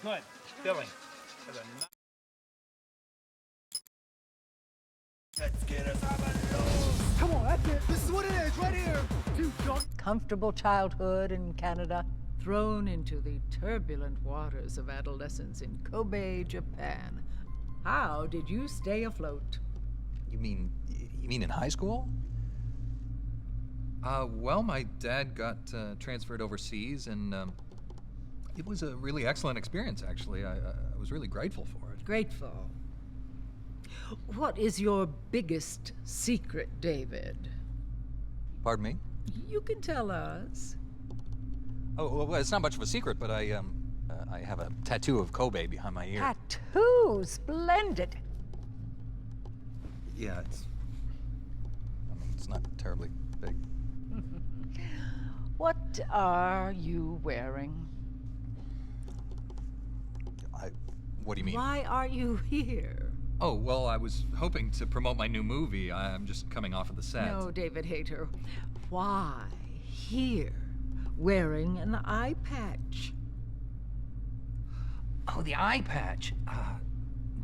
Good. Filling. Let's get us on the loose. Come on, that's it. This is what it is, right here. Comfortable childhood in Canada, thrown into the turbulent waters of adolescence in Kobe, Japan. How did you stay afloat? You mean in high school? Well, my dad got transferred overseas, and it was a really excellent experience, actually. I was really grateful for it. Grateful. What is your biggest secret, David? Pardon me? You can tell us. Oh, well, it's not much of a secret, but I have a tattoo of Kobe behind my ear. Tattoo, splendid. Yeah, it's not terribly big. What are you wearing? What do you mean? Why are you here? Oh, well, I was hoping to promote my new movie. I'm just coming off of the set. No, David Hayter. Why here, wearing an eye patch? Oh, the eye patch.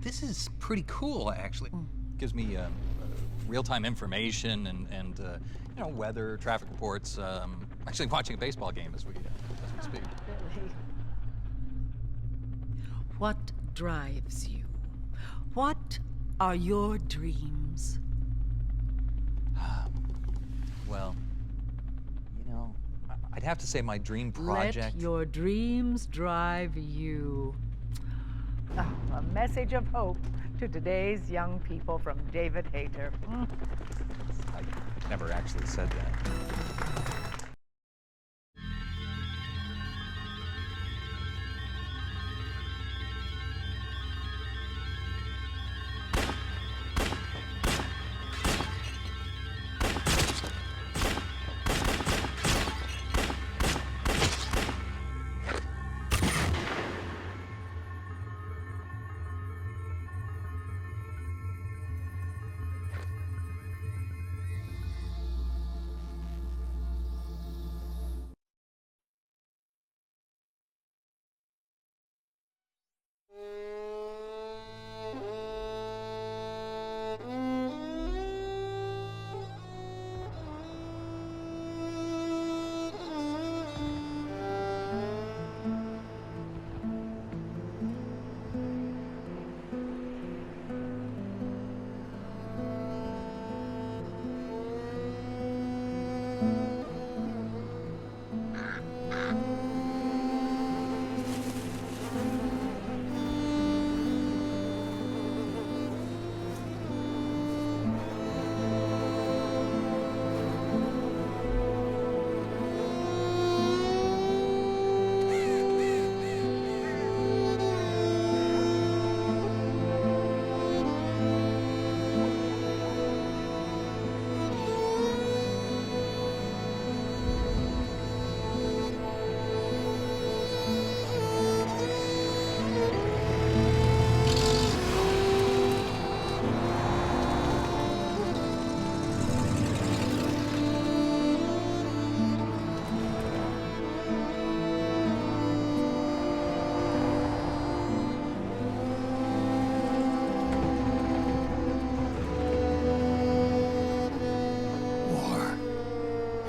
This is pretty cool, actually. Gives me real-time information and you know, weather, traffic reports. Actually watching a baseball game as we speak. Really? What drives you? What are your dreams? Well, you know, I'd have to say my dream project. Let your dreams drive you. A message of hope to today's young people from David Hayter. I never actually said that.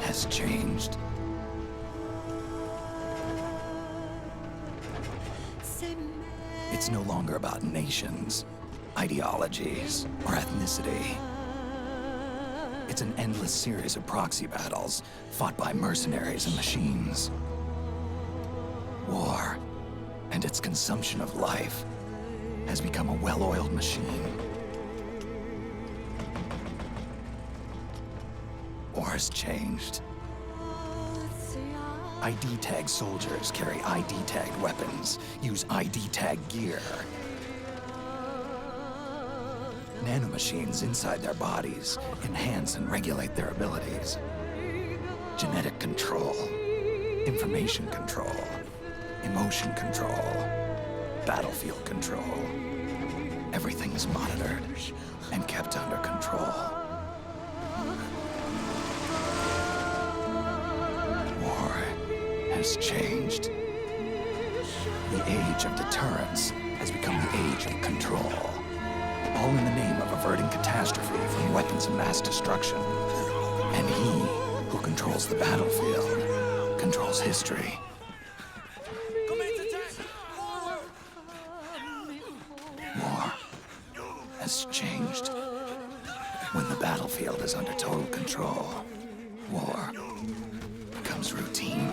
Has changed. It's no longer about nations, ideologies, or ethnicity. It's an endless series of proxy battles fought by mercenaries and machines. War and its consumption of life has become a well-oiled machine. War has changed. ID-tagged soldiers carry ID-tagged weapons, use ID-tagged gear. Nanomachines inside their bodies enhance and regulate their abilities. Genetic control, information control, emotion control, battlefield control. Everything is monitored and kept under control. War has changed. The age age of deterrence has become the age of control. All in the name of averting catastrophe from weapons of mass destruction. And he who controls the battlefield controls history. War has changed. When the battlefield is under total control, war becomes routine.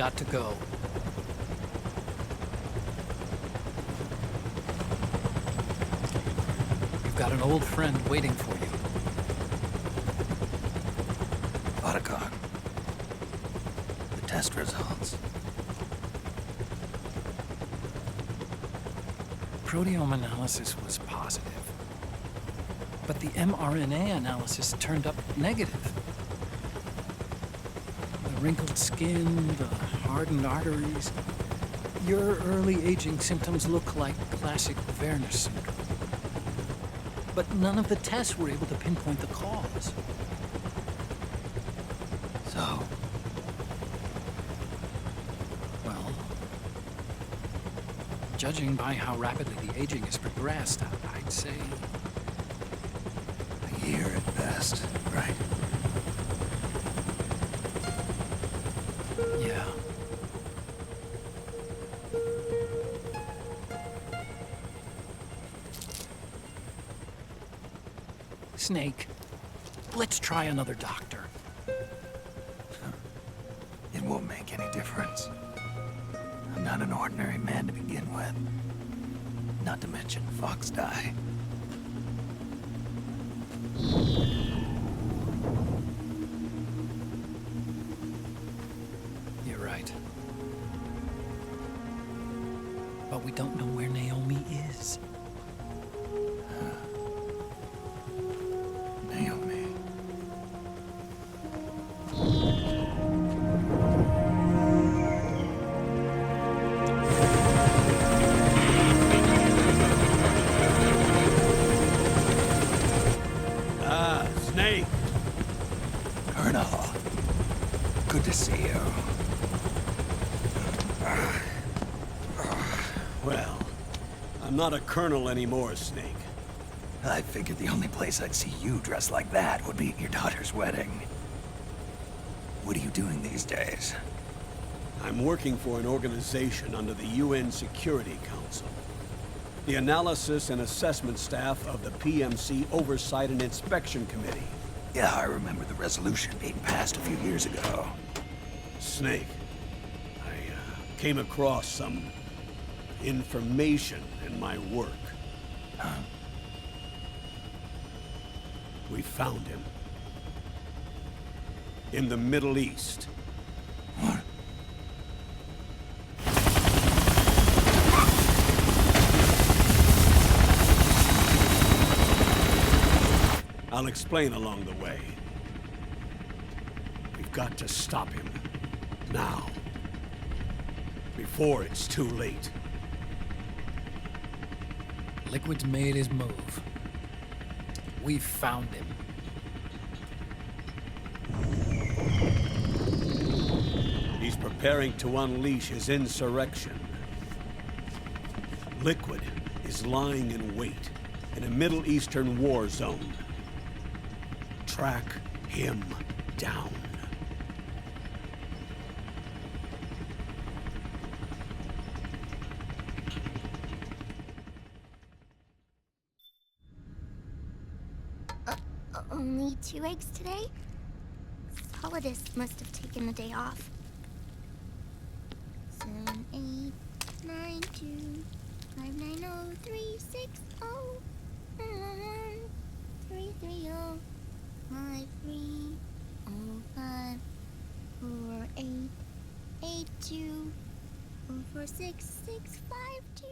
got to go. You've got an old friend waiting for you. Otacon. The test results. Proteome analysis was positive, but the mRNA analysis turned up negative. The wrinkled skin, the hardened arteries. Your early aging symptoms look like classic Werner syndrome. But none of the tests were able to pinpoint the cause. So, Well, judging by how rapidly the aging has progressed, I'd say a year at best, right? yeah. Snake, let's try another doctor. It won't make any difference. I'm not an ordinary man to begin with. Not to mention Fox die. You're right. But we don't know where Naomi is. Naomi. Snake! Colonel. Good to see you. Well, I'm not a colonel anymore, Snake. I figured the only place I'd see you dressed like that would be at your daughter's wedding. What are you doing these days? I'm working for an organization under the UN Security Council. The Analysis and Assessment Staff of the PMC Oversight and Inspection Committee. Yeah, I remember the resolution being passed a few years ago. Snake, I came across some information in my work. Huh? We found him. In the Middle East. What? I'll explain along the way. We've got to stop him. Now. Before it's too late. Liquid's made his move. We've found him. He's preparing to unleash his insurrection. Liquid is lying in wait in a Middle Eastern war zone. Track him down. Only 2 eggs today? Solidus must have taken the day off. 7, 8, 9, 2, 5, 9, 0, 3, 6, 0, 3, 3, 0, 5, 3, 0, 5, 4, 8, 8, 2, 0, 4, 6, 6, 5, 2.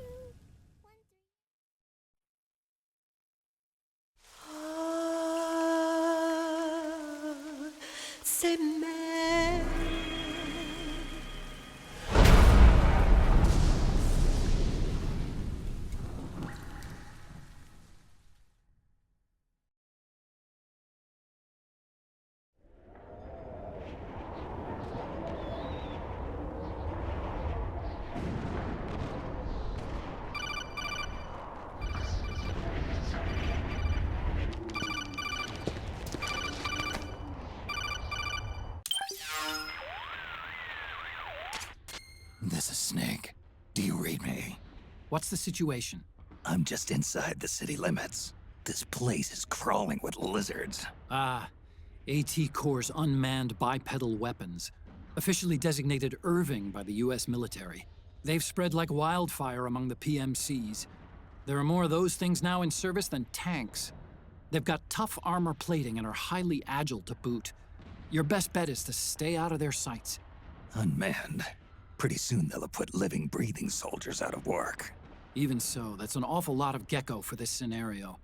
C'est mère. This is Snake. Do you read me? What's the situation? I'm just inside the city limits. This place is crawling with lizards. AT Corps' unmanned bipedal weapons. officially designated Irving by the US military. They've spread like wildfire among the PMCs. There are more of those things now in service than tanks. They've got tough armor plating and are highly agile to boot. Your best bet is to stay out of their sights. Unmanned. Pretty soon they'll have put living, breathing soldiers out of work. Even so, that's an awful lot of gecko for this scenario.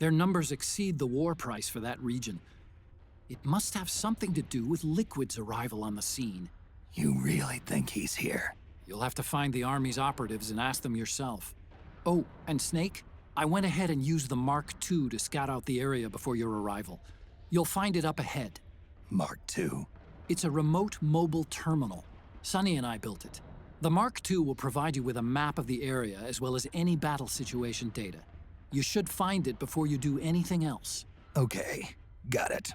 Their numbers exceed the war price for that region. It must have something to do with Liquid's arrival on the scene. You really think he's here? You'll have to find the Army's operatives and ask them yourself. Oh, and Snake, I went ahead and used the Mark II to scout out the area before your arrival. You'll find it up ahead. Mark II? It's a remote mobile terminal. Sonny and I built it. The Mark II will provide you with a map of the area as well as any battle situation data. You should find it before you do anything else. Okay, got it.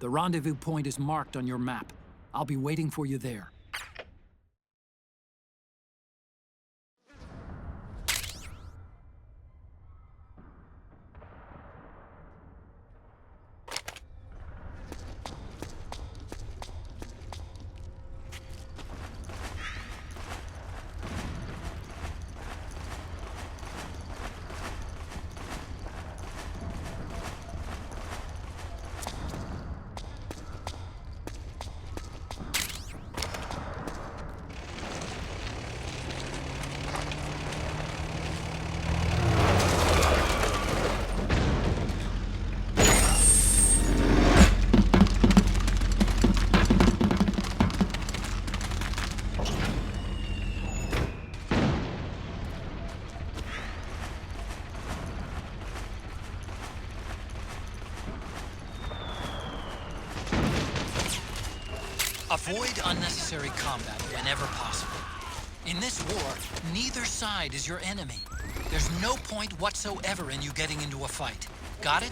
The rendezvous point is marked on your map. I'll be waiting for you there. Avoid unnecessary combat whenever possible. In this war, neither side is your enemy. There's no point whatsoever in you getting into a fight. Got it?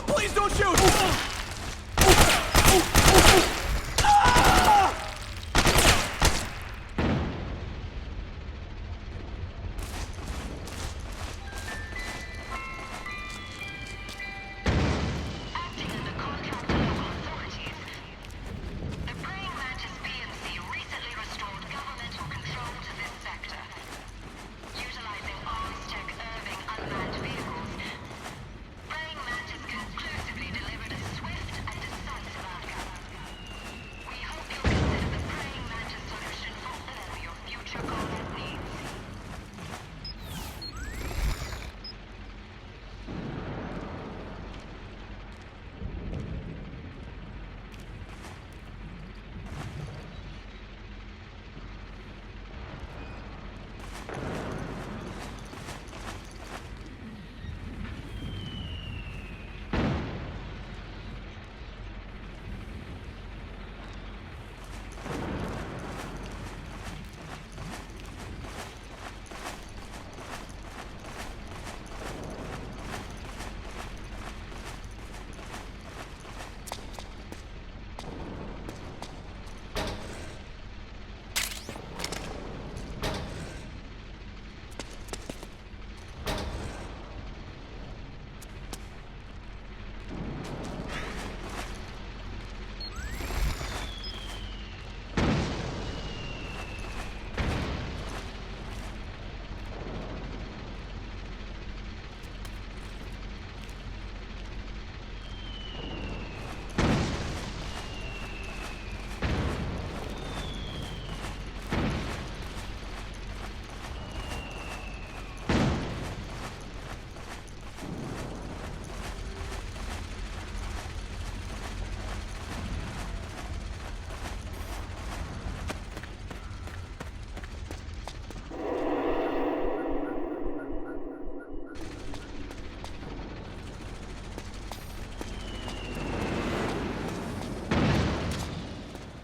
Please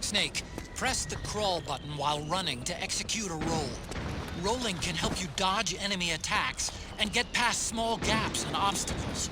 Snake, press the crawl button while running to execute a roll. Rolling can help you dodge enemy attacks and get past small gaps and obstacles.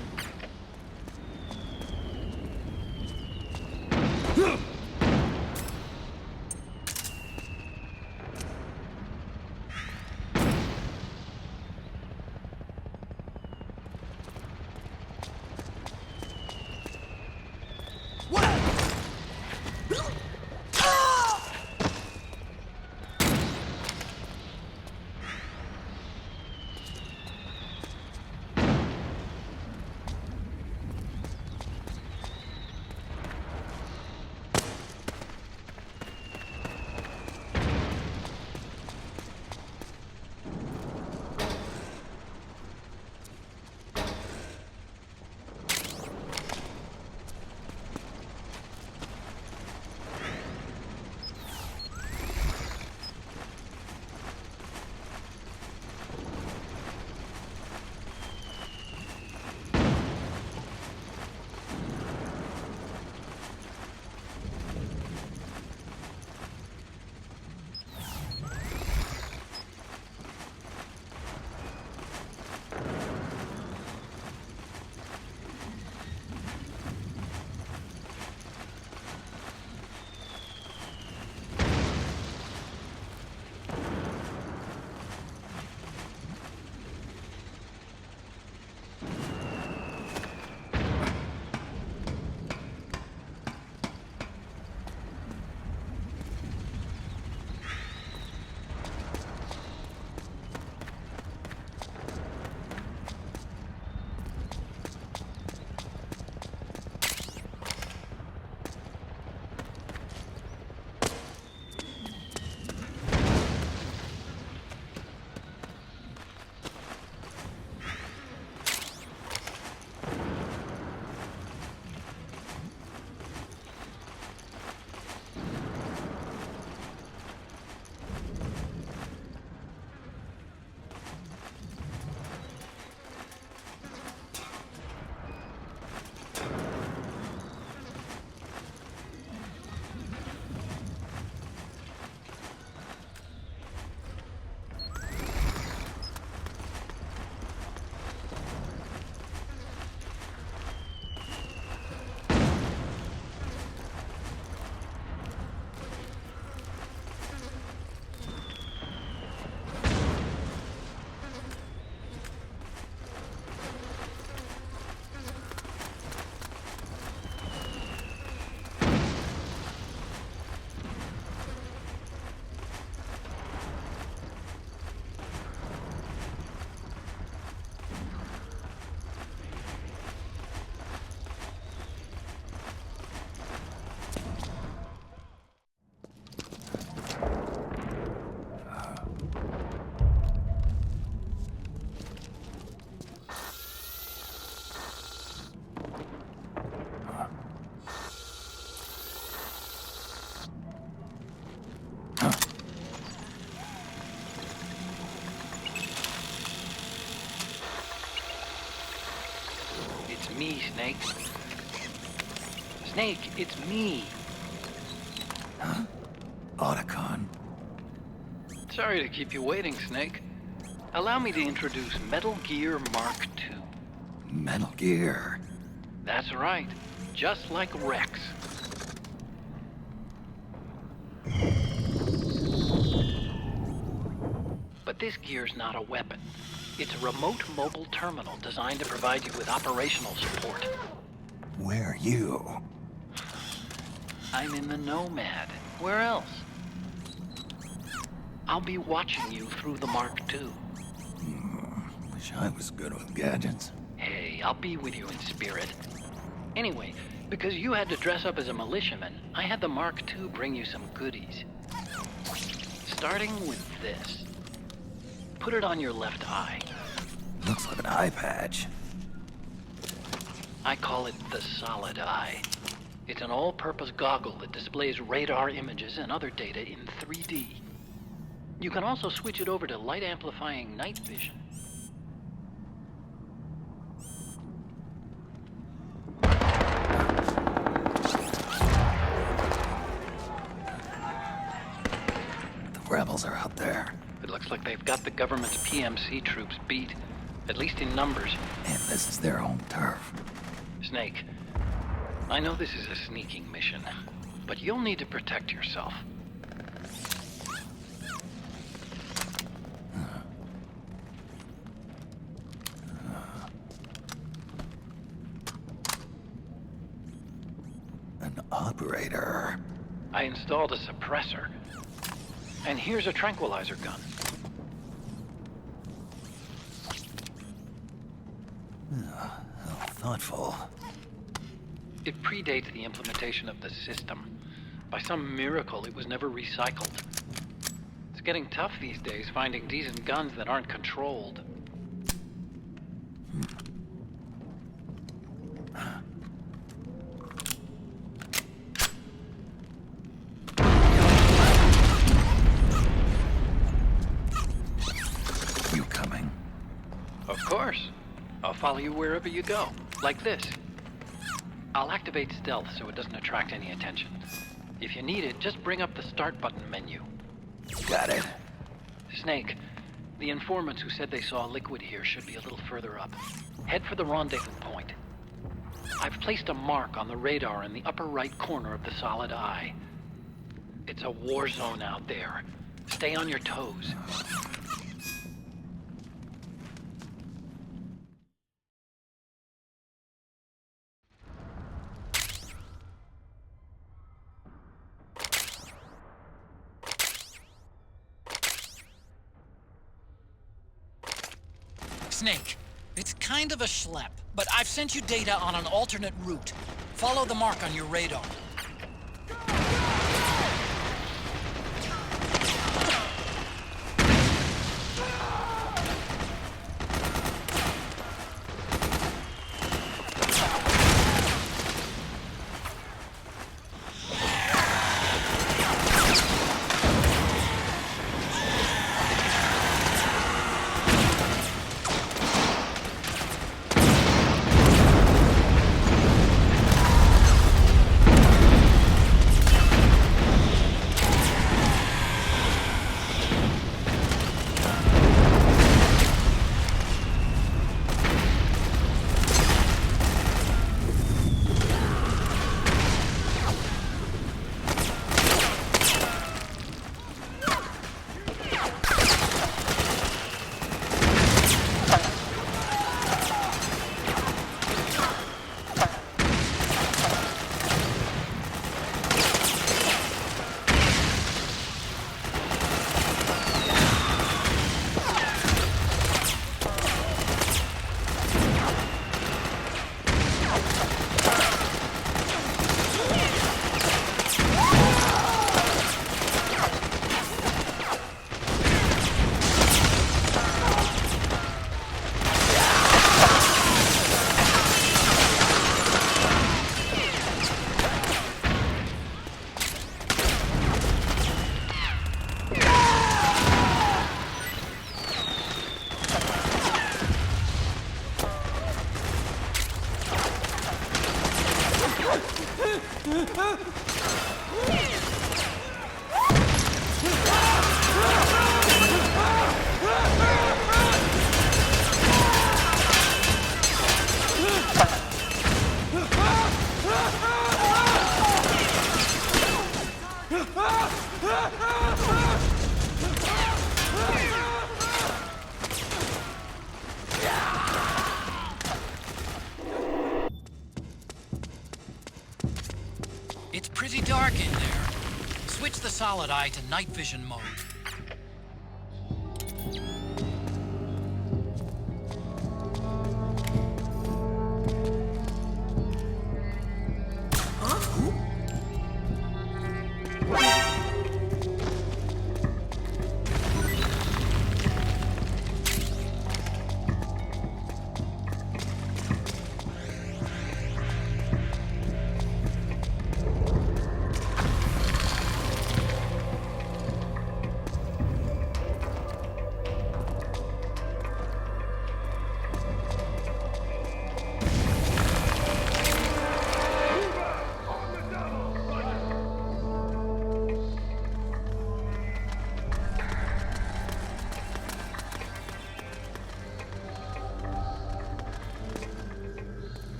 Me, Snake. Snake, it's me. Huh? Otacon. Sorry to keep you waiting, Snake. Allow me to introduce Metal Gear Mark II. Metal Gear. That's right. Just like Rex. But this gear's not a weapon. It's a remote mobile terminal designed to provide you with operational support. Where are you? I'm in the Nomad. Where else? I'll be watching you through the Mark II. Wish I was good with gadgets. Hey, I'll be with you in spirit. Anyway, because you had to dress up as a militiaman, I had the Mark II bring you some goodies. Starting with this. Put it on your left eye. Looks like an eye patch. I call it the Solid Eye. It's an all-purpose goggle that displays radar images and other data in 3D. You can also switch it over to light-amplifying night vision. they've got the government's PMC troops beat, at least in numbers. And this is their home turf. Snake, I know this is a sneaking mission, but you'll need to protect yourself. An operator. I installed a suppressor. And here's a tranquilizer gun. How thoughtful. It predates the implementation of the system. By some miracle, it was never recycled. It's getting tough these days finding decent guns that aren't controlled. You coming? Of course. I'll follow you wherever you go. Like this. I'll activate stealth so it doesn't attract any attention. If you need it, just bring up the start button menu. Got it. Snake, the informants who said they saw Liquid here should be a little further up. Head for the rendezvous point. I've placed a mark on the radar in the upper right corner of the solid eye. It's a war zone out there. Stay on your toes. Snake, it's kind of a schlep, but I've sent you data on an alternate route. Follow the mark on your radar. It's pretty dark in there. Switch the solid eye to night vision mode.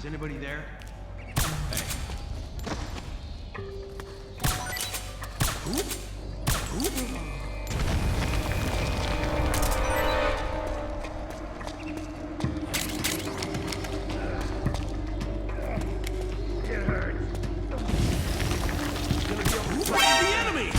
anybody there? Hey. It hurts. It's gonna be over. The enemy!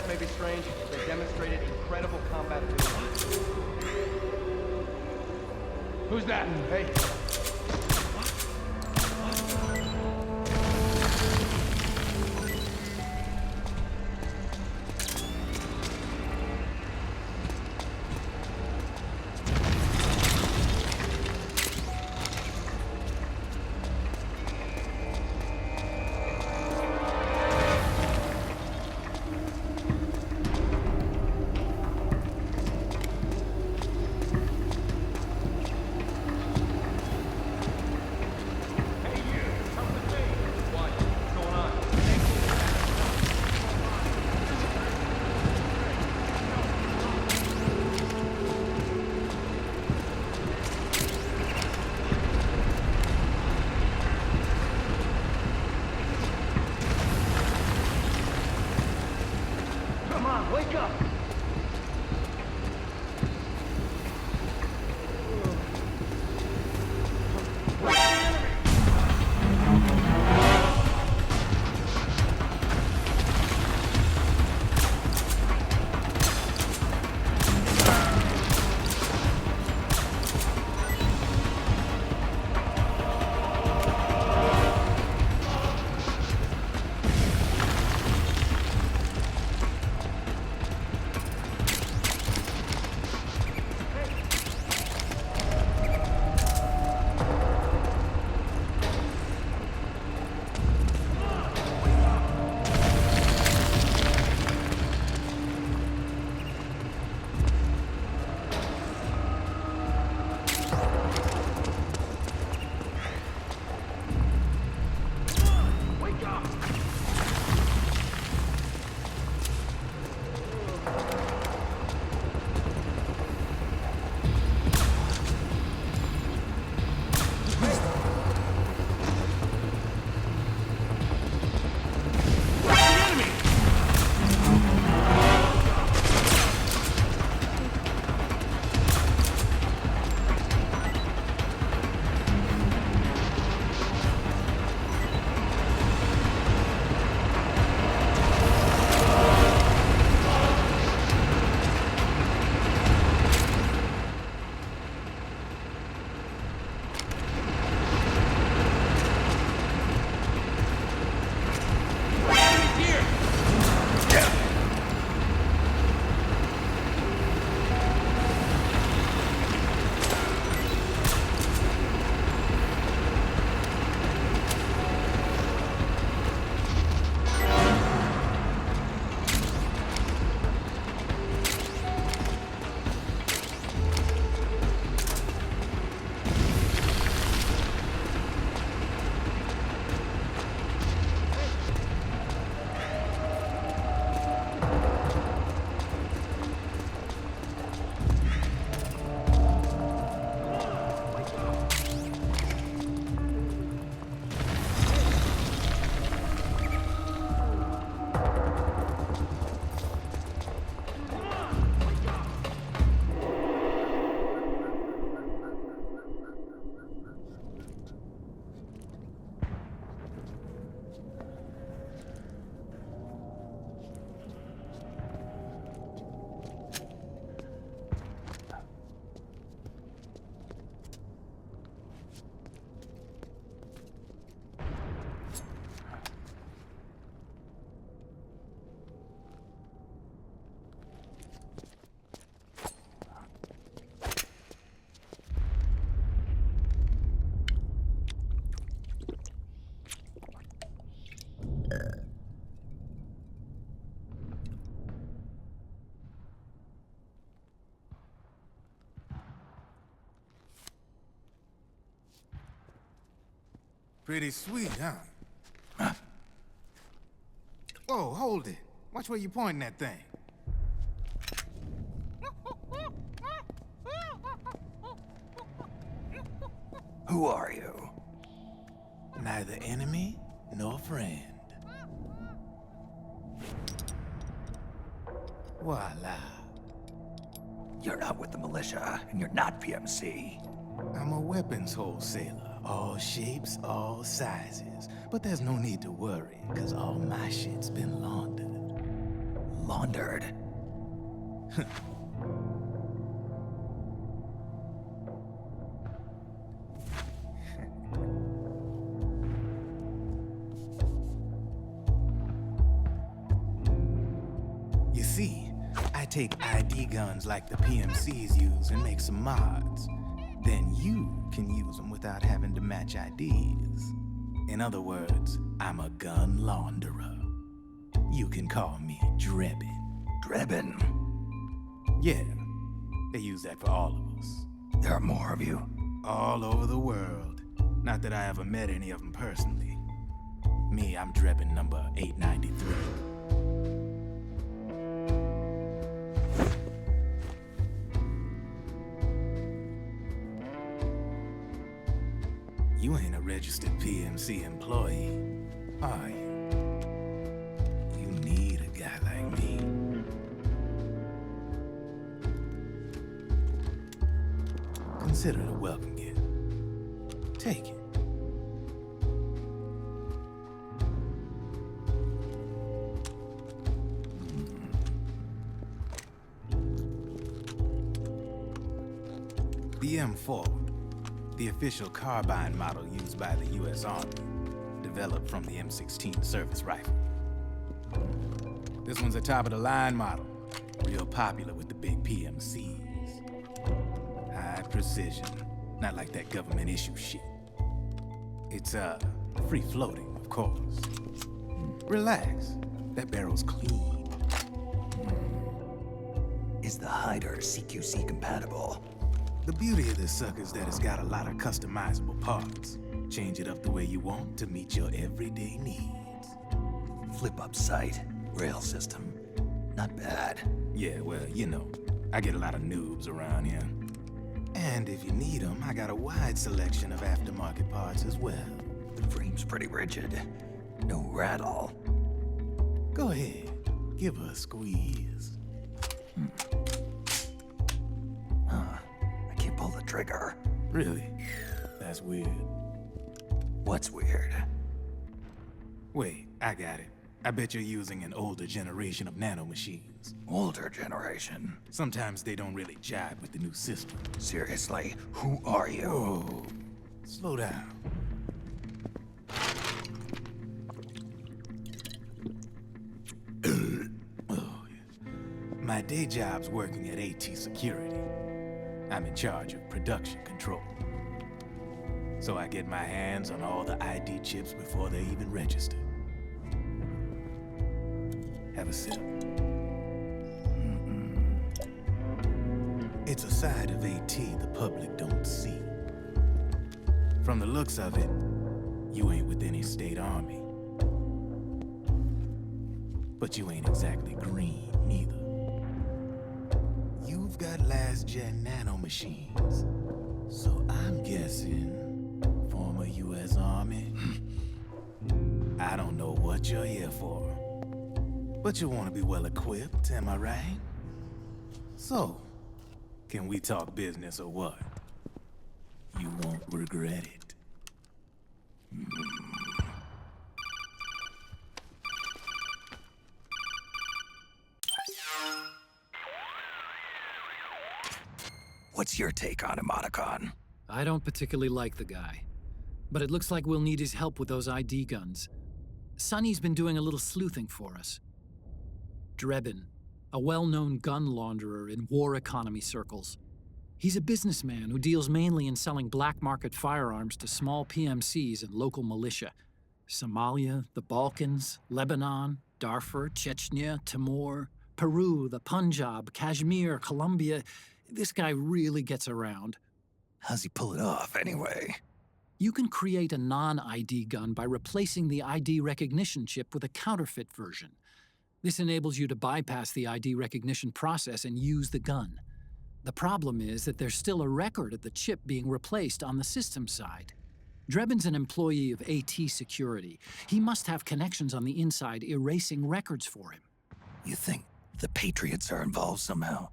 May be strange, but they demonstrated incredible combat ability. Who's that? Hey. Wake up! Pretty sweet, huh? Whoa, hold it. Watch where you pointing that thing. Who are you? Neither enemy nor friend. Voila. You're not with the militia, and you're not PMC. I'm a weapons wholesaler. All shapes, all sizes. But there's no need to worry, because all my shit's been laundered. Laundered? You see, I take ID guns like the PMCs use and make some mods. Then you can use them without having to match IDs. In other words, I'm a gun launderer. You can call me Drebin. Drebin? Yeah, they use that for all of us. There are more of you? All over the world. Not that I ever met any of them personally. Me, I'm Drebin number 893. You ain't a registered PMC employee, are you? You need a guy like me. Consider it a welcome gift. Take it. The M4. The official carbine model used by the U.S. Army, developed from the M16 service rifle. This one's a top-of-the-line model, real popular with the big PMCs. High precision, not like that government-issue shit. It's, free-floating, of course. Relax, that barrel's clean. Is the hider CQC compatible? The beauty of this sucker is that it's got a lot of customizable parts. Change it up the way you want to meet your everyday needs. Flip-up sight, rail system. Not bad. Yeah, well, you know, I get a lot of noobs around here. And if you need them, I got a wide selection of aftermarket parts as well. The frame's pretty rigid. No rattle. Go ahead, give her a squeeze. I can't pull the trigger. Really? That's weird. What's weird? Wait, I got it. I bet you're using an older generation of nanomachines. Older generation? Sometimes they don't really jive with the new system. Seriously, who are you? Whoa. Slow down. Oh, yeah. My day job's working at AT Security. I'm in charge of production control. So I get my hands on all the ID chips before they even register. Have a sip. It's a side of AT the public don't see. From the looks of it, you ain't with any state army. But you ain't exactly green, neither. You've got last-gen nanomachines. So I'm guessing, former U.S. Army? I don't know what you're here for. But you want to be well-equipped, am I right? So, can we talk business or what? You won't regret it. What's your take on Emoticon? I don't particularly like the guy, but it looks like we'll need his help with those ID guns. Sonny's been doing a little sleuthing for us. Drebin, a well-known gun launderer in war economy circles. He's a businessman who deals mainly in selling black market firearms to small PMCs and local militia. Somalia, the Balkans, Lebanon, Darfur, Chechnya, Timor, Peru, the Punjab, Kashmir, Colombia. This guy really gets around. How's he pull it off, anyway? You can create a non-ID gun by replacing the ID recognition chip with a counterfeit version. This enables you to bypass the ID recognition process and use the gun. The problem is that there's still a record of the chip being replaced on the system side. Drebin's an employee of AT Security. He must have connections on the inside erasing records for him. You think the Patriots are involved somehow?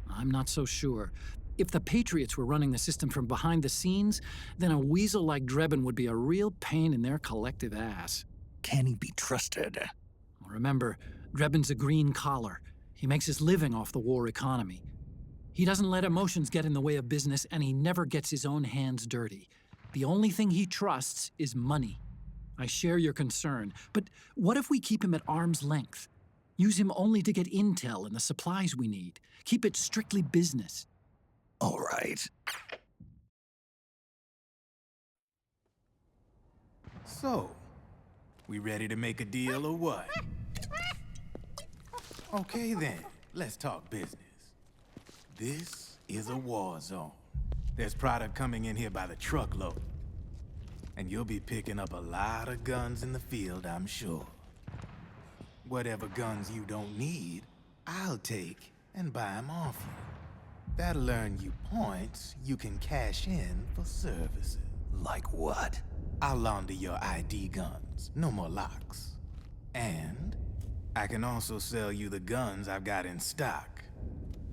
I'm not so sure. If the Patriots were running the system from behind the scenes, then a weasel like Drebin would be a real pain in their collective ass. Can he be trusted? Remember, Drebin's a green collar. He makes his living off the war economy. He doesn't let emotions get in the way of business, and he never gets his own hands dirty. The only thing he trusts is money. I share your concern, but what if we keep him at arm's length? Use him only to get intel and the supplies we need. Keep it strictly business. All right. So, we ready to make a deal or what? Okay then, let's talk business. This is a war zone. There's product coming in here by the truckload. And you'll be picking up a lot of guns in the field, I'm sure. Whatever guns you don't need, I'll take and buy them off you. That'll earn you points you can cash in for services. Like what? I'll launder your ID guns, no more locks. And I can also sell you the guns I've got in stock.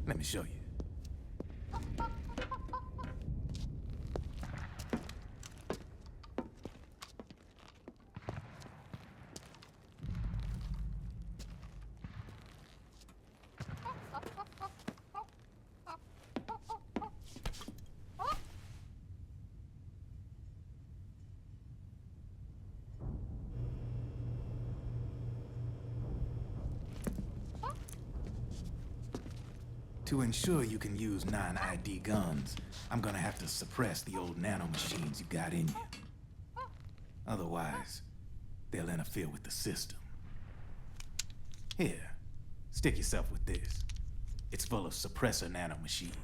Let me show you. To ensure you can use non-ID guns, I'm gonna have to suppress the old nanomachines you got in you. Otherwise, they'll interfere with the system. Here, stick yourself with this. It's full of suppressor nanomachines.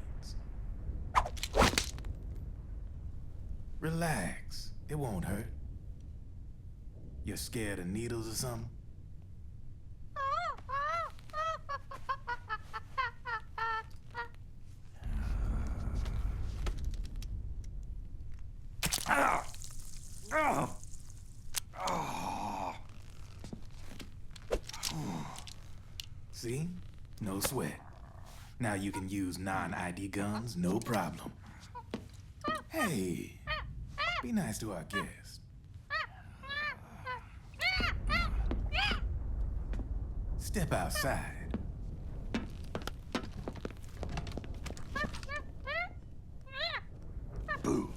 Relax, it won't hurt. You're scared of needles or something? See? No sweat. Now you can use non-ID guns, no problem. Hey, be nice to our guest. Step outside. Boo.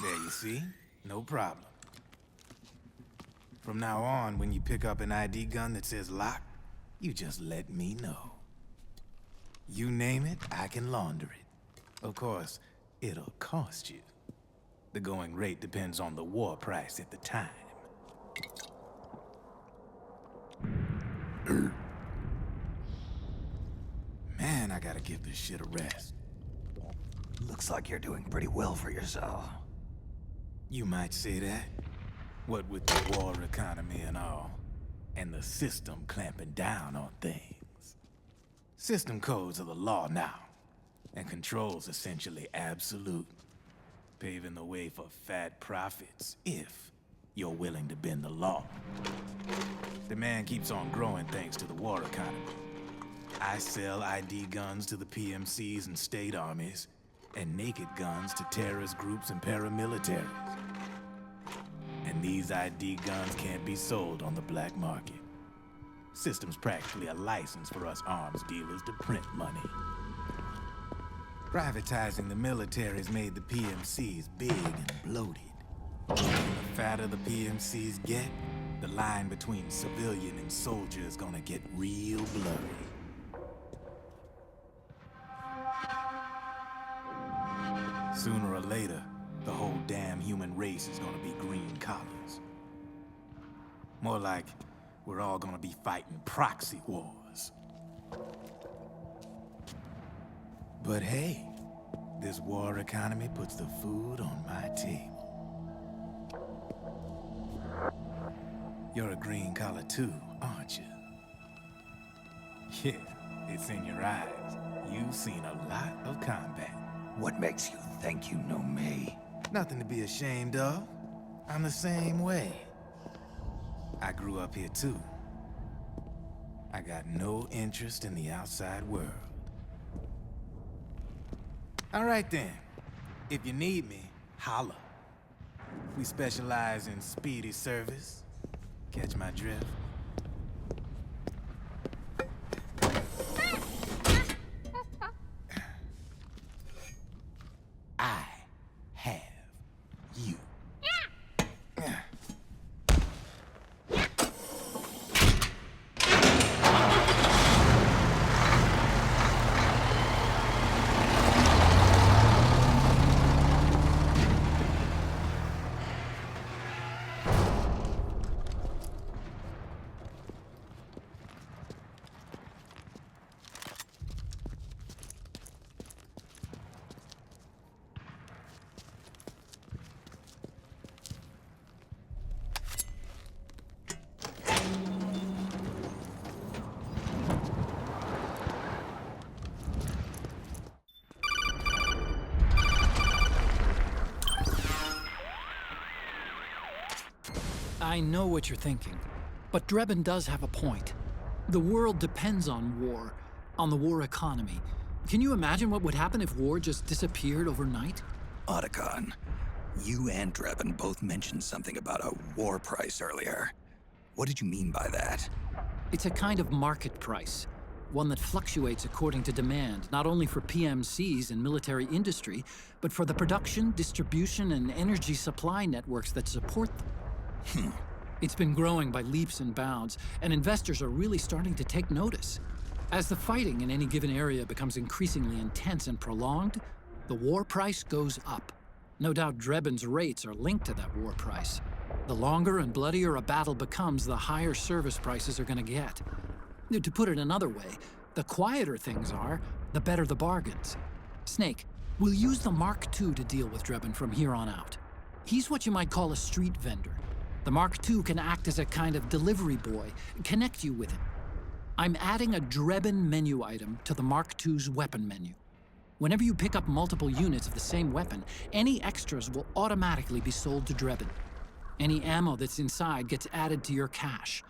There you see? No problem. From now on, when you pick up an ID gun that says lock, you just let me know. You name it, I can launder it. Of course, it'll cost you. The going rate depends on the war price at the time. Man, I gotta give this shit a rest. Looks like you're doing pretty well for yourself. You might say that. What with the war economy and all, and the system clamping down on things. System codes are the law now, and control's essentially absolute, paving the way for fat profits if you're willing to bend the law. Demand keeps on growing thanks to the war economy. I sell ID guns to the PMCs and state armies, and naked guns to terrorist groups and paramilitaries. And these ID guns can't be sold on the black market. System's practically a license for us arms dealers to print money. Privatizing the military's made the PMCs big and bloated. The fatter the PMCs get, the line between civilian and soldier is gonna get real blurry. Sooner or later, the whole damn human race is gonna be green collars. More like we're all gonna be fighting proxy wars. But hey, this war economy puts the food on my table. You're a green collar too, aren't you? Yeah, it's in your eyes. You've seen a lot of combat. What makes you think you know me? Nothing to be ashamed of. I'm the same way. I grew up here too. I got no interest in the outside world. All right then. If you need me, holla. We specialize in speedy service. Catch my drift? I have you. I know what you're thinking, but Drebin does have a point. The world depends on war, on the war economy. Can you imagine what would happen if war just disappeared overnight? Otacon, you and Drebin both mentioned something about a war price earlier. What did you mean by that? It's a kind of market price, one that fluctuates according to demand, not only for PMCs and military industry, but for the production, distribution, and energy supply networks that support them. It's been growing by leaps and bounds, and investors are really starting to take notice. As the fighting in any given area becomes increasingly intense and prolonged, the war price goes up. No doubt Drebin's rates are linked to that war price. The longer and bloodier a battle becomes, the higher service prices are going to get. To put it another way, the quieter things are, the better the bargains. Snake, we'll use the Mark II to deal with Drebin from here on out. He's what you might call a street vendor. The Mark II can act as a kind of delivery boy, connect you with him. I'm adding a Drebin menu item to the Mark II's weapon menu. Whenever you pick up multiple units of the same weapon, any extras will automatically be sold to Drebin. Any ammo that's inside gets added to your cache.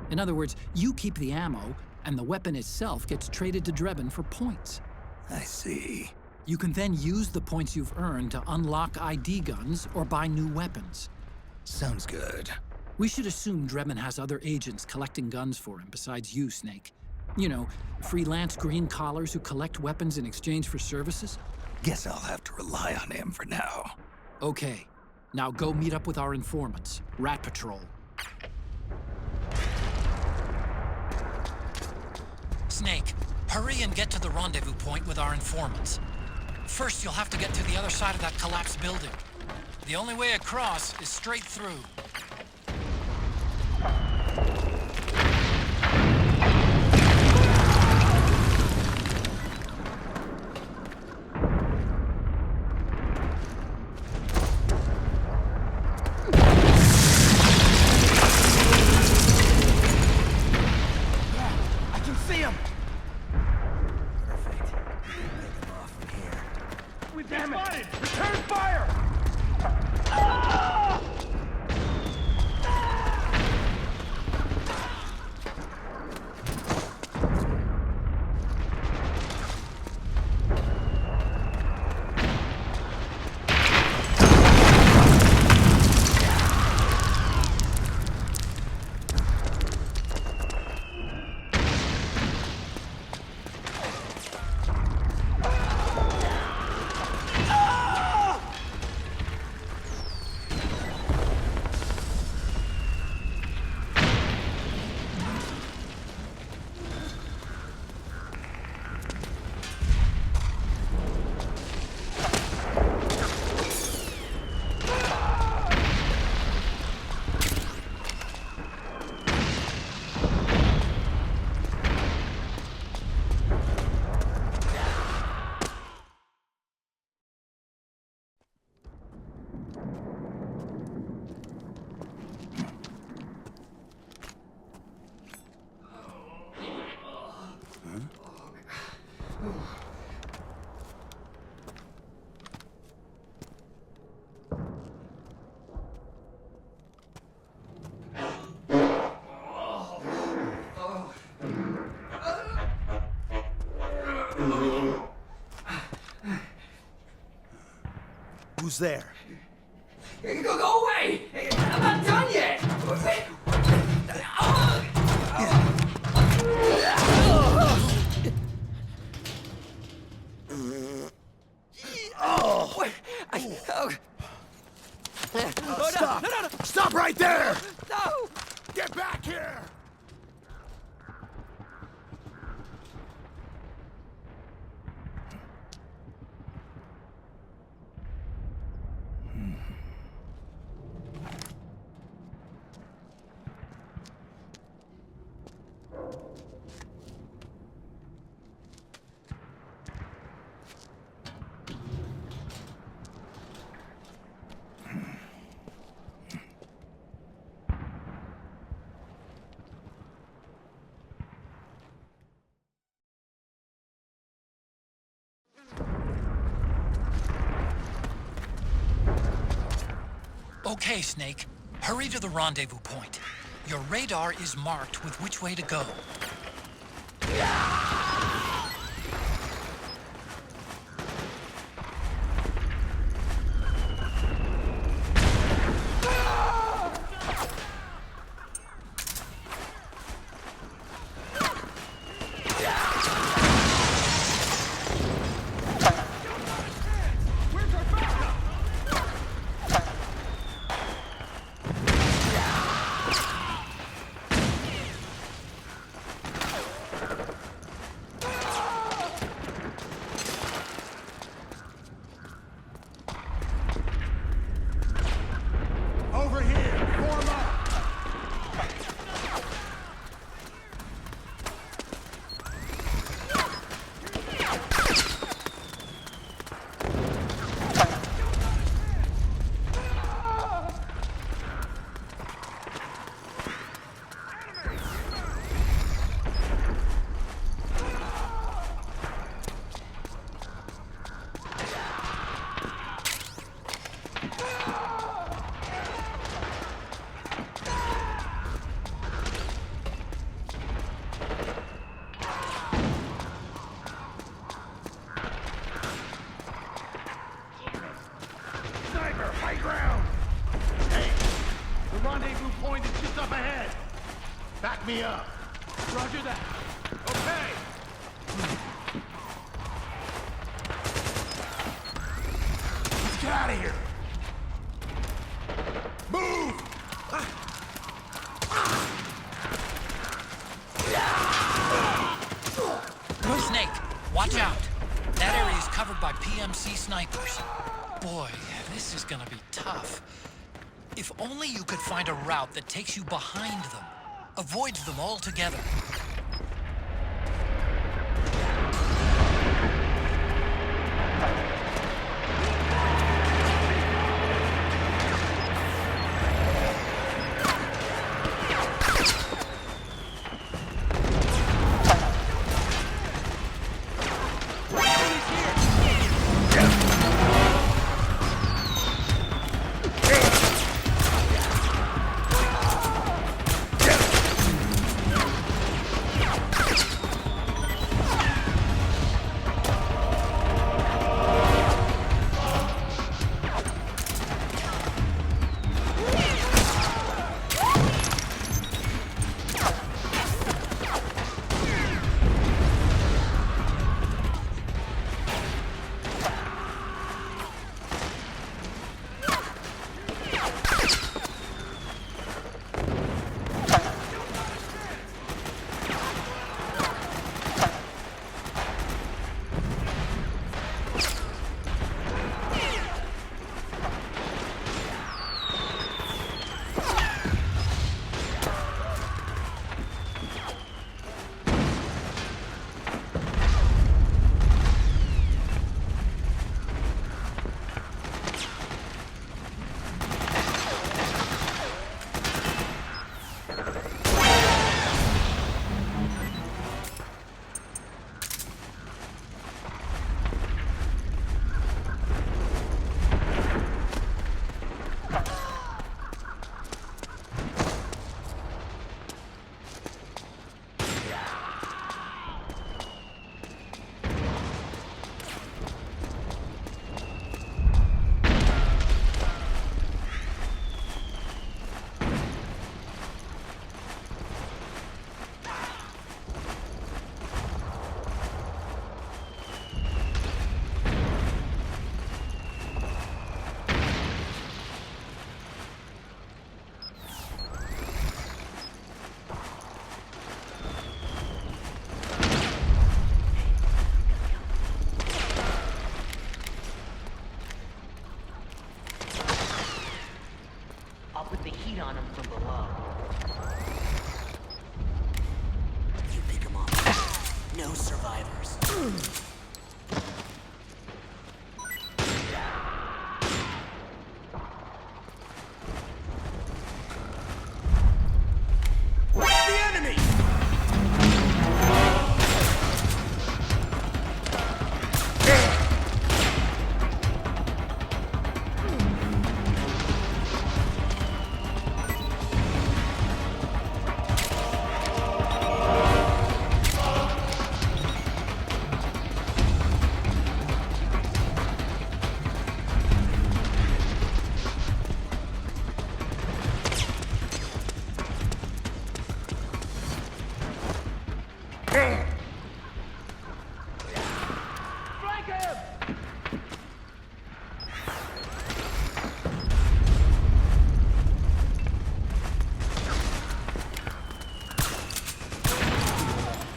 In other words, you keep the ammo, and the weapon itself gets traded to Drebin for points. I see. You can then use the points you've earned to unlock ID guns or buy new weapons. Sounds good. We should assume Drebin has other agents collecting guns for him besides you, Snake. You know, freelance green collars who collect weapons in exchange for services? Guess I'll have to rely on him for now. Okay. Now go meet up with our informants, Rat Patrol. Snake, hurry and get to the rendezvous point with our informants. First, you'll have to get to the other side of that collapsed building. The only way across is straight through. Who's there? Go away! I'm not done yet! Stop! No. Stop right there! No! Get back here! Okay, Snake. Hurry to the rendezvous point. Your radar is marked with which way to go. Over here! Form up! Sniper, high ground! Hey, the rendezvous point is just up ahead. Back me up. Roger that. Okay. Let's get out of here. Move! Snake, watch out. That area is covered by PMC snipers. Boy, this is gonna be tough. If only you could find a route that takes you behind them, avoids them altogether.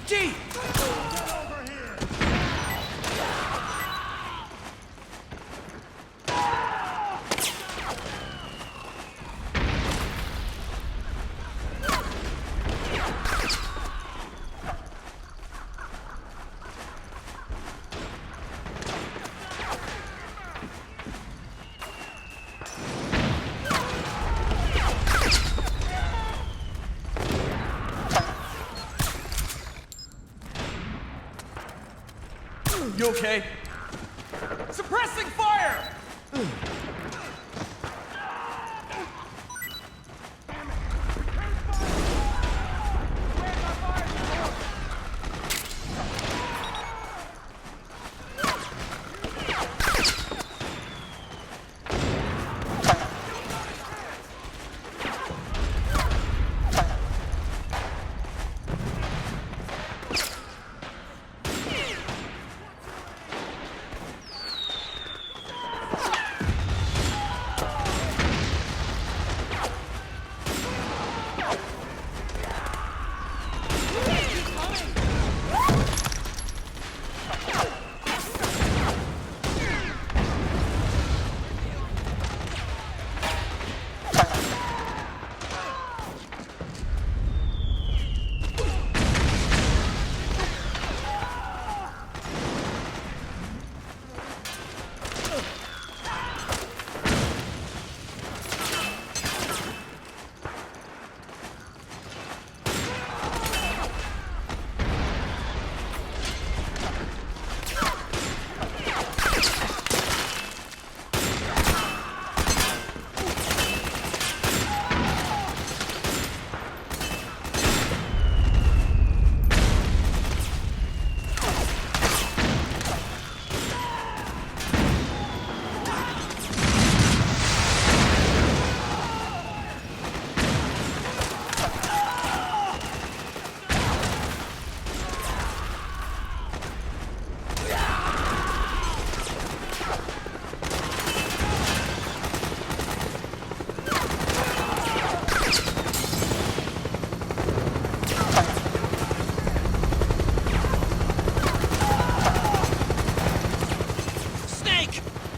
G! You okay? Suppressing fire!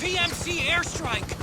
PMC airstrike!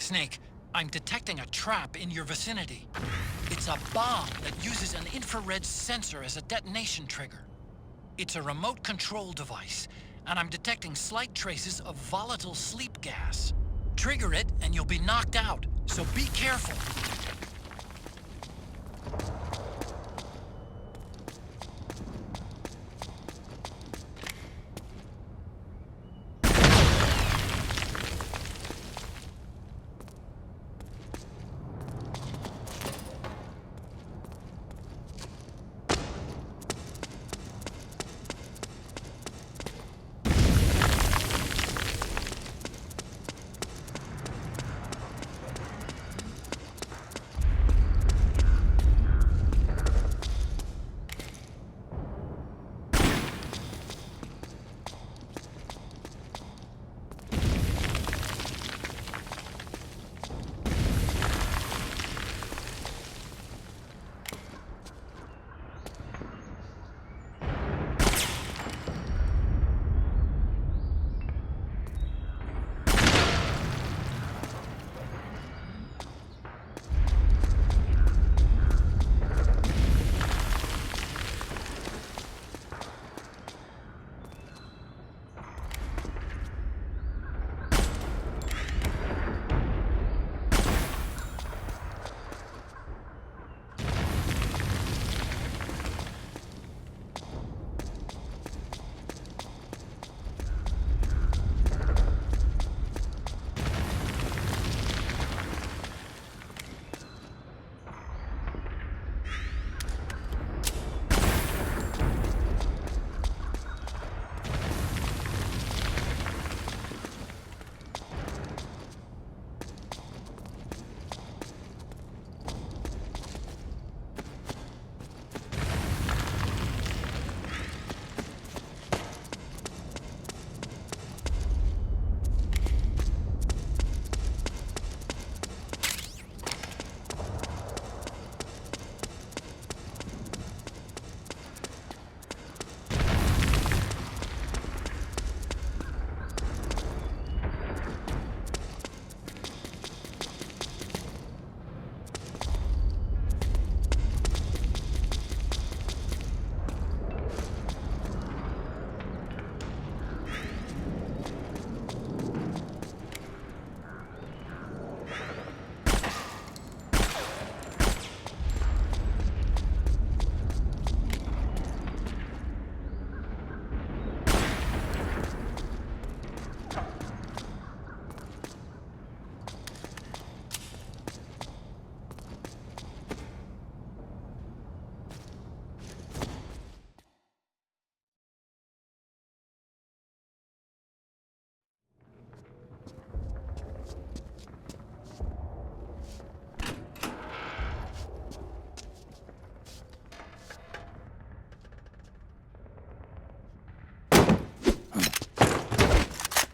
Snake, I'm detecting a trap in your vicinity. It's a bomb that uses an infrared sensor as a detonation trigger. It's a remote control device, and I'm detecting slight traces of volatile sleep gas. Trigger it, and you'll be knocked out, so be careful.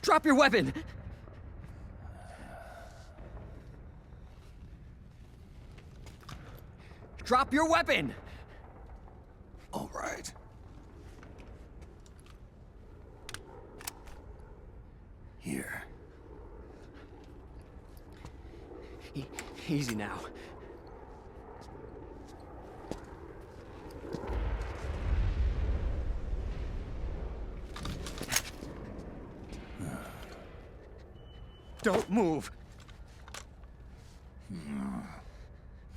Drop your weapon! Drop your weapon! All right. Here. Easy now. Don't move!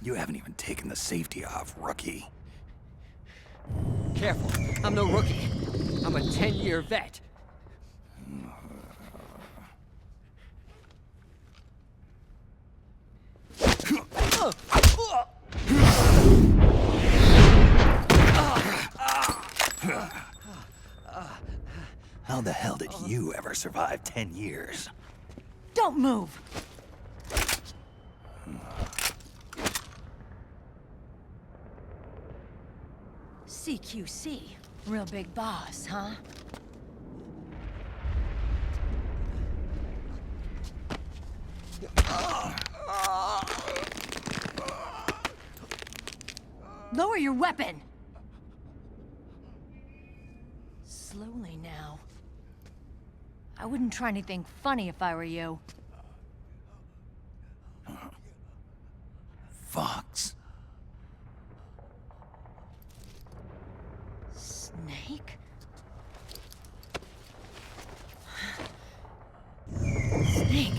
You haven't even taken the safety off, rookie. Careful, I'm no rookie. I'm a 10-year vet. How the hell did you ever survive 10 years? Don't move! CQC. Real big boss, huh? Lower your weapon! Slowly now. I wouldn't try anything funny if I were you. Fox. Snake? Snake?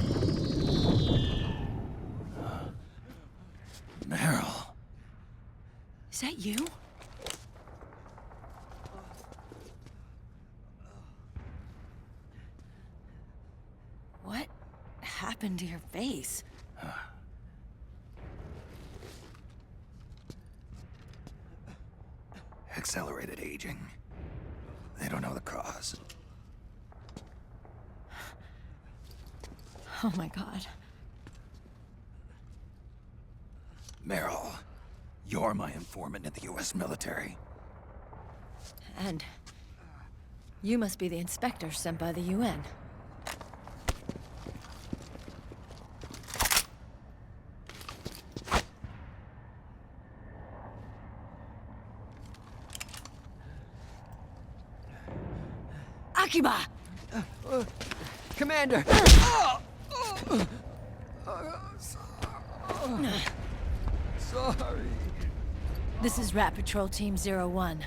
Meryl. Is that you? What happened to your face? Accelerated aging. They don't know the cause. Oh my God. Meryl, you're my informant in the U.S. military. And you must be the inspector sent by the UN. Akiba! Commander! Sorry. This is Rat Patrol Team 01.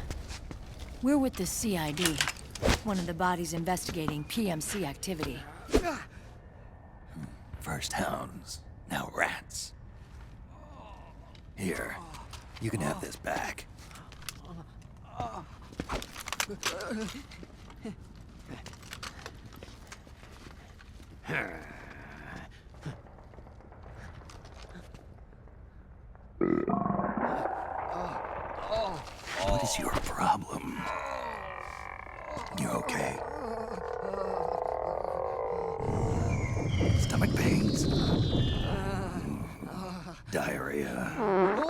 We're with the CID, one of the bodies investigating PMC activity. First hounds, now rats. Here, you can have this back. What is your problem? You okay? Stomach pains? Diarrhea?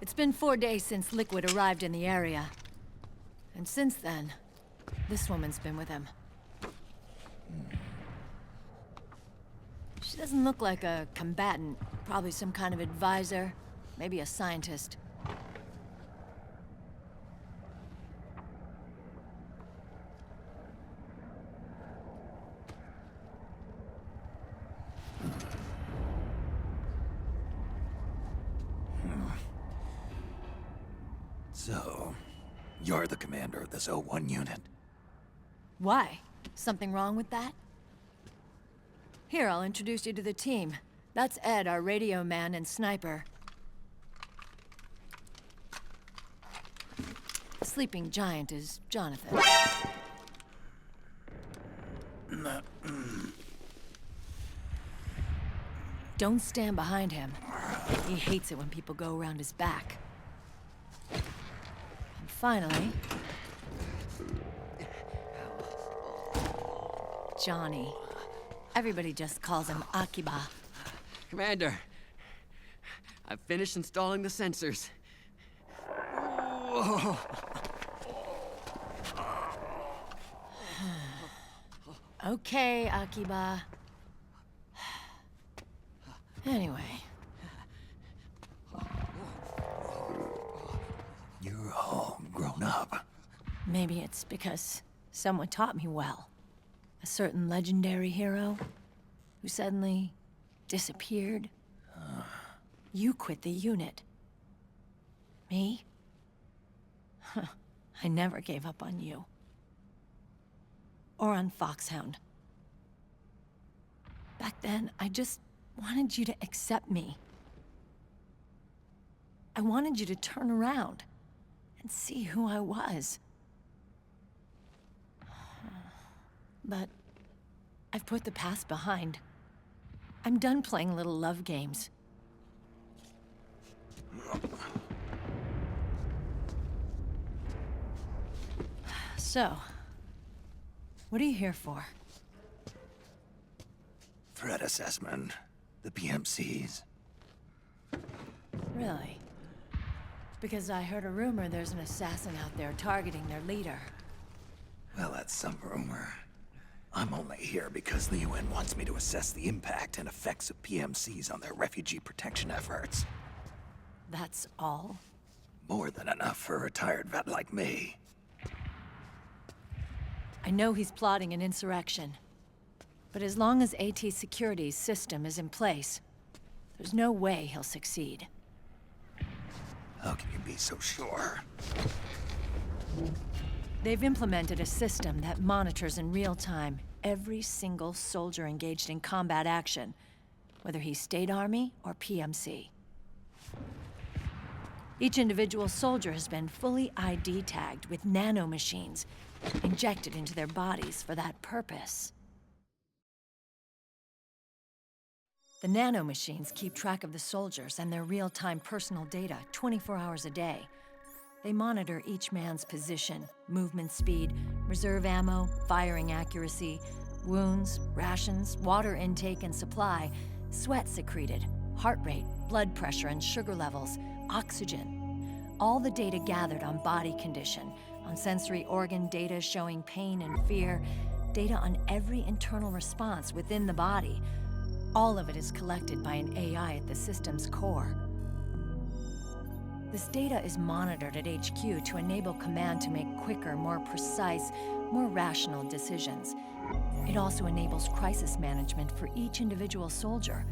It's been 4 days since Liquid arrived in the area. And since then, this woman's been with him. She doesn't look like a combatant. Probably some kind of advisor, maybe a scientist. So, you're the commander of this O1 unit. Why? Something wrong with that? Here, I'll introduce you to the team. That's Ed, our radio man and sniper. The sleeping giant is Jonathan. Don't stand behind him. He hates it when people go around his back. And finally... Johnny. Everybody just calls him Akiba. Commander, I've finished installing the sensors. Whoa. Okay, Akiba. Anyway. You're all grown up. Maybe it's because someone taught me well. A certain legendary hero who suddenly disappeared. You quit the unit. Me? I never gave up on you. Or on Foxhound. Back then, I just wanted you to accept me. I wanted you to turn around and see who I was. But I've put the past behind. I'm done playing little love games. So, what are you here for? Threat assessment. The PMCs. Really? Because I heard a rumor there's an assassin out there targeting their leader. Well, that's some rumor. I'm only here because the UN wants me to assess the impact and effects of PMCs on their refugee protection efforts. That's all? More than enough for a retired vet like me. I know he's plotting an insurrection. But as long as AT Security's system is in place, there's no way he'll succeed. How can you be so sure? They've implemented a system that monitors in real time every single soldier engaged in combat action, whether he's State Army or PMC. Each individual soldier has been fully ID tagged with nanomachines injected into their bodies for that purpose. The nanomachines keep track of the soldiers and their real-time personal data 24 hours a day. They monitor each man's position, movement speed, reserve ammo, firing accuracy, wounds, rations, water intake and supply, sweat secreted, heart rate, blood pressure and sugar levels, oxygen. All the data gathered on body condition, on sensory organ data showing pain and fear, data on every internal response within the body. All of it is collected by an AI at the system's core. This data is monitored at HQ to enable command to make quicker, more precise, more rational decisions. It also enables crisis management for each individual soldier.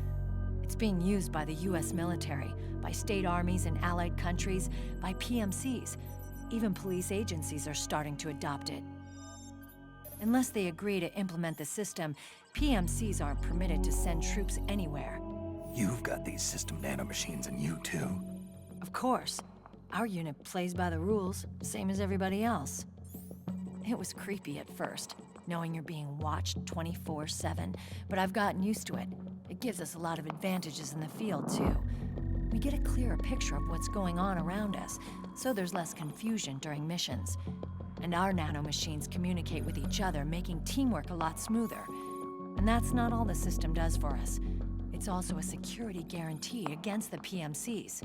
It's being used by the US military, by state armies in allied countries, by PMCs. Even police agencies are starting to adopt it. Unless they agree to implement the system, PMCs aren't permitted to send troops anywhere. You've got these system nanomachines in you too. Of course. Our unit plays by the rules, same as everybody else. It was creepy at first, knowing you're being watched 24/7, but I've gotten used to it. It gives us a lot of advantages in the field, too. We get a clearer picture of what's going on around us, so there's less confusion during missions. And our nanomachines communicate with each other, making teamwork a lot smoother. And that's not all the system does for us. It's also a security guarantee against the PMCs.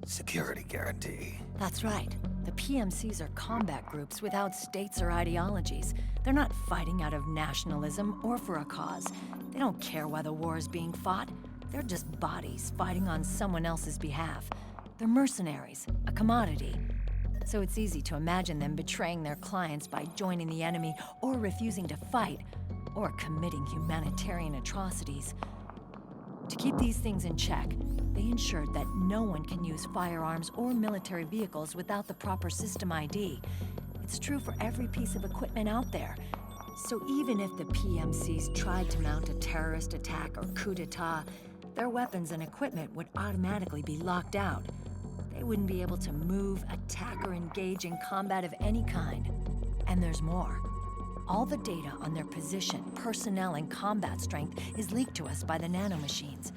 Security guarantee. That's right. The PMCs are combat groups without states or ideologies. They're not fighting out of nationalism or for a cause. They don't care why the war is being fought. They're just bodies fighting on someone else's behalf. They're mercenaries, a commodity. So it's easy to imagine them betraying their clients by joining the enemy or refusing to fight, or committing humanitarian atrocities. To keep these things in check, they ensured that no one can use firearms or military vehicles without the proper system ID. It's true for every piece of equipment out there. So even if the PMCs tried to mount a terrorist attack or coup d'etat, their weapons and equipment would automatically be locked out. They wouldn't be able to move, attack, or engage in combat of any kind. And there's more. All the data on their position, personnel, and combat strength is leaked to us by the nanomachines.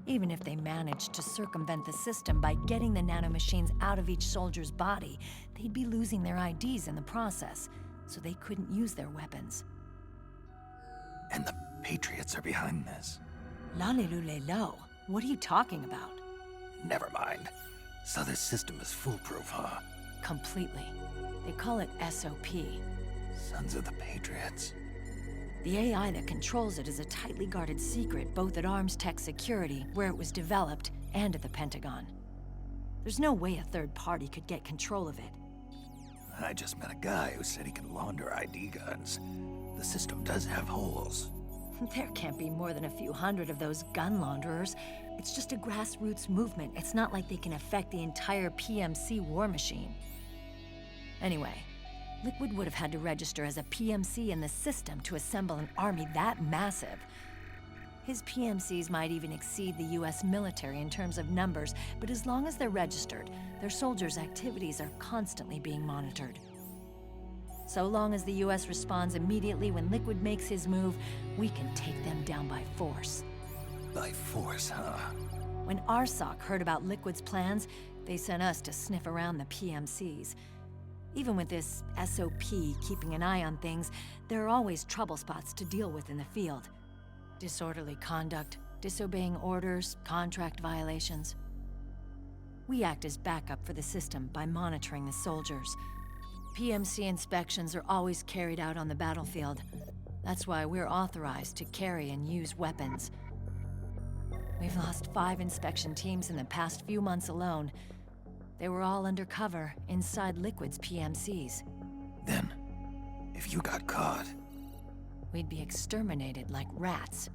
Even if they managed to circumvent the system by getting the nanomachines out of each soldier's body, they'd be losing their IDs in the process, so they couldn't use their weapons. And the Patriots are behind this. Lalilulelo, what are you talking about? Never mind. So this system is foolproof, huh? Completely. They call it SOP. Sons of the Patriots. The AI that controls it is a tightly guarded secret, both at Arms Tech Security, where it was developed, and at the Pentagon. There's no way a third party could get control of it. I just met a guy who said he can launder ID guns. The system does have holes. There can't be more than a few hundred of those gun launderers. It's just a grassroots movement. It's not like they can affect the entire PMC war machine. Anyway, Liquid would have had to register as a PMC in the system to assemble an army that massive. His PMCs might even exceed the US military in terms of numbers, but as long as they're registered, their soldiers' activities are constantly being monitored. So long as the US responds immediately when Liquid makes his move, we can take them down by force. By force, huh? When RSOC heard about Liquid's plans, they sent us to sniff around the PMCs. Even with this SOP keeping an eye on things, there are always trouble spots to deal with in the field. Disorderly conduct, disobeying orders, contract violations. We act as backup for the system by monitoring the soldiers. PMC inspections are always carried out on the battlefield. That's why we're authorized to carry and use weapons. We've lost 5 inspection teams in the past few months alone. They were all undercover inside Liquid's PMCs. Then, if you got caught... we'd be exterminated like rats.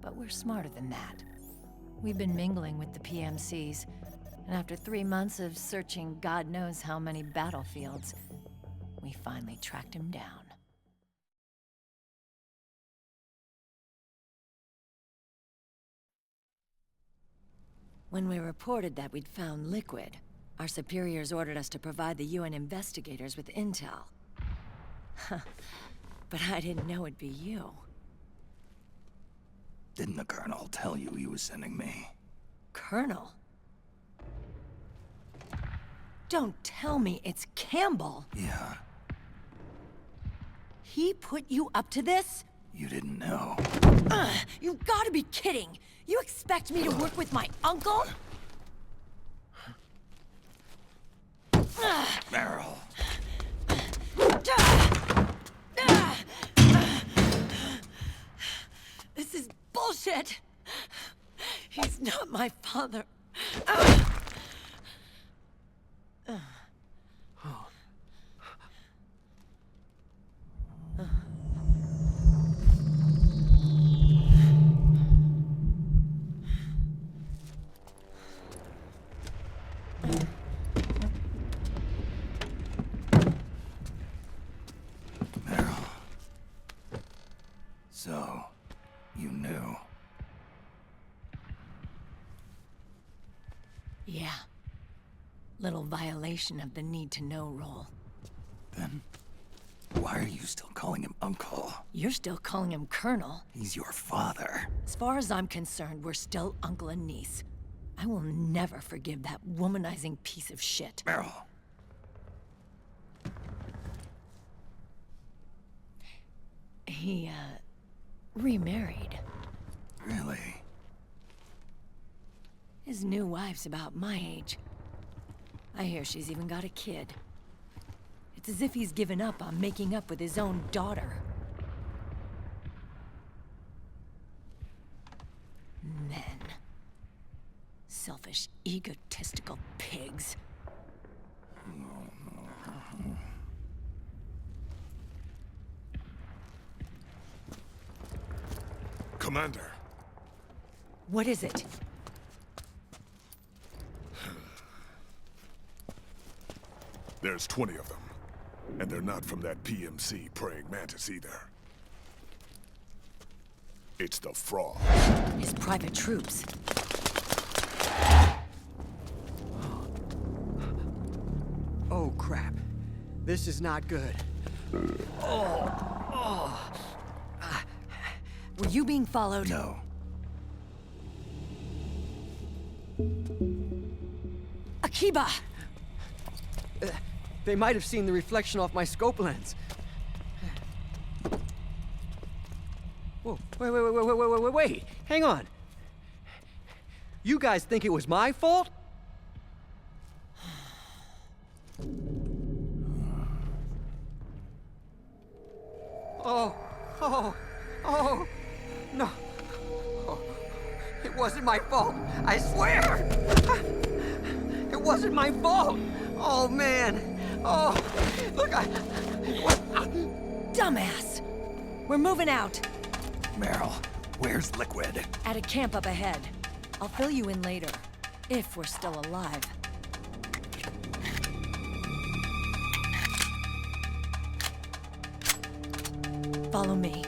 But we're smarter than that. We've been mingling with the PMCs, and after 3 months of searching God knows how many battlefields, we finally tracked him down. When we reported that we'd found Liquid, our superiors ordered us to provide the UN investigators with intel. But I didn't know it'd be you. Didn't the Colonel tell you he was sending me? Colonel? Don't tell me it's Campbell! Yeah. He put you up to this? You didn't know. You gotta be kidding! You expect me to work with my uncle? Meryl. This is bullshit! He's not my father. Meryl. So, you knew. Yeah. Little violation of the need-to-know rule. Then, why are you still calling him Uncle? You're still calling him Colonel. He's your father. As far as I'm concerned, we're still uncle and niece. I will never forgive that womanizing piece of shit. Meryl. He, remarried. Really? His new wife's about my age. I hear she's even got a kid. It's as if he's given up on making up with his own daughter. Men. Selfish, egotistical pigs. Commander. What is it? There's 20 of them. And they're not from that PMC praying mantis either. It's the Frog. His private troops. Oh, crap. This is not good. Were you being followed? No. Akiba! They might have seen the reflection off my scope lens. Whoa, wait. Hang on. You guys think it was my fault? Oh, no. Oh, it wasn't my fault, I swear! It wasn't my fault! Oh, man. Oh, look, Dumbass! We're moving out. Meryl, where's Liquid? At a camp up ahead. I'll fill you in later. If we're still alive. Follow me.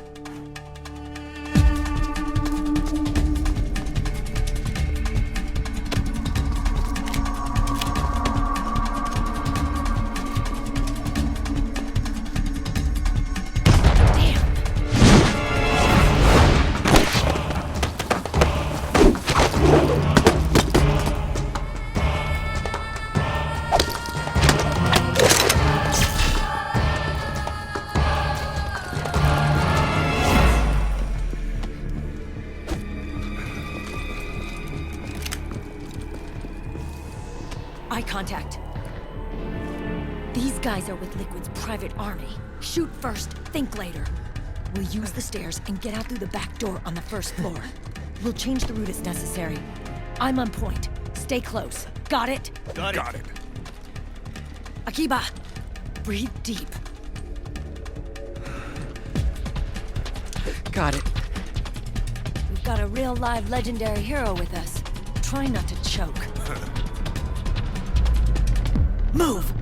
Eye contact. These guys are with Liquid's private army. Shoot first, think later. We'll use the stairs and get out through the back door on the first floor. We'll change the route as necessary. I'm on point. Stay close. Got it? Got it. Akiba, breathe deep. Got it. We've got a real live legendary hero with us. Try not to choke. Move!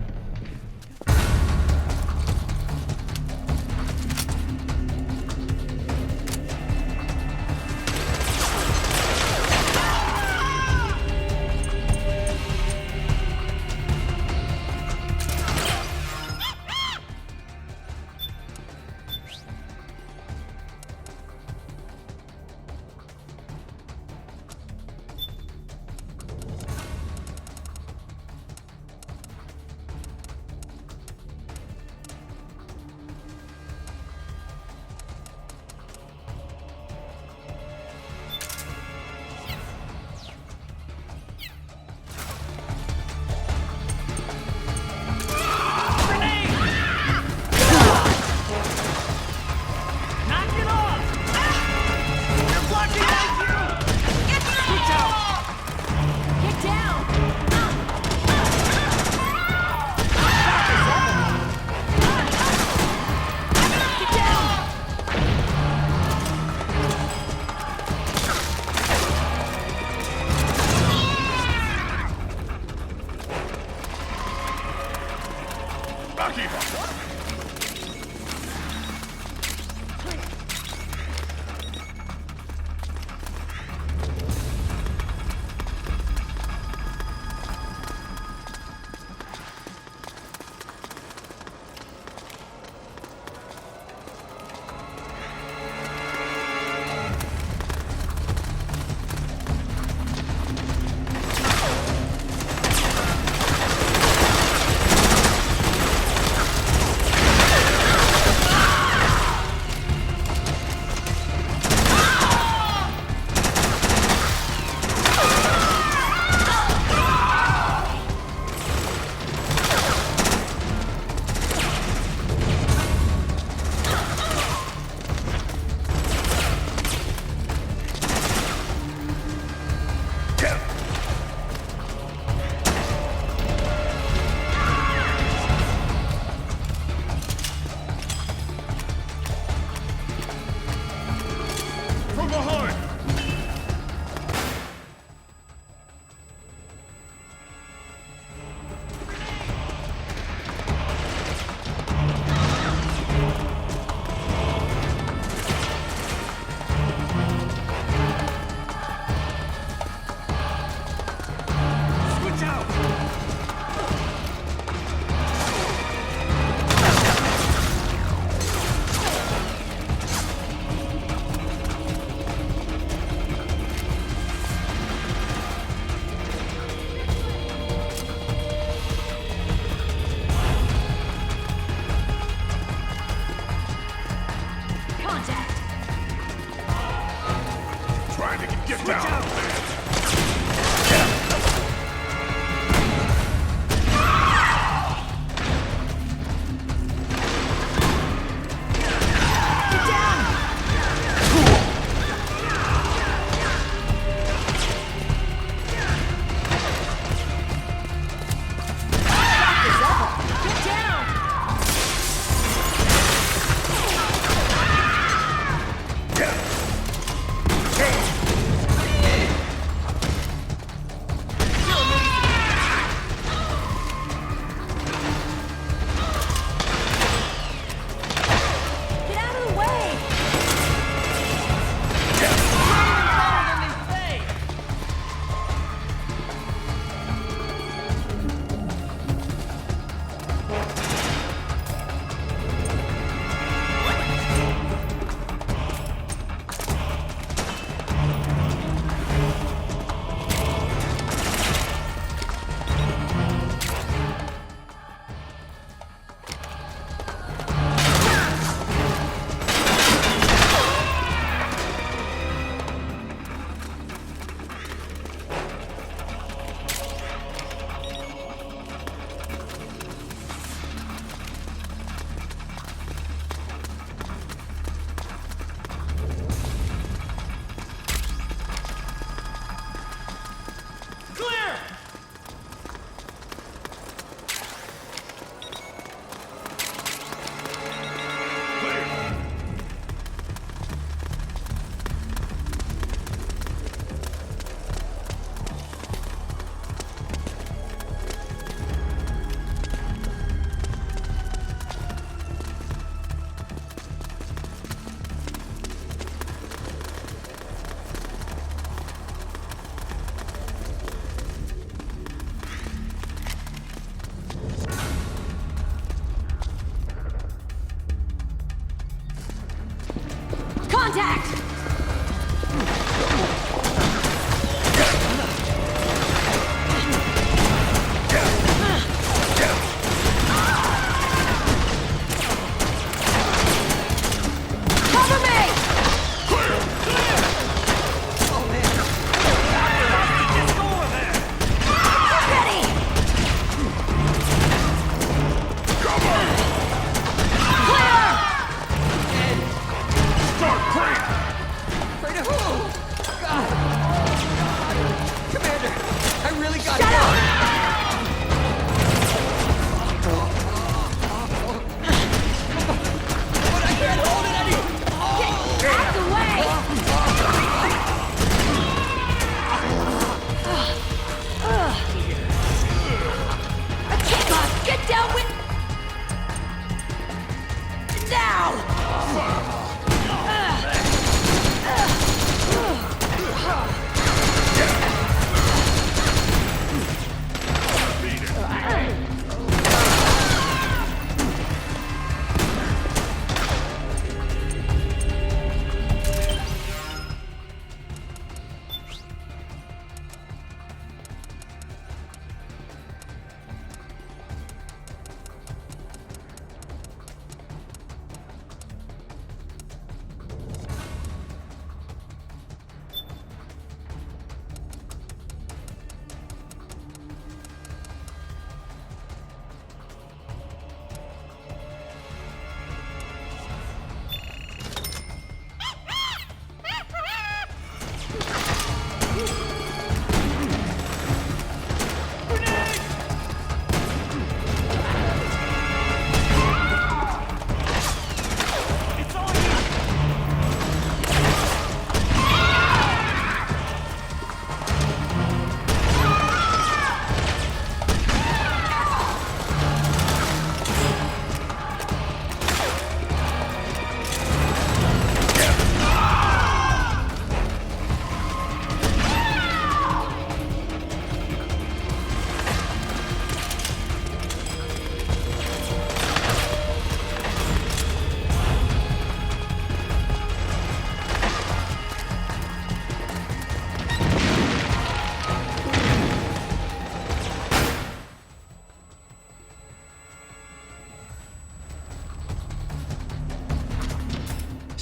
really got Shut up! But I can't hold it Get out the way! Come on, get down with... Now!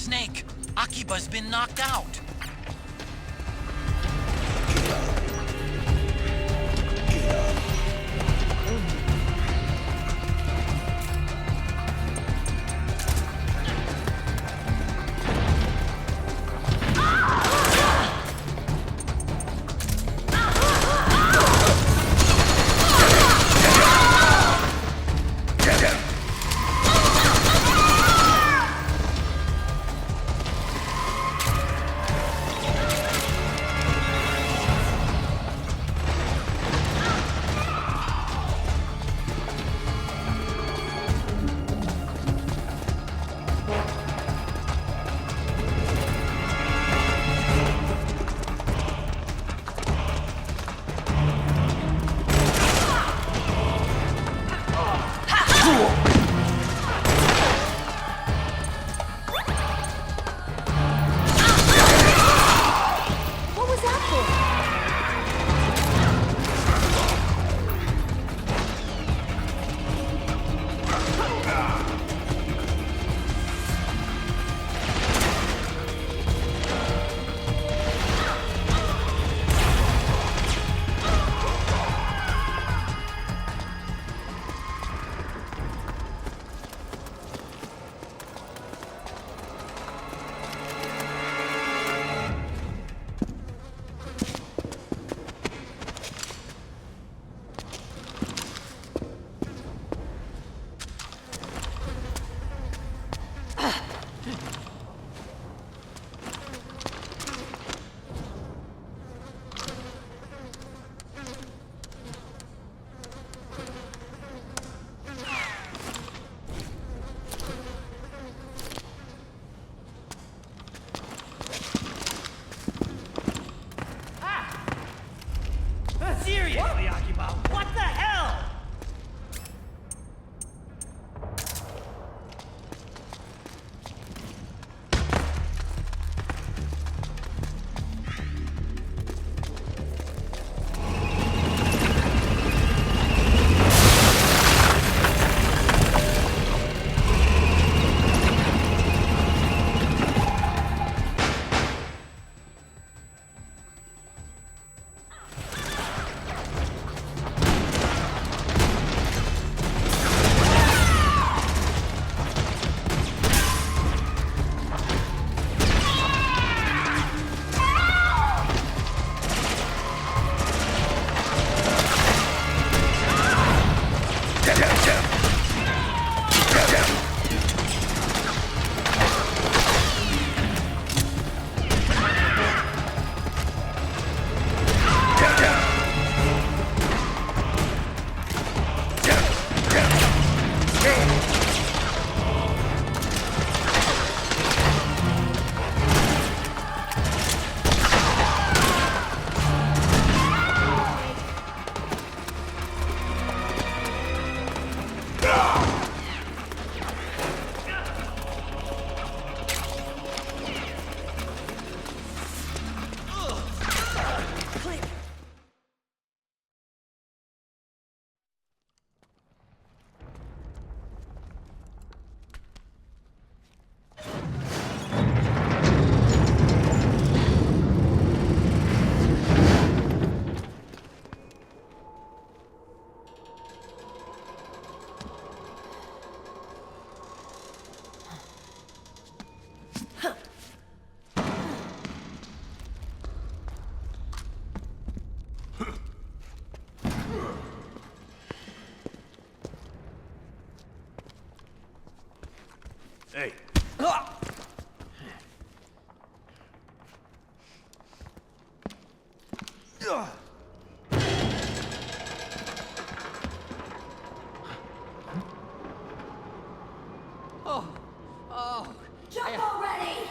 Snake, Akiba's been knocked out. Oh, oh. Jump already!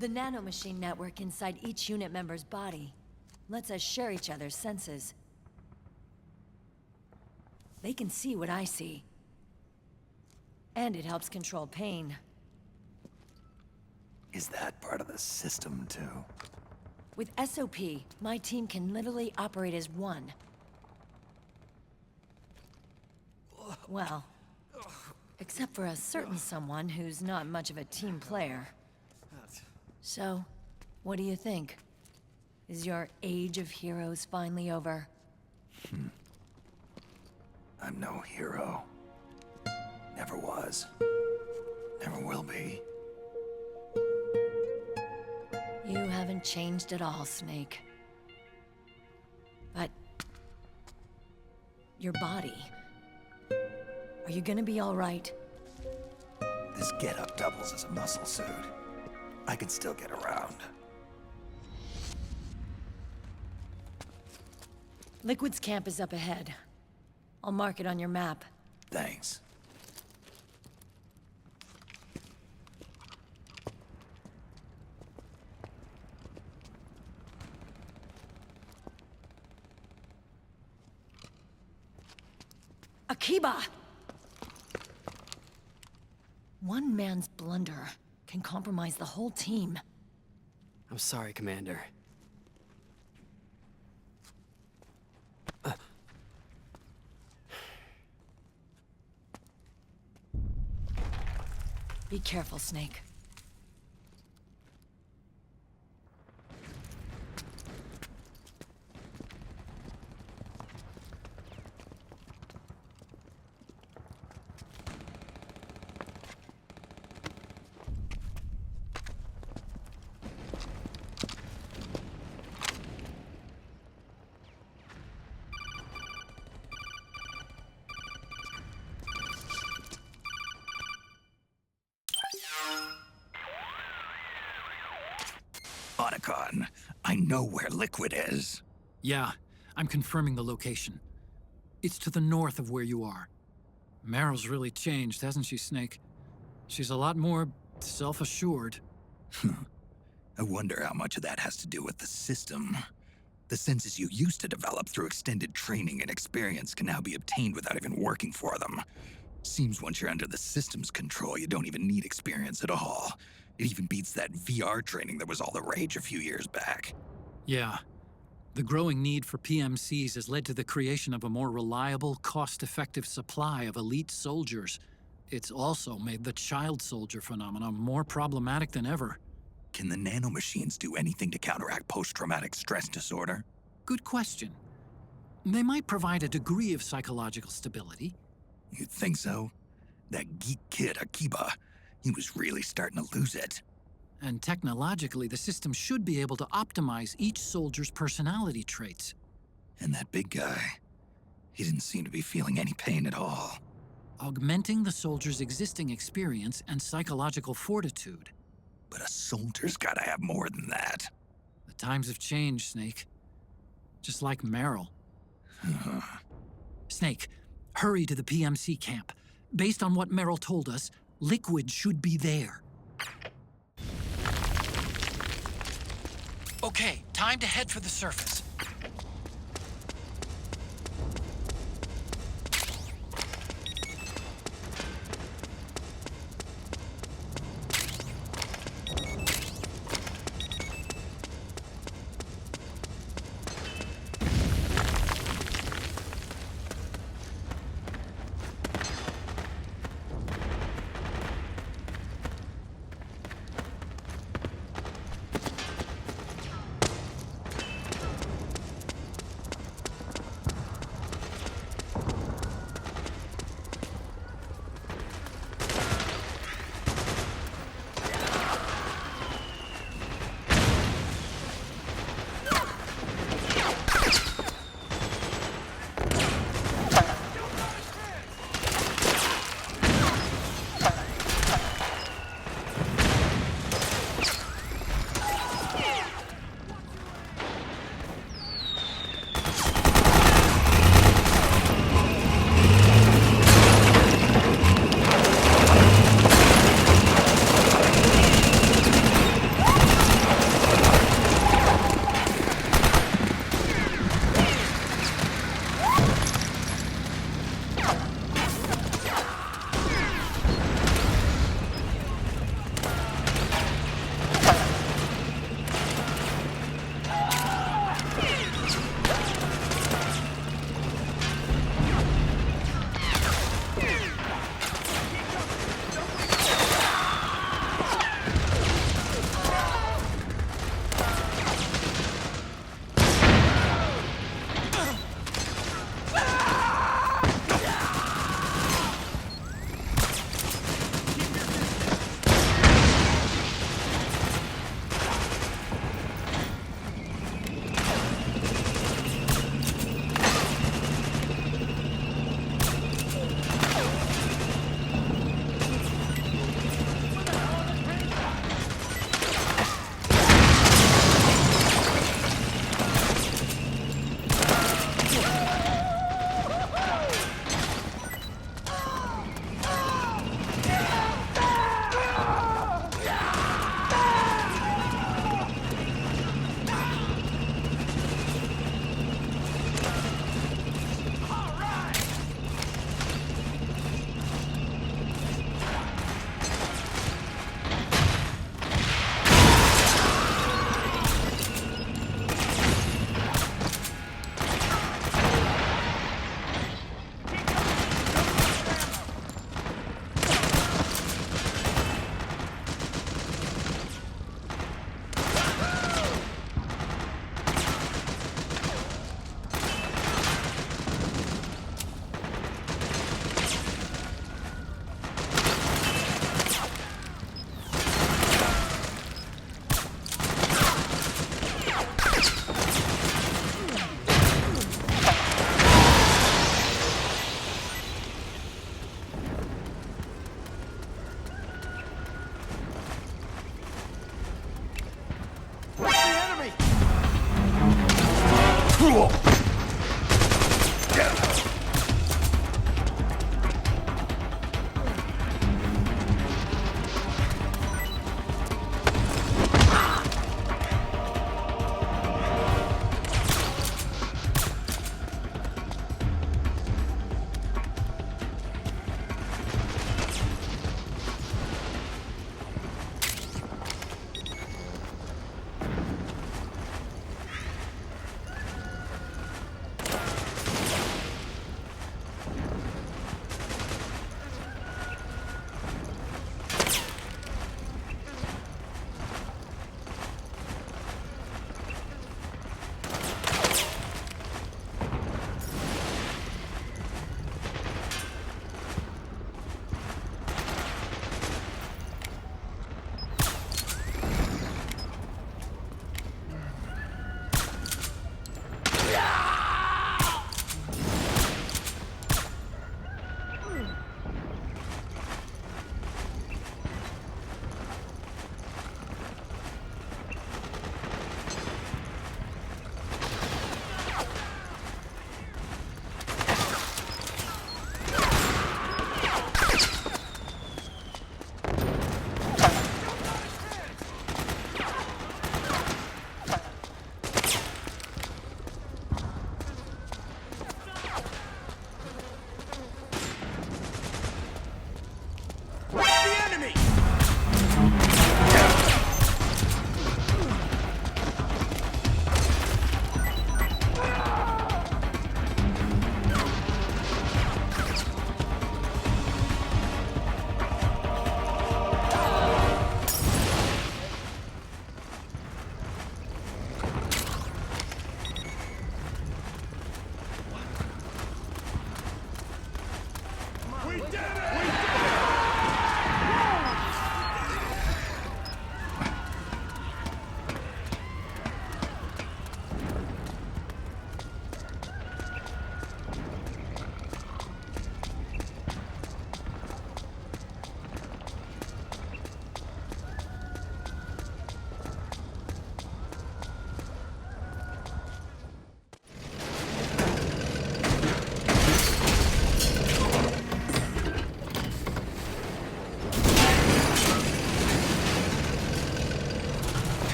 The nanomachine network inside each unit member's body lets us share each other's senses. They can see what I see. And it helps control pain. Is that part of the system, too? With SOP, my team can literally operate as one. Well, except for a certain someone who's not much of a team player. So, what do you think? Is your age of heroes finally over? I'm no hero. Never was. Never will be. You haven't changed at all, Snake. But... your body... are you gonna be all right? This getup doubles as a muscle suit. I can still get around. Liquid's camp is up ahead. I'll mark it on your map. Thanks. Akiba! One man's blunder can compromise the whole team. I'm sorry, Commander. Be careful, Snake. I know where Liquid is. Yeah, I'm confirming the location. It's to the north of where you are. Meryl's really changed, hasn't she, Snake? She's a lot more self-assured. I wonder how much of that has to do with the system. The senses you used to develop through extended training and experience can now be obtained without even working for them. Seems once you're under the system's control, you don't even need experience at all. It even beats that VR training that was all the rage a few years back. Yeah. The growing need for PMCs has led to the creation of a more reliable, cost-effective supply of elite soldiers. It's also made the child soldier phenomenon more problematic than ever. Can the nanomachines do anything to counteract post-traumatic stress disorder? Good question. They might provide a degree of psychological stability. You'd think so? That geek kid, Akiba, he was really starting to lose it. And technologically, the system should be able to optimize each soldier's personality traits. And that big guy, he didn't seem to be feeling any pain at all. Augmenting the soldier's existing experience and psychological fortitude. But a soldier's gotta have more than that. The times have changed, Snake. Just like Meryl. Snake, hurry to the PMC camp. Based on what Meryl told us, Liquid should be there. Okay, time to head for the surface.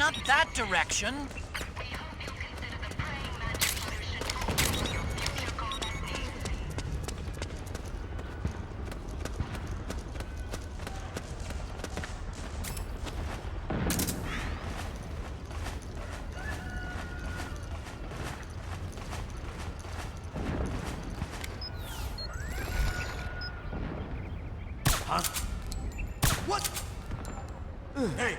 Not that direction. Huh? What? Hey!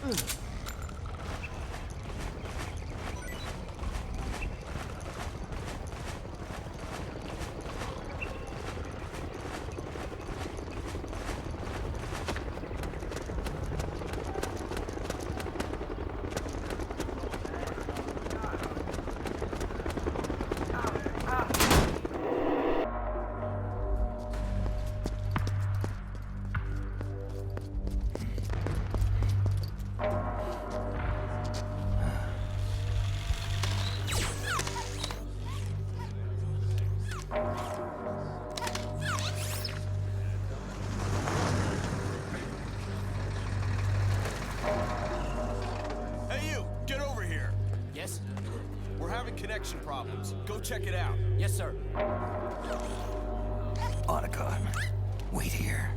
Hey, you! Get over here! Yes? We're having connection problems. Go check it out. Yes, sir. Otacon, wait here.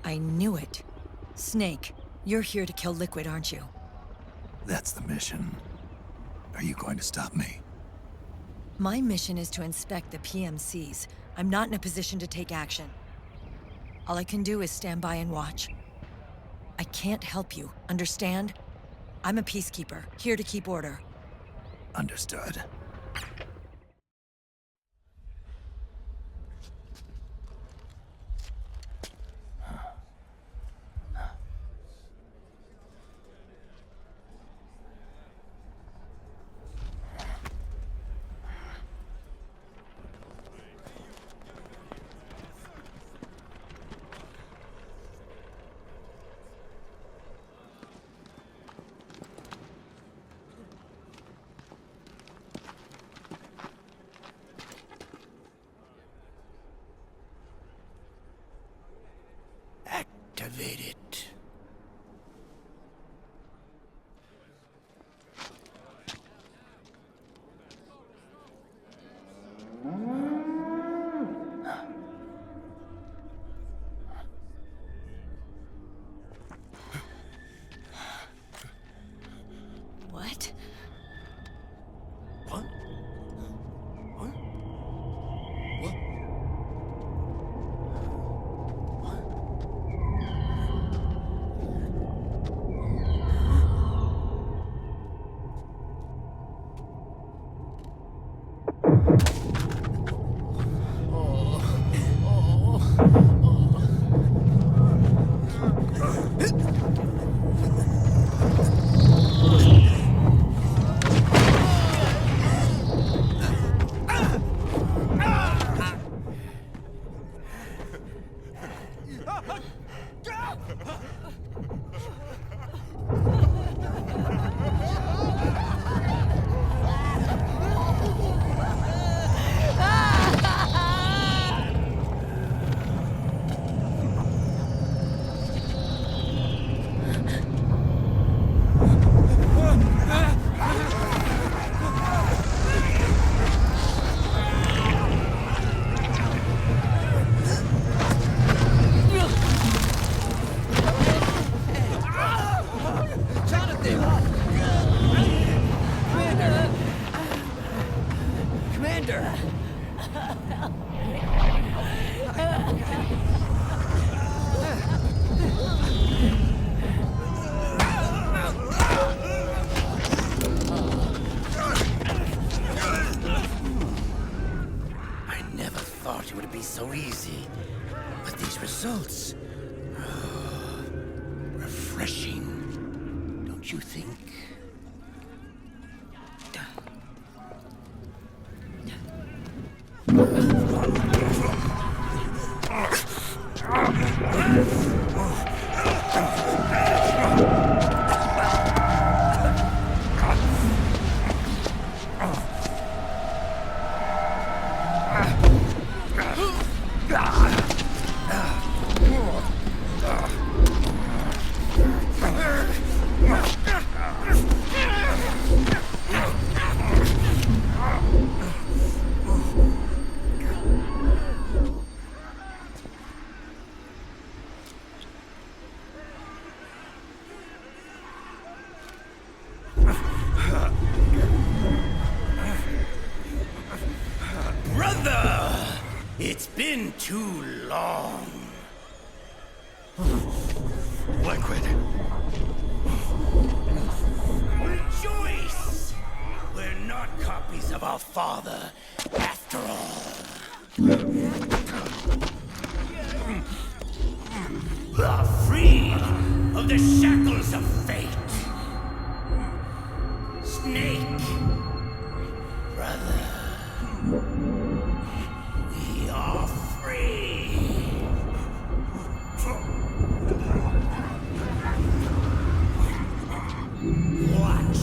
I knew it. Snake, you're here to kill Liquid, aren't you? That's the mission. Are you going to stop me? My mission is to inspect the PMCs. I'm not in a position to take action. All I can do is stand by and watch. I can't help you, understand? I'm a peacekeeper, here to keep order. Understood. Activate it. What? What? What? What? results. Oh, refreshing, don't you think? Brother! It's been too long. Liquid. Rejoice! We're not copies of our father, after all. Are free of the shackles of fate. Snake, brother, we are free. Watch,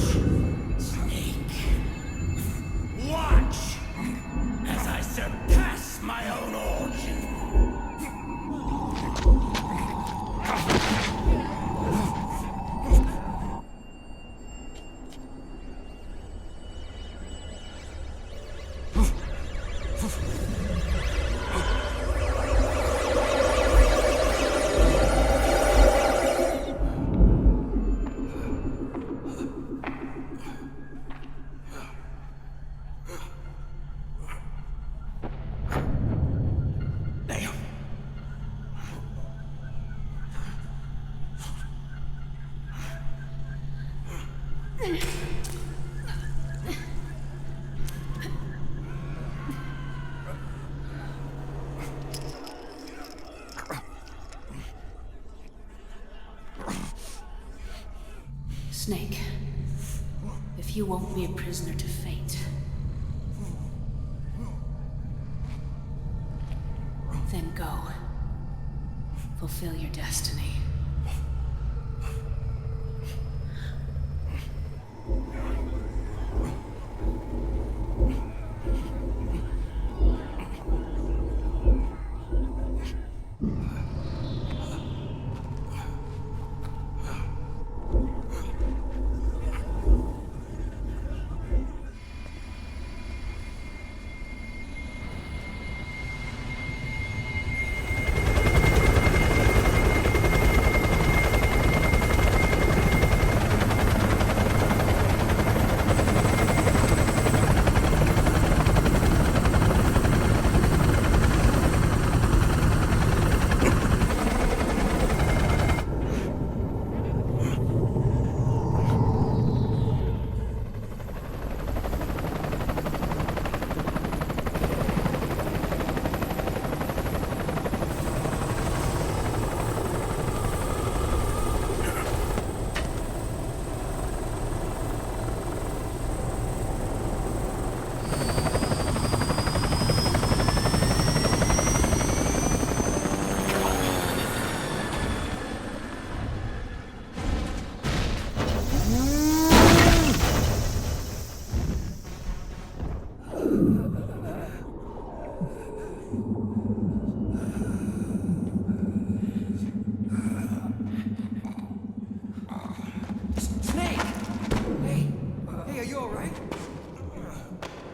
Snake. Watch as I surpass my own origin. Snake, if you won't be a prisoner to fate, then go. Fulfill your destiny.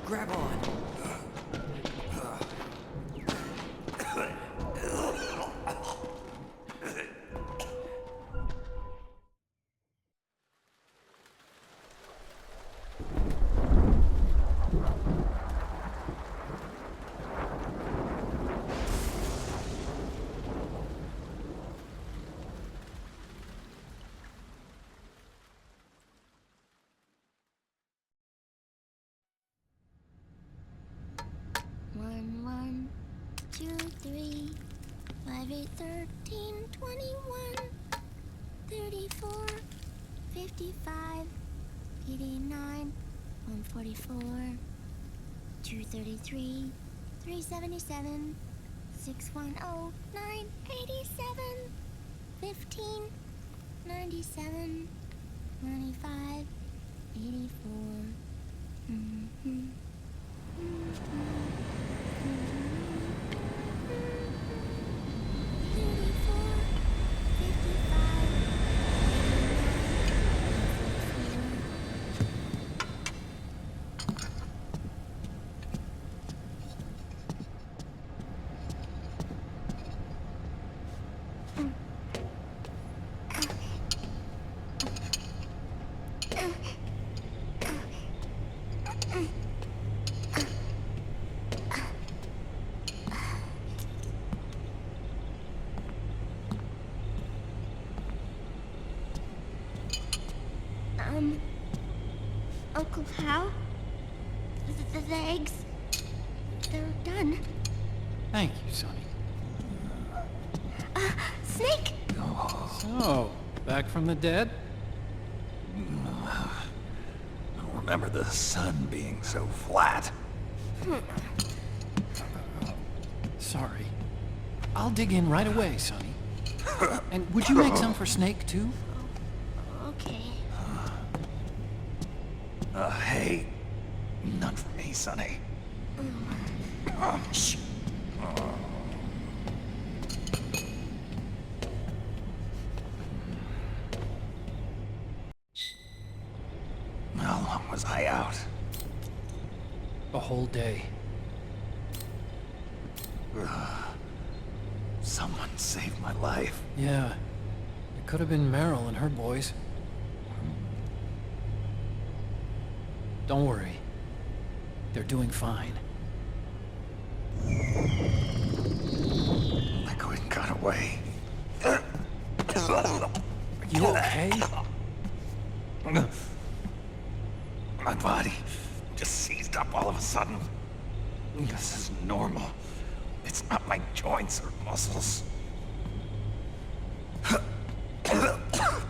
Grab on. 5, 8, 13, 21, 34, 55, 89, 144, 233, 377, 610, 987, 15, 97, 95, 84. Uncle Hal? The eggs? They're done. Thank you, Sonny. Snake! So, back from the dead? I don't remember the sun being so flat. Sorry. I'll dig in right away, Sonny. And would you make some for Snake, too? Okay. Hey, none for me, Sonny. Shh. How long was I out? A whole day. Someone saved my life. Yeah. It could have been Meryl and her boys. Don't worry. They're doing fine. Liquid got away. Are you okay? My body just seized up all of a sudden. This is normal. It's not my joints or muscles.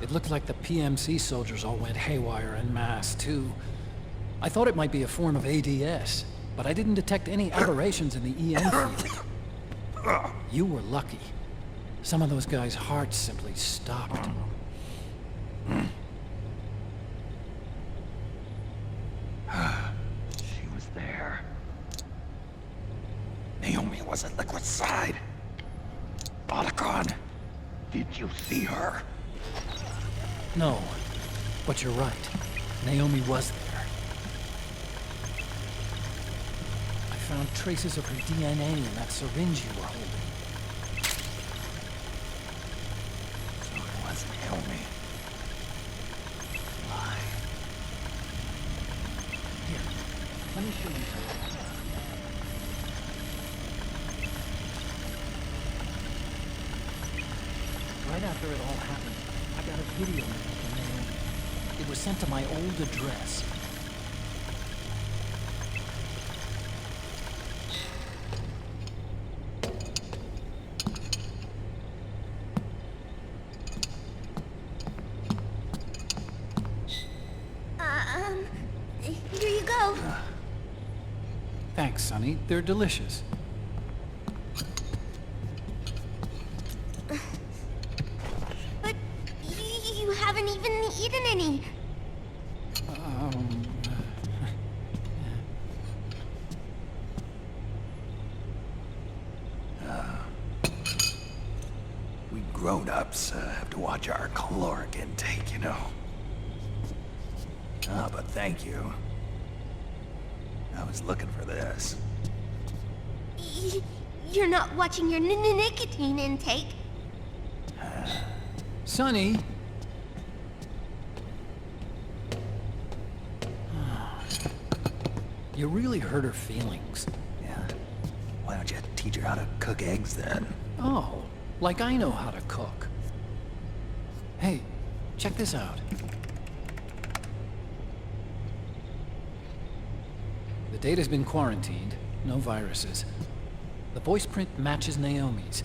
It looked like the PMC soldiers all went haywire en masse, too. I thought it might be a form of ADS, but I didn't detect any aberrations in the EM field. You were lucky. Some of those guys' hearts simply stopped. She was there. Naomi was at Liquid's side. Otacon, did you see her? No, but you're right. Naomi was there. I found traces of her DNA in that syringe you were holding. So it was Naomi. Lie. Here, let me show you something. Right after it all happened, I got a video from Naomi. It was sent to my old address. Here you go. Thanks, Sonny. They're delicious. But you haven't even eaten any. We grown-ups have to watch our caloric intake, you know. But thank you. I was looking for this. You're not watching your nicotine intake. Sonny! You really hurt her feelings. Yeah. Why don't you teach her how to cook eggs then? Oh, like I know how to cook. Hey, check this out. The data's been quarantined, no viruses. The voice print matches Naomi's.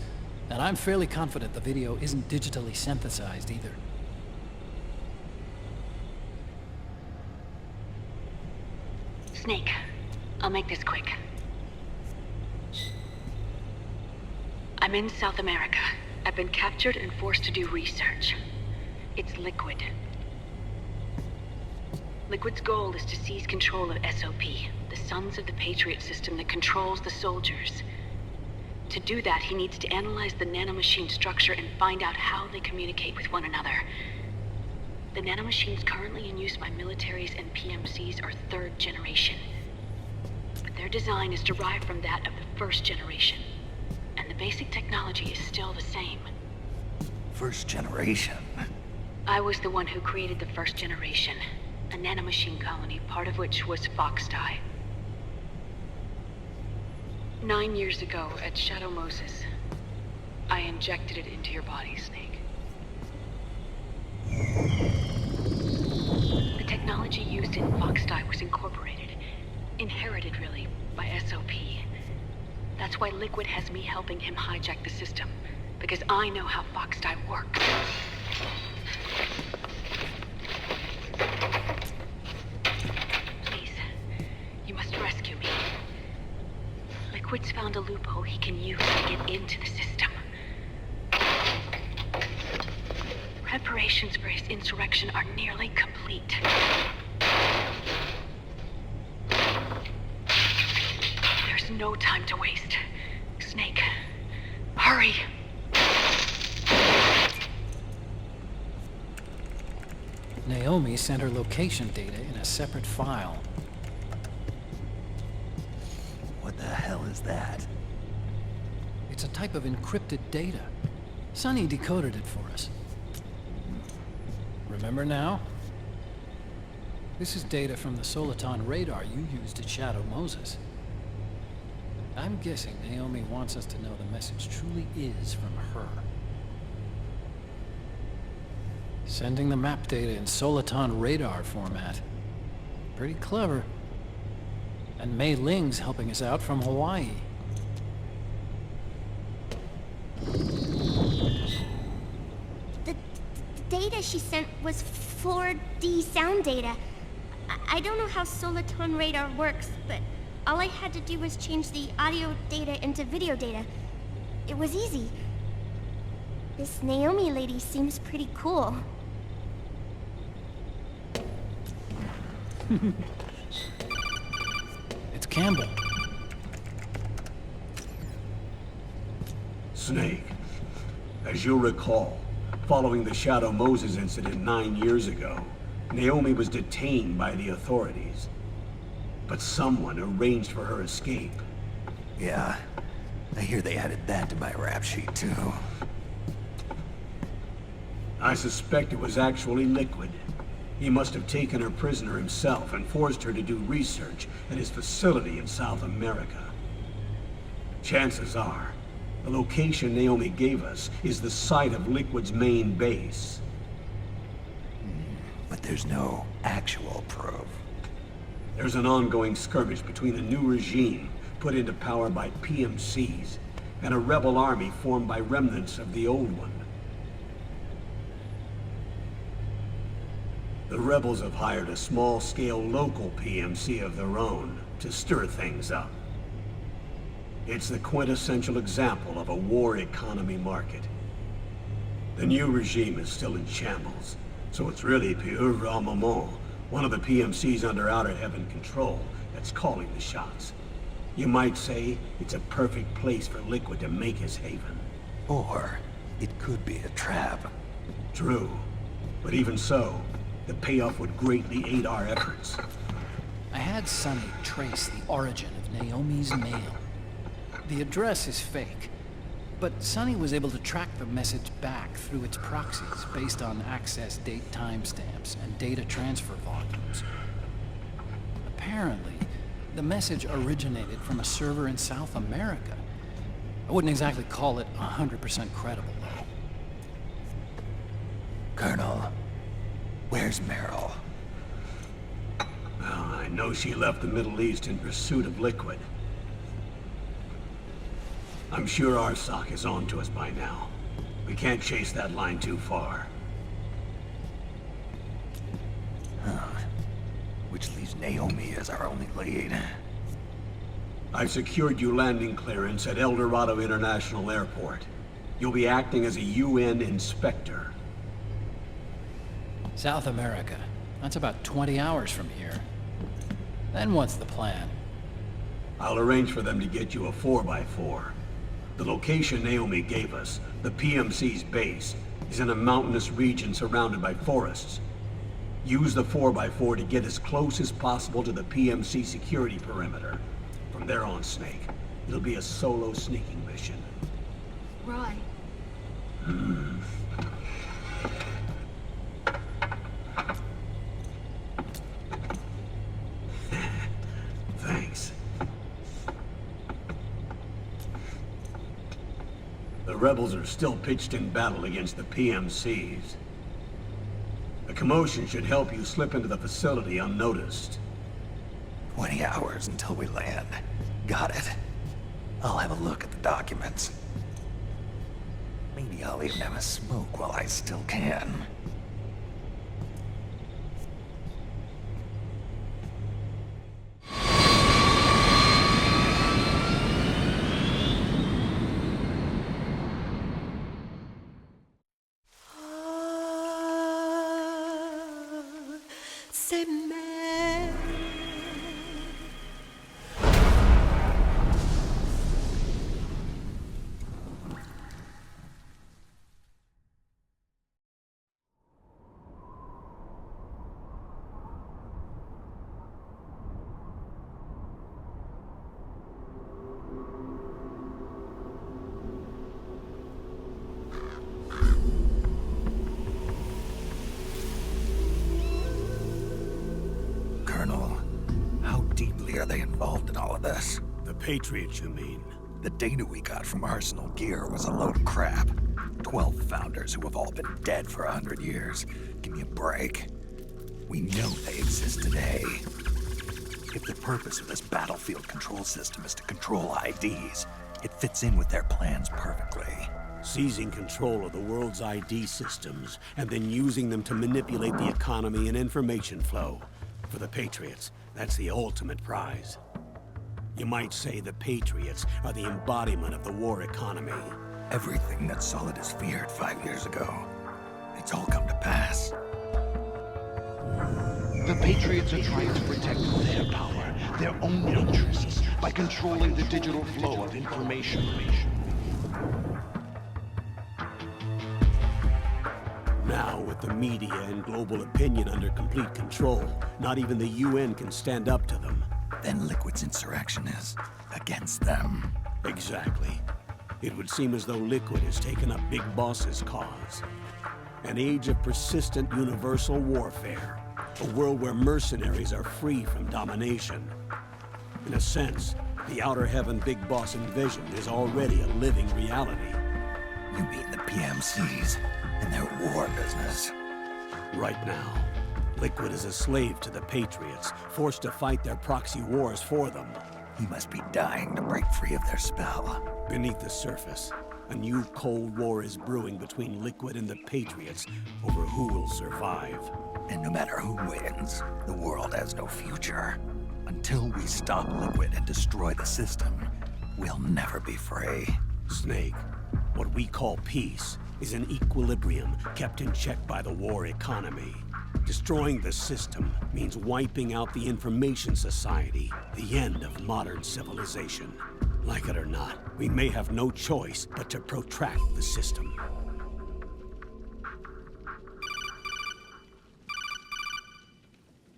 And I'm fairly confident the video isn't digitally synthesized either. Snake, I'll make this quick. I'm in South America. I've been captured and forced to do research. It's Liquid. Liquid's goal is to seize control of SOP, the Sons of the Patriot system that controls the soldiers. To do that, he needs to analyze the nanomachine structure and find out how they communicate with one another. The nanomachines currently in use by militaries and PMCs are 3rd generation. But their design is derived from that of the 1st generation. And the basic technology is still the same. 1st generation? I was the one who created the 1st generation. A nanomachine colony, part of which was Foxdie. 9 years ago, at Shadow Moses, I injected it into your body, Snake. The technology used in Foxdie was incorporated, inherited really, by SOP. That's why Liquid has me helping him hijack the system, because I know how Foxdie works. Please, you must rescue me. Liquid's found a loophole he can use to get into the system. Preparations for his insurrection are nearly complete. There's no time to waste. Snake, hurry! Naomi sent her location data in a separate file. What the hell is that? It's a type of encrypted data. Sonny decoded it for us. Remember now? This is data from the Soliton radar you used at Shadow Moses. I'm guessing Naomi wants us to know the message truly is from her. Sending the map data in Soliton radar format. Pretty clever. And Mei Ling's helping us out from Hawaii. The data she sent was 4D sound data. I don't know how Soliton radar works, but all I had to do was change the audio data into video data. It was easy. This Naomi lady seems pretty cool. It's Campbell. Snake, as you'll recall, following the Shadow Moses incident 9 years ago, Naomi was detained by the authorities. But someone arranged for her escape. Yeah, I hear they added that to my rap sheet too. I suspect it was actually Liquid. He must have taken her prisoner himself and forced her to do research at his facility in South America. Chances are, the location Naomi gave us is the site of Liquid's main base. But there's no actual proof. There's an ongoing skirmish between the new regime put into power by PMCs and a rebel army formed by remnants of the old one. The rebels have hired a small-scale local PMC of their own to stir things up. It's the quintessential example of a war economy market. The new regime is still in shambles, so it's really Pure Maman, one of the PMCs under Outer Heaven control, that's calling the shots. You might say it's a perfect place for Liquid to make his haven. Or it could be a trap. True, but even so, the payoff would greatly aid our efforts. I had Sonny trace the origin of Naomi's mail. The address is fake, but Sonny was able to track the message back through its proxies based on access date timestamps and data transfer volumes. Apparently, the message originated from a server in South America. I wouldn't exactly call it 100% credible, though. Colonel, where's Meryl? Well, I know she left the Middle East in pursuit of Liquid. I'm sure Arsak is on to us by now. We can't chase that line too far. Which leaves Naomi as our only lead. I've secured you landing clearance at El Dorado International Airport. You'll be acting as a UN inspector. South America. That's about 20 hours from here. Then what's the plan? I'll arrange for them to get you a 4x4. The location Naomi gave us, the PMC's base, is in a mountainous region surrounded by forests. Use the 4x4 to get as close as possible to the PMC security perimeter. From there on, Snake, it'll be a solo sneaking mission. Roy. Thanks. The rebels are still pitched in battle against the PMCs. The commotion should help you slip into the facility unnoticed. 20 hours until we land. Got it. I'll have a look at the documents. Maybe I'll even have a smoke while I still can. Are they involved in all of this? The Patriots, you mean? The data we got from Arsenal Gear was a load of crap. 12 founders who have all been dead for 100 years. Give me a break. We know they exist today. If the purpose of this battlefield control system is to control IDs, it fits in with their plans perfectly. Seizing control of the world's ID systems, and then using them to manipulate the economy and information flow. For the Patriots, that's the ultimate prize. You might say the Patriots are the embodiment of the war economy. Everything that Solidus feared 5 years ago, it's all come to pass. The Patriots are trying to protect their power, their own interests, by controlling the digital flow of information. Now, with the media and global opinion under complete control, not even the UN can stand up to them. Then Liquid's insurrection is against them. Exactly. It would seem as though Liquid has taken up Big Boss's cause. An age of persistent universal warfare. A world where mercenaries are free from domination. In a sense, the Outer Heaven Big Boss envisioned is already a living reality. You mean the PMCs and their war business? Right now, Liquid is a slave to the Patriots, forced to fight their proxy wars for them. He must be dying to break free of their spell. Beneath the surface, a new Cold War is brewing between Liquid and the Patriots over who will survive. And no matter who wins, the world has no future. Until we stop Liquid and destroy the system, we'll never be free. Snake, what we call peace is an equilibrium kept in check by the war economy. Destroying the system means wiping out the information society, the end of modern civilization. Like it or not, we may have no choice but to protract the system.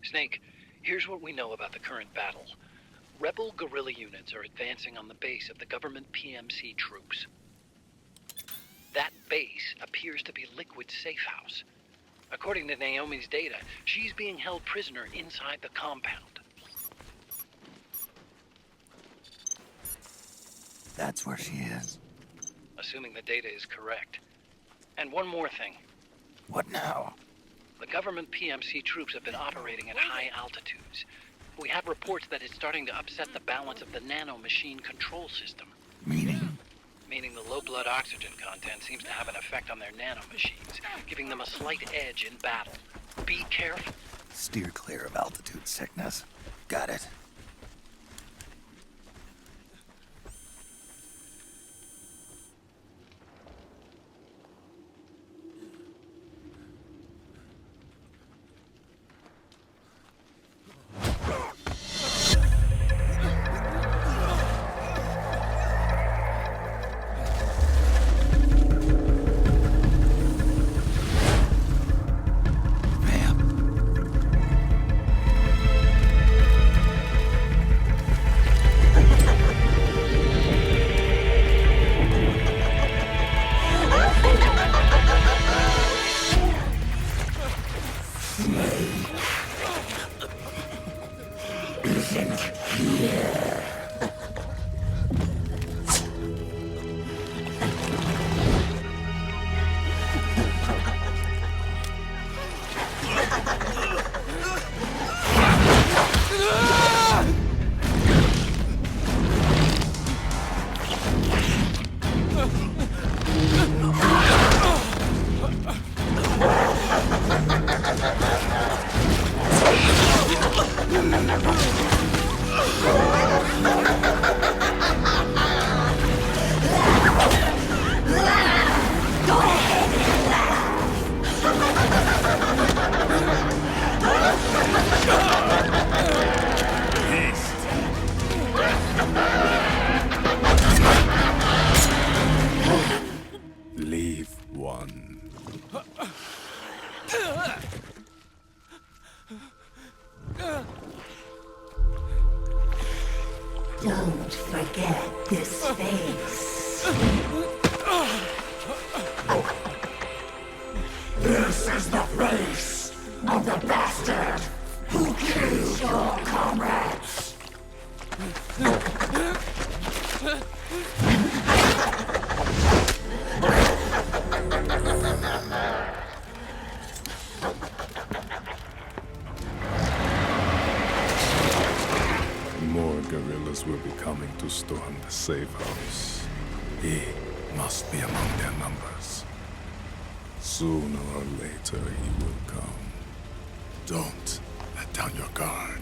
Snake, here's what we know about the current battle. Rebel guerrilla units are advancing on the base of the government PMC troops. That base appears to be Liquid's safe house. According to Naomi's data, she's being held prisoner inside the compound. That's where she is. Assuming the data is correct. And one more thing. What now? The government PMC troops have been operating at high altitudes. We have reports that it's starting to upset the balance of the nanomachine control system. Meaning? meaning the low blood oxygen content seems to have an effect on their nanomachines, giving them a slight edge in battle. Be careful. Steer clear of altitude sickness. Got it. Leave one. Don't forget this face. This is the face of the bastard who kills your comrades. More guerrillas will be coming to storm the safe house. He must be among their numbers. Sooner or later he will come. Don't let down your guard.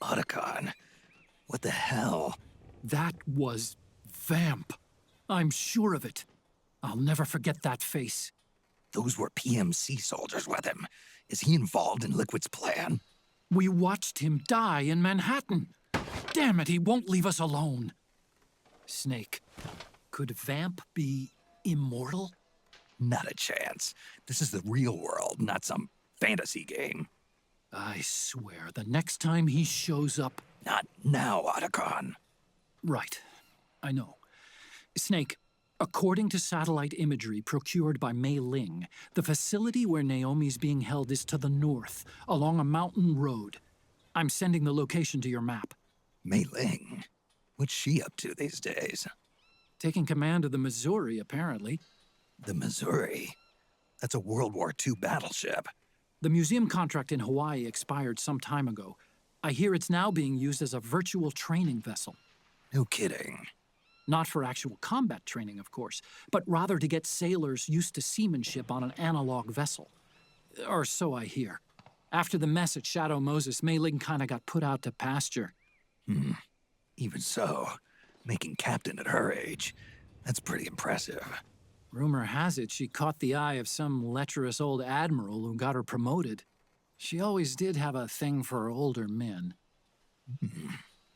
Otacon, what the hell? That was Vamp. I'm sure of it. I'll never forget that face. Those were PMC soldiers with him. Is he involved in Liquid's plan? We watched him die in Manhattan. Damn it, he won't leave us alone. Snake, could Vamp be immortal? Not a chance. This is the real world, not some fantasy game. I swear, the next time he shows up... Not now, Otacon. Right. I know. Snake, according to satellite imagery procured by Mei Ling, the facility where Naomi's being held is to the north, along a mountain road. I'm sending the location to your map. Mei Ling? What's she up to these days? Taking command of the Missouri, apparently. The Missouri? That's a World War II battleship. The museum contract in Hawaii expired some time ago. I hear it's now being used as a virtual training vessel. No kidding. Not for actual combat training, of course, but rather to get sailors used to seamanship on an analog vessel. Or so I hear. After the mess at Shadow Moses, Mei Ling kinda got put out to pasture. Even so, making captain at her age, that's pretty impressive. Rumor has it she caught the eye of some lecherous old admiral who got her promoted. She always did have a thing for older men.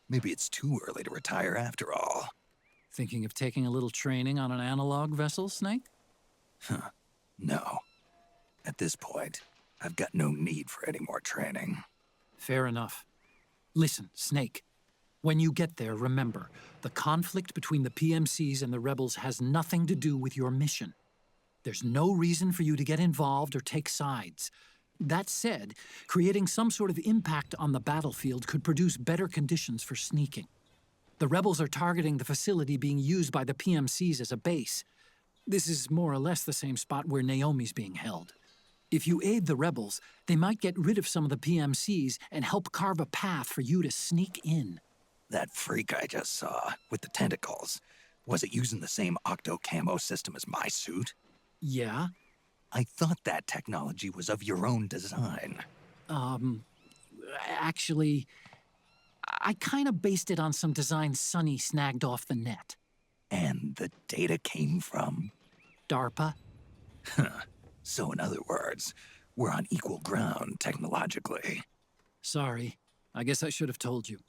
Maybe it's too early to retire after all. Thinking of taking a little training on an analog vessel, Snake? Huh. No. At this point, I've got no need for any more training. Fair enough. Listen, Snake. When you get there, remember, the conflict between the PMCs and the rebels has nothing to do with your mission. There's no reason for you to get involved or take sides. That said, creating some sort of impact on the battlefield could produce better conditions for sneaking. The rebels are targeting the facility being used by the PMCs as a base. This is more or less the same spot where Naomi's being held. If you aid the rebels, they might get rid of some of the PMCs and help carve a path for you to sneak in. That freak I just saw, with the tentacles, was it using the same octo-camo system as my suit? Yeah? I thought that technology was of your own design. Actually, I kind of based it on some design Sonny snagged off the net. And the data came from? DARPA. So in other words, we're on equal ground technologically. Sorry. I guess I should have told you.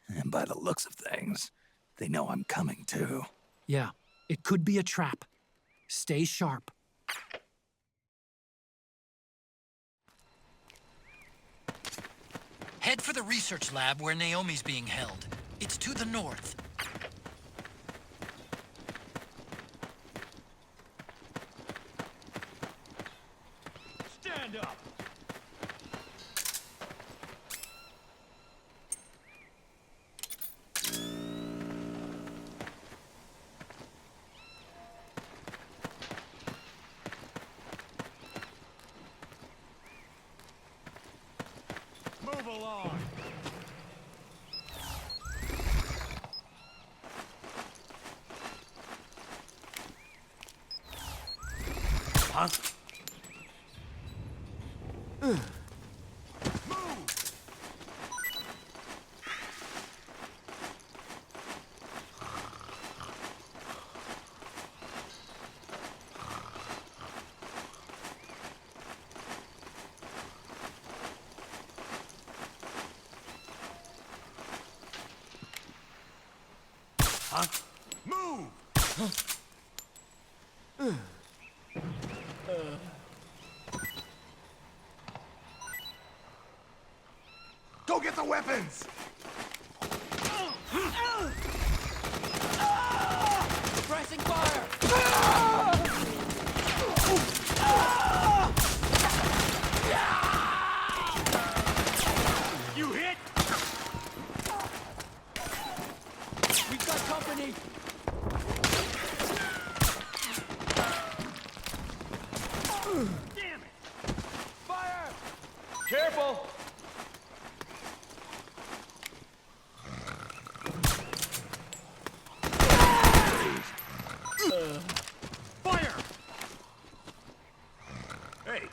And by the looks of things, they know I'm coming too. Yeah, it could be a trap. Stay sharp. Head for the research lab where Naomi's being held. It's to the north. Stand up! Move along! Huh? Huh? Move! Go get the weapons! Pressing fire! You hit! We've got company! Damn it! Fire! Careful! Fire! Hey!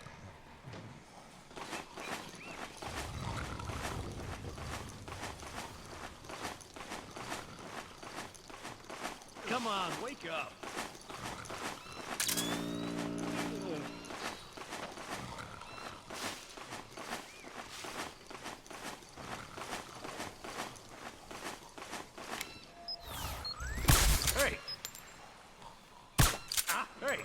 Come on, wake up! Hey! Ah, hey!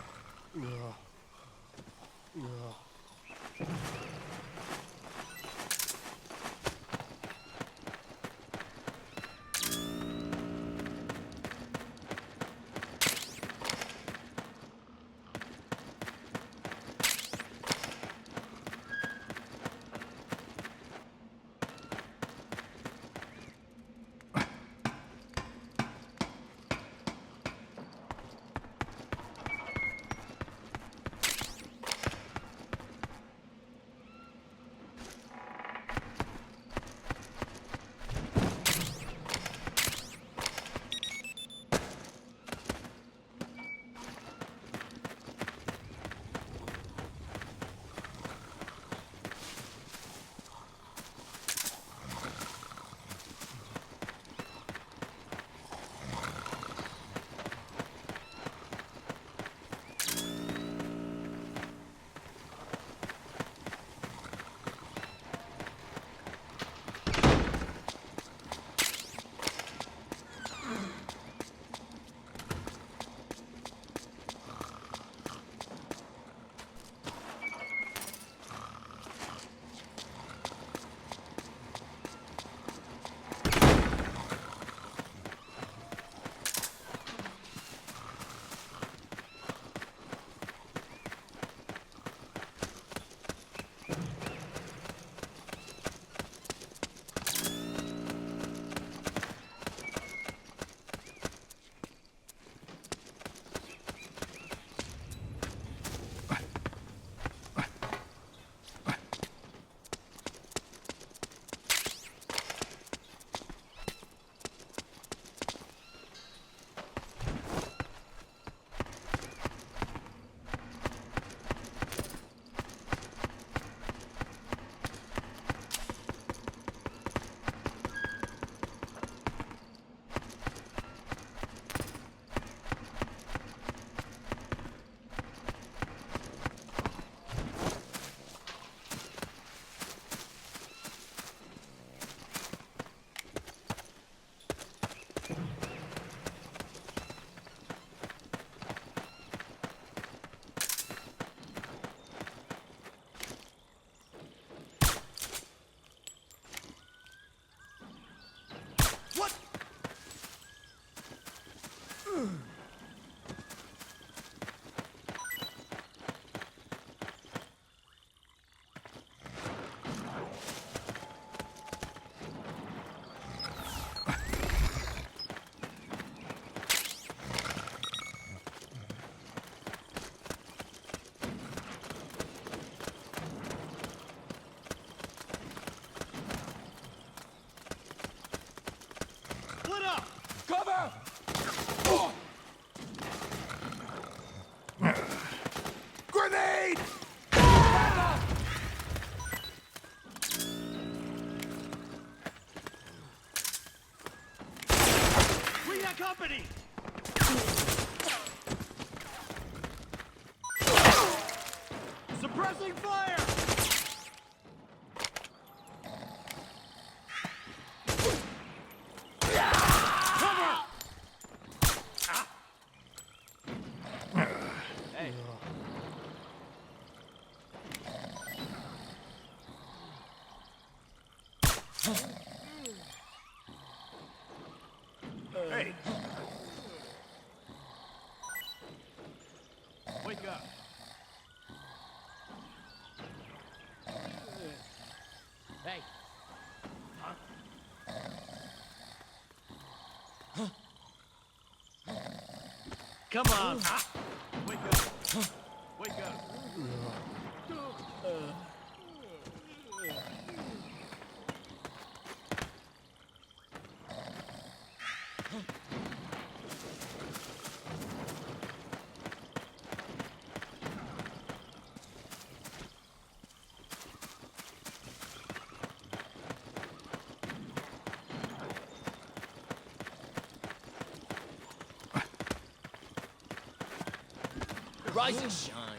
company! Suppressing fire! Cover! Hey. Hey. Wake up. Hey. Come on. Wake up. Wake up. Rise and shine.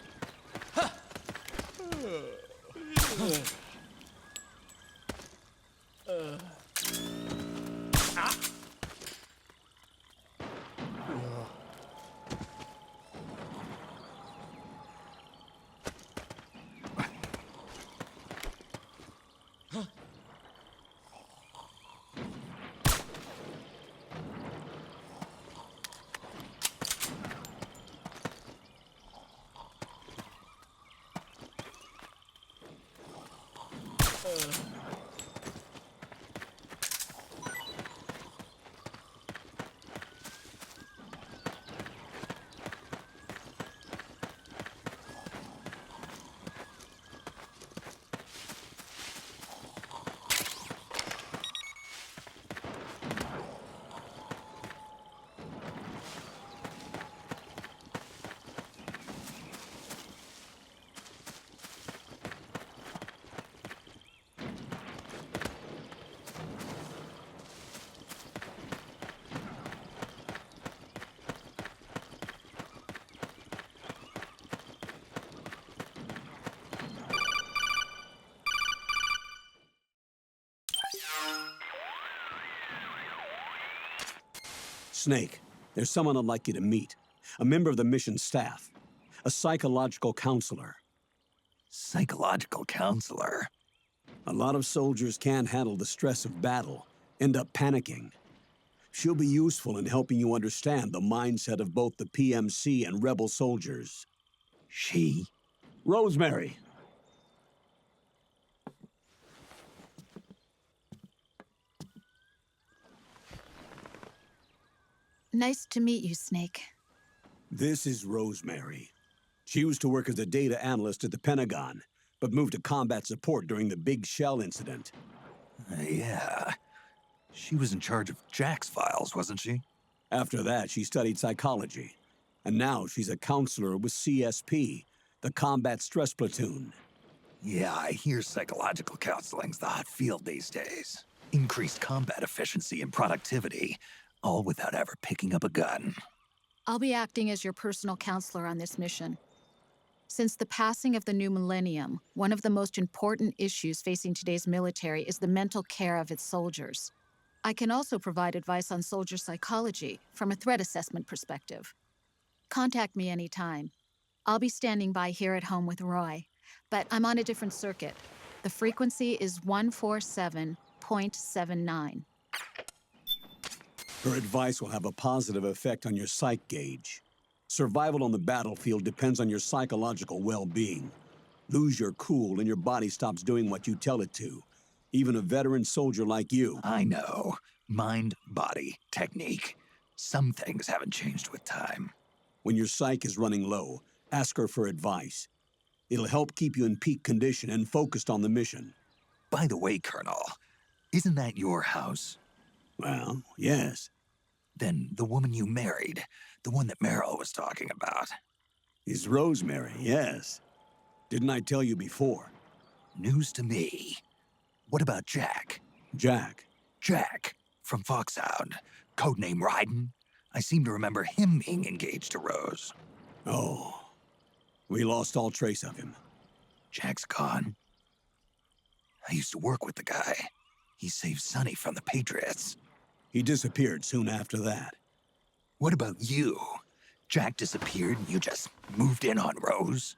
Snake, there's someone I'd like you to meet. A member of the mission staff. A psychological counselor. Psychological counselor? A lot of soldiers can't handle the stress of battle, end up panicking. She'll be useful in helping you understand the mindset of both the PMC and rebel soldiers. She? Rosemary. Nice to meet you, Snake. This is Rosemary. She used to work as a data analyst at the Pentagon, but moved to combat support during the Big Shell incident. Yeah. She was in charge of Jack's files, wasn't she? After that, she studied psychology. And now she's a counselor with CSP, the Combat Stress Platoon. Yeah, I hear psychological counseling's the hot field these days. Increased combat efficiency and productivity, all without ever picking up a gun. I'll be acting as your personal counselor on this mission. Since the passing of the new millennium, one of the most important issues facing today's military is the mental care of its soldiers. I can also provide advice on soldier psychology from a threat assessment perspective. Contact me anytime. I'll be standing by here at home with Roy, but I'm on a different circuit. The frequency is 147.79. Her advice will have a positive effect on your psych gauge. Survival on the battlefield depends on your psychological well-being. Lose your cool and your body stops doing what you tell it to. Even a veteran soldier like you. I know. Mind, body, technique. Some things haven't changed with time. When your psyche is running low, ask her for advice. It'll help keep you in peak condition and focused on the mission. By the way, Colonel, isn't that your house? Well, yes. Then the woman you married, the one that Meryl was talking about. Is Rosemary, yes. Didn't I tell you before? News to me. What about Jack? Jack? Jack, from Foxhound. Codename Ryden. I seem to remember him being engaged to Rose. Oh. We lost all trace of him. Jack's gone. I used to work with the guy. He saved Sonny from the Patriots. He disappeared soon after that. What about you? Jack disappeared and you just moved in on Rose?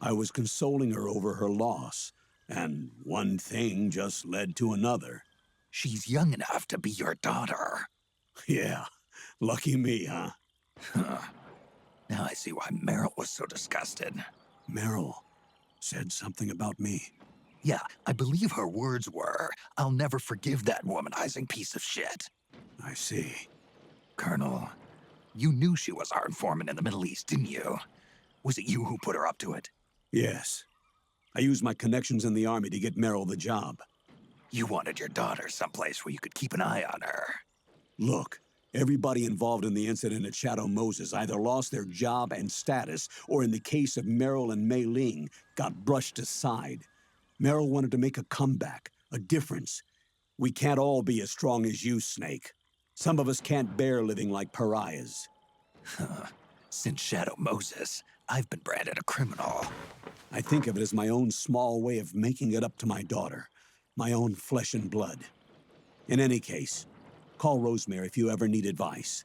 I was consoling her over her loss, and one thing just led to another. She's young enough to be your daughter. Yeah, lucky me, huh? Now I see why Meryl was so disgusted. Meryl said something about me. Yeah, I believe her words were, "I'll never forgive that womanizing piece of shit." I see. Colonel, you knew she was our informant in the Middle East, didn't you? Was it you who put her up to it? Yes. I used my connections in the army to get Meryl the job. You wanted your daughter someplace where you could keep an eye on her. Look, everybody involved in the incident at Shadow Moses either lost their job and status, or in the case of Meryl and Mei Ling, got brushed aside. Meryl wanted to make a comeback, a difference. We can't all be as strong as you, Snake. Some of us can't bear living like pariahs. Since Shadow Moses, I've been branded a criminal. I think of it as my own small way of making it up to my daughter. My own flesh and blood. In any case, call Rosemary if you ever need advice.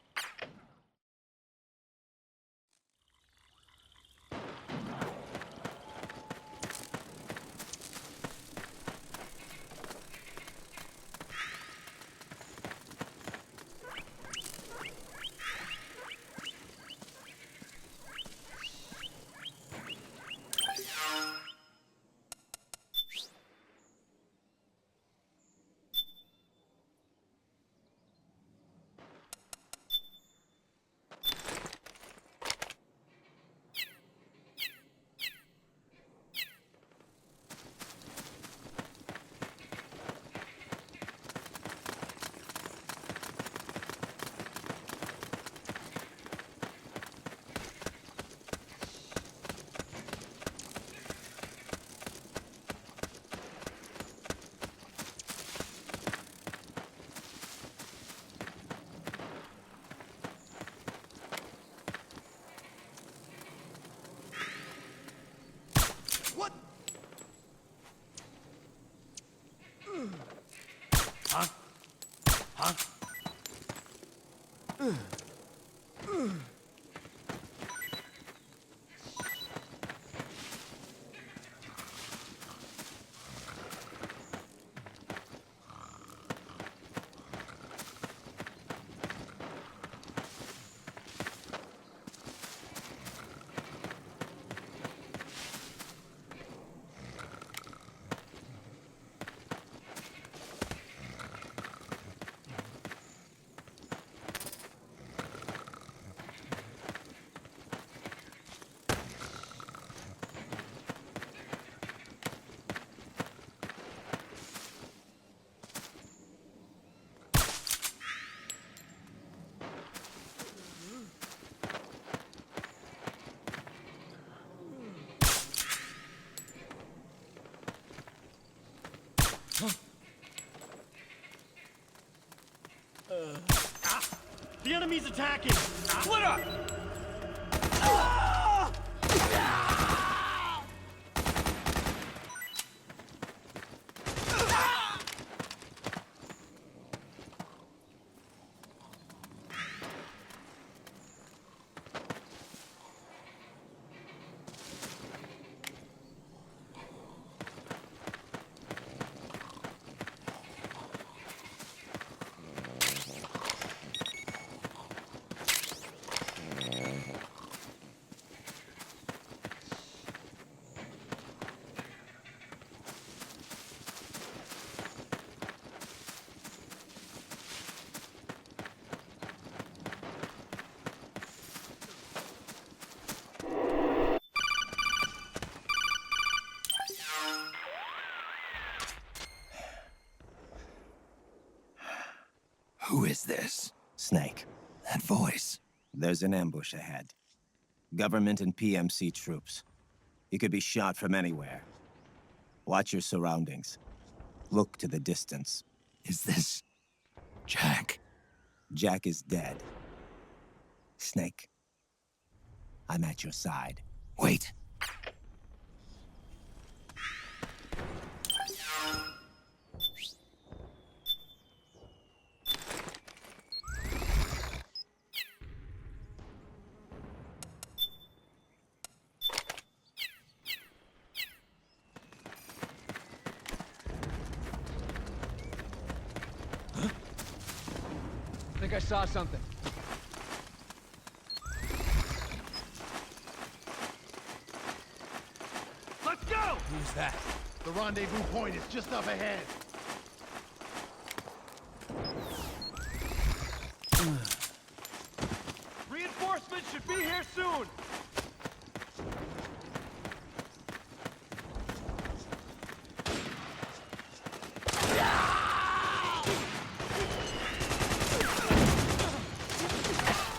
The enemy's attacking! Split up! Who is this? Snake. That voice. There's an ambush ahead. Government and PMC troops. You could be shot from anywhere. Watch your surroundings. Look to the distance. Is this Jack? Jack is dead. Snake, I'm at your side. Wait. I think I saw something. Let's go! Who's that? The rendezvous point is just up ahead. Reinforcements should be here soon!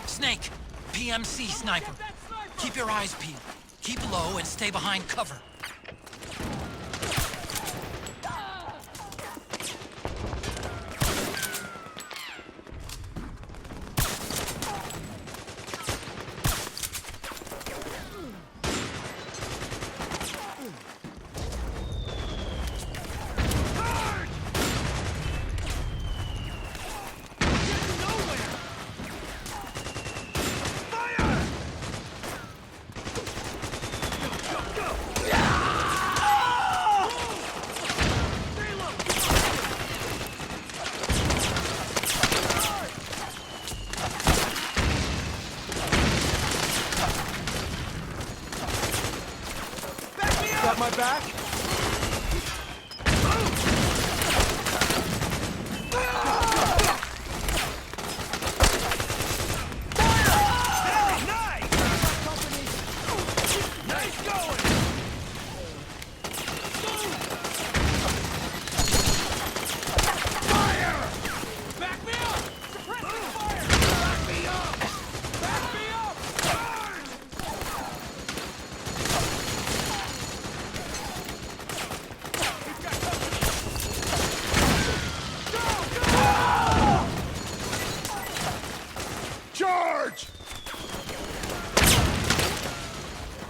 Snake, PMC sniper. Keep your eyes peeled. Keep low and stay behind cover. Got my back? Charge!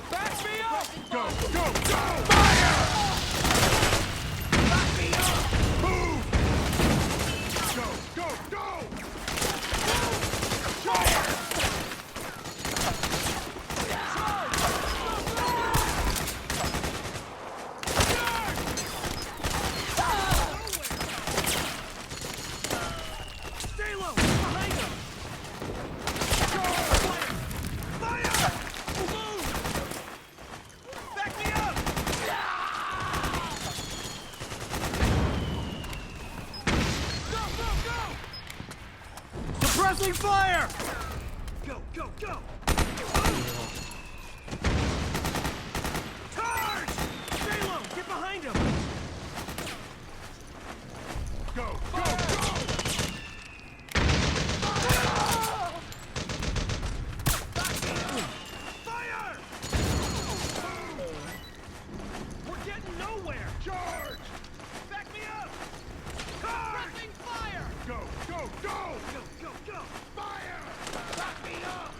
Back me up! Go, go, go! Fire! Back me up! Move! Go, go, go! Fire! Stay low! Behind him! Suppressing fire! Go, go, go! Charge! Stay low! Get behind him! Go, go, go! Fire! We're getting nowhere! Charge! Back me up! Pressing fire! Go, go, go! Go, go, go! Fire! Back me up!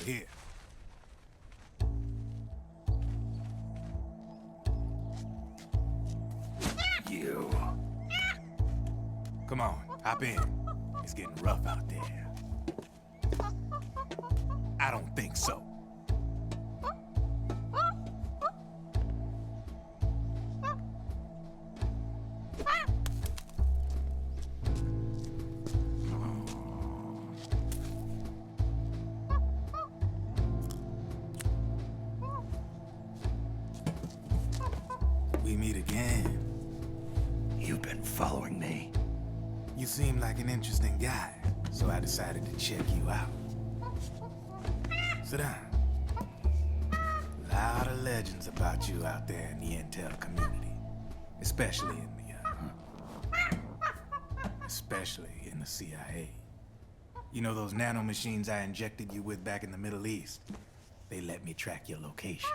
here. You. Come on, hop in. It's getting rough out there. I don't think so. We meet again. You've been following me. You seem like an interesting guy, so I decided to check you out. Sit down. A lot of legends about you out there in the intel community, especially in the CIA. You know those nanomachines I injected you with back in the Middle East? They let me track your location.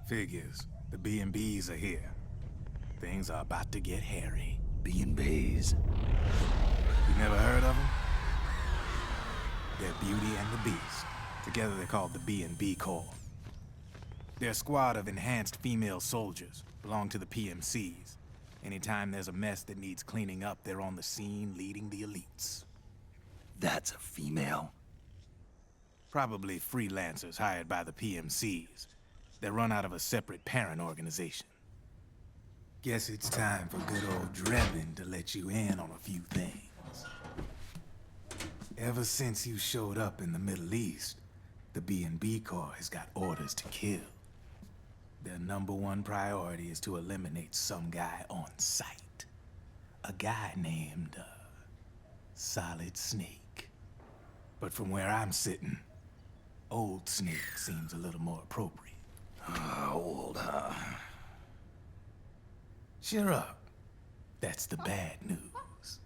Figures. The B&Bs are here. Things are about to get hairy. B&Bs. You never heard of them? They're Beauty and the Beast. Together they're called the B&B Corps. They're a squad of enhanced female soldiers, belong to the PMCs. Anytime there's a mess that needs cleaning up, they're on the scene leading the elites. That's a female? Probably freelancers hired by the PMCs. They run out of a separate parent organization. Guess it's time for good old Drebin to let you in on a few things. Ever since you showed up in the Middle East, the B&B Corps has got orders to kill. Their #1 priority is to eliminate some guy on sight. A guy named, Solid Snake. But from where I'm sitting, Old Snake seems a little more appropriate. Old, Cheer up. That's the bad news.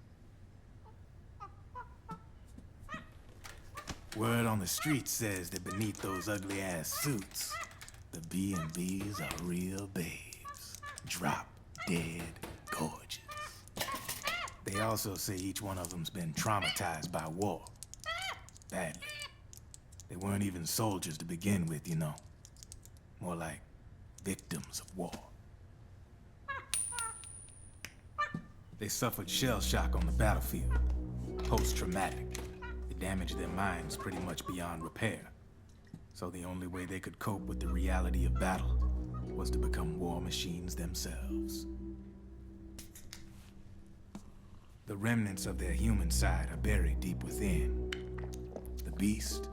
Word on the street says that beneath those ugly-ass suits, the B&Bs are real babes. Drop dead gorgeous. They also say each one of them's been traumatized by war. Badly. They weren't even soldiers to begin with, you know. More like victims of war. They suffered shell shock on the battlefield. Post-traumatic. It damaged their minds pretty much beyond repair. So the only way they could cope with the reality of battle was to become war machines themselves. The remnants of their human side are buried deep within. The beast,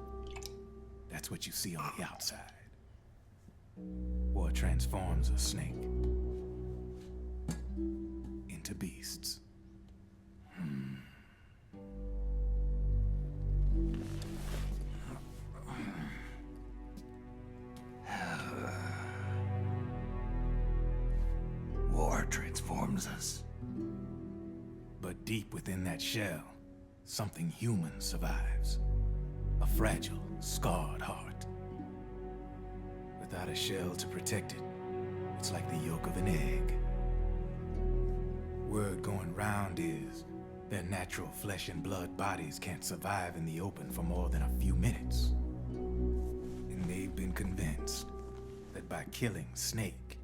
that's what you see on the outside. War transforms a snake into beasts. War transforms us. But deep within that shell, something human survives. A fragile, scarred heart. Without a shell to protect it, it's like the yolk of an egg. Word going round is their natural flesh and blood bodies can't survive in the open for more than a few minutes. And they've been convinced that by killing Snake,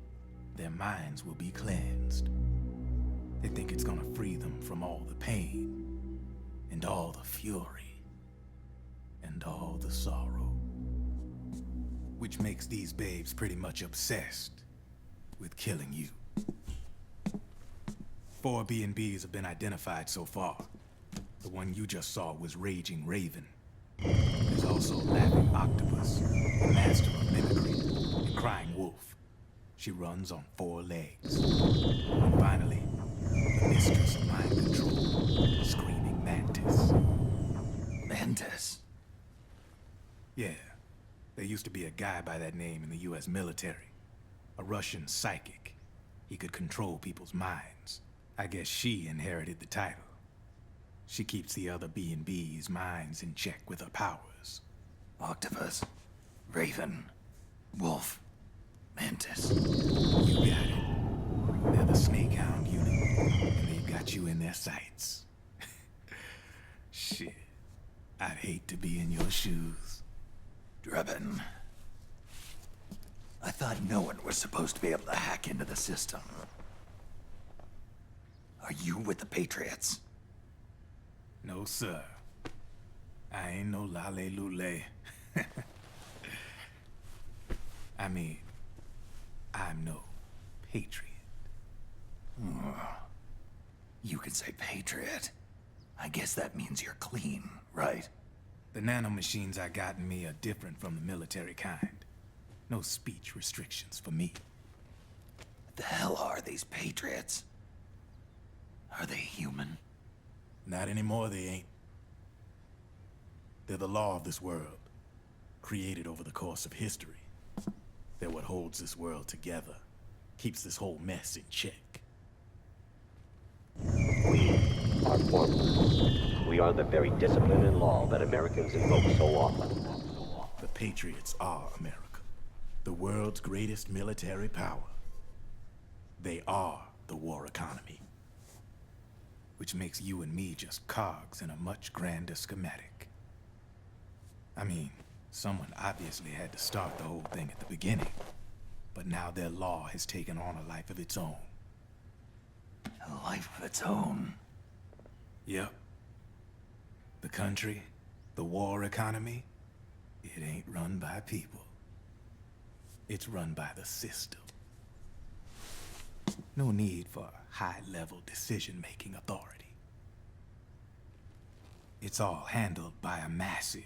their minds will be cleansed. They think it's gonna free them from all the pain, and all the fury, and all the sorrow. Which makes these babes pretty much obsessed with killing you. 4 B&Bs have been identified so far. The one you just saw was Raging Raven. There's also Laughing Octopus, the master of mimicry, and Crying Wolf. She runs on 4 legs. And finally, the mistress of mind control, Screaming Mantis. Mantis? Yeah. There used to be a guy by that name in the US military. A Russian psychic. He could control people's minds. I guess she inherited the title. She keeps the other B&B's minds in check with her powers. Octopus, Raven, Wolf, Mantis. You got it. They're the Snakehound unit, and they've got you in their sights. Shit. I'd hate to be in your shoes. Drebin. I thought no one was supposed to be able to hack into the system. Are you with the Patriots? No, sir. I ain't no lale-lule. I mean, I'm no patriot. You can say patriot. I guess that means you're clean, right? The nanomachines I got in me are different from the military kind. No speech restrictions for me. What the hell are these Patriots? Are they human? Not anymore, they ain't. They're the law of this world, created over the course of history. They're what holds this world together, keeps this whole mess in check. We are formless. We are the very discipline and law that Americans invoke so often. The Patriots are America, the world's greatest military power. They are the war economy, which makes you and me just cogs in a much grander schematic. I mean, someone obviously had to start the whole thing at the beginning, but now their law has taken on a life of its own. A life of its own? Yep. The country, the war economy, it ain't run by people. It's run by the system. No need for high-level decision-making authority. It's all handled by a massive,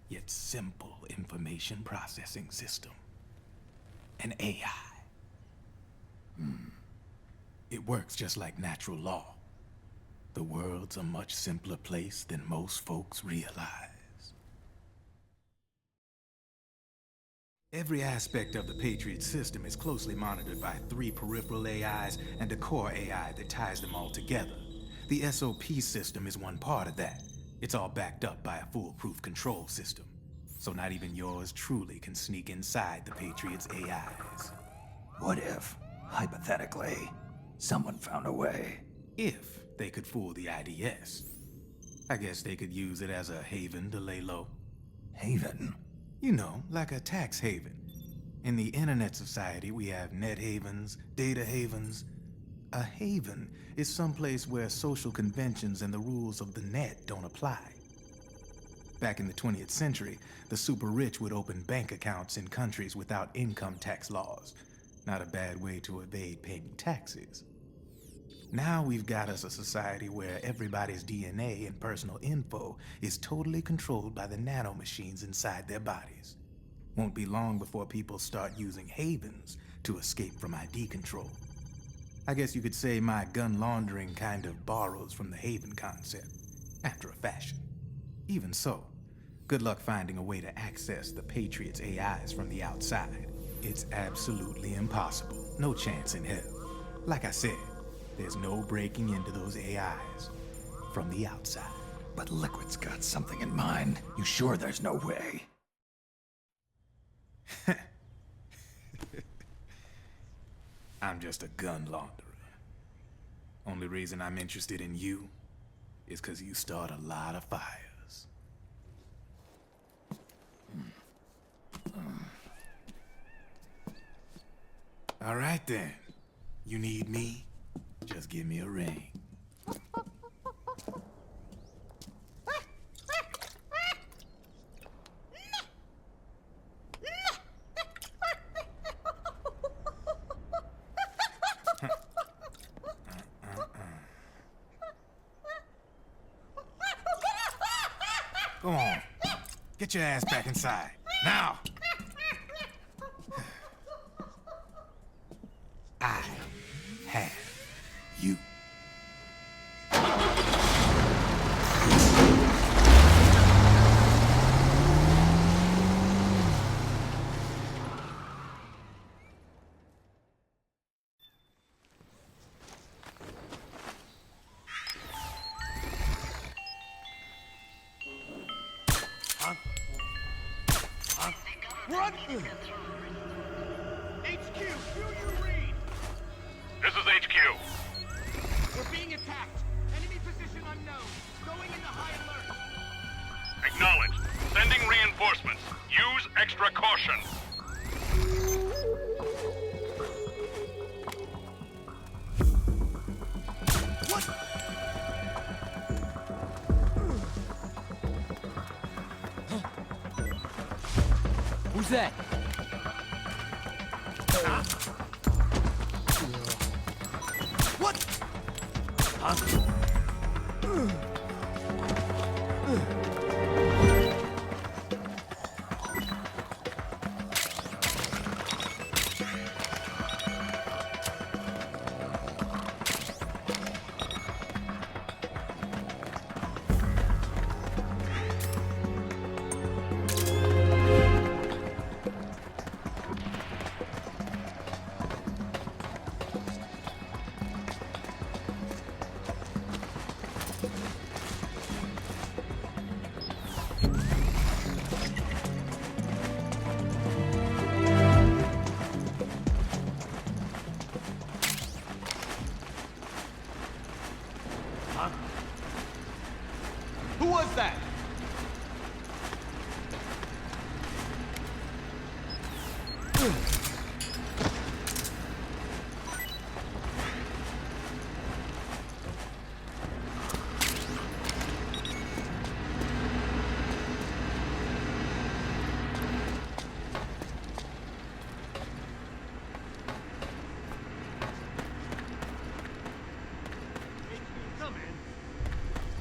yet simple information processing system. An AI. It works just like natural law. The world's a much simpler place than most folks realize. Every aspect of the Patriot system is closely monitored by 3 peripheral AIs and a core AI that ties them all together. The SOP system is one part of that. It's all backed up by a foolproof control system. So not even yours truly can sneak inside the Patriots' AIs. What if, hypothetically, someone found a way? If they could fool the IDS. I guess they could use it as a haven to lay low. Haven? You know, like a tax haven. In the internet society, we have net havens, data havens. A haven is someplace where social conventions and the rules of the net don't apply. Back in the 20th century, the super rich would open bank accounts in countries without income tax laws. Not a bad way to evade paying taxes. Now we've got us a society where everybody's DNA and personal info is totally controlled by the nanomachines inside their bodies. Won't be long before people start using havens to escape from ID control. I guess you could say my gun laundering kind of borrows from the haven concept, after a fashion. Even so, good luck finding a way to access the Patriots' AIs from the outside. It's absolutely impossible. No chance in hell. Like I said, there's no breaking into those AIs from the outside. But Liquid's got something in mind. You sure there's no way? I'm just a gun launderer. Only reason I'm interested in you is because you start a lot of fires. All right then. You need me? Just give me a ring. Go on. Get your ass back inside. Now! I have you. Run! HQ, do you read? This is HQ. We're being attacked. Enemy position unknown. Going into high alert. Acknowledged. Sending reinforcements. Use extra caution. What? Who's that? What? Huh? Who was that?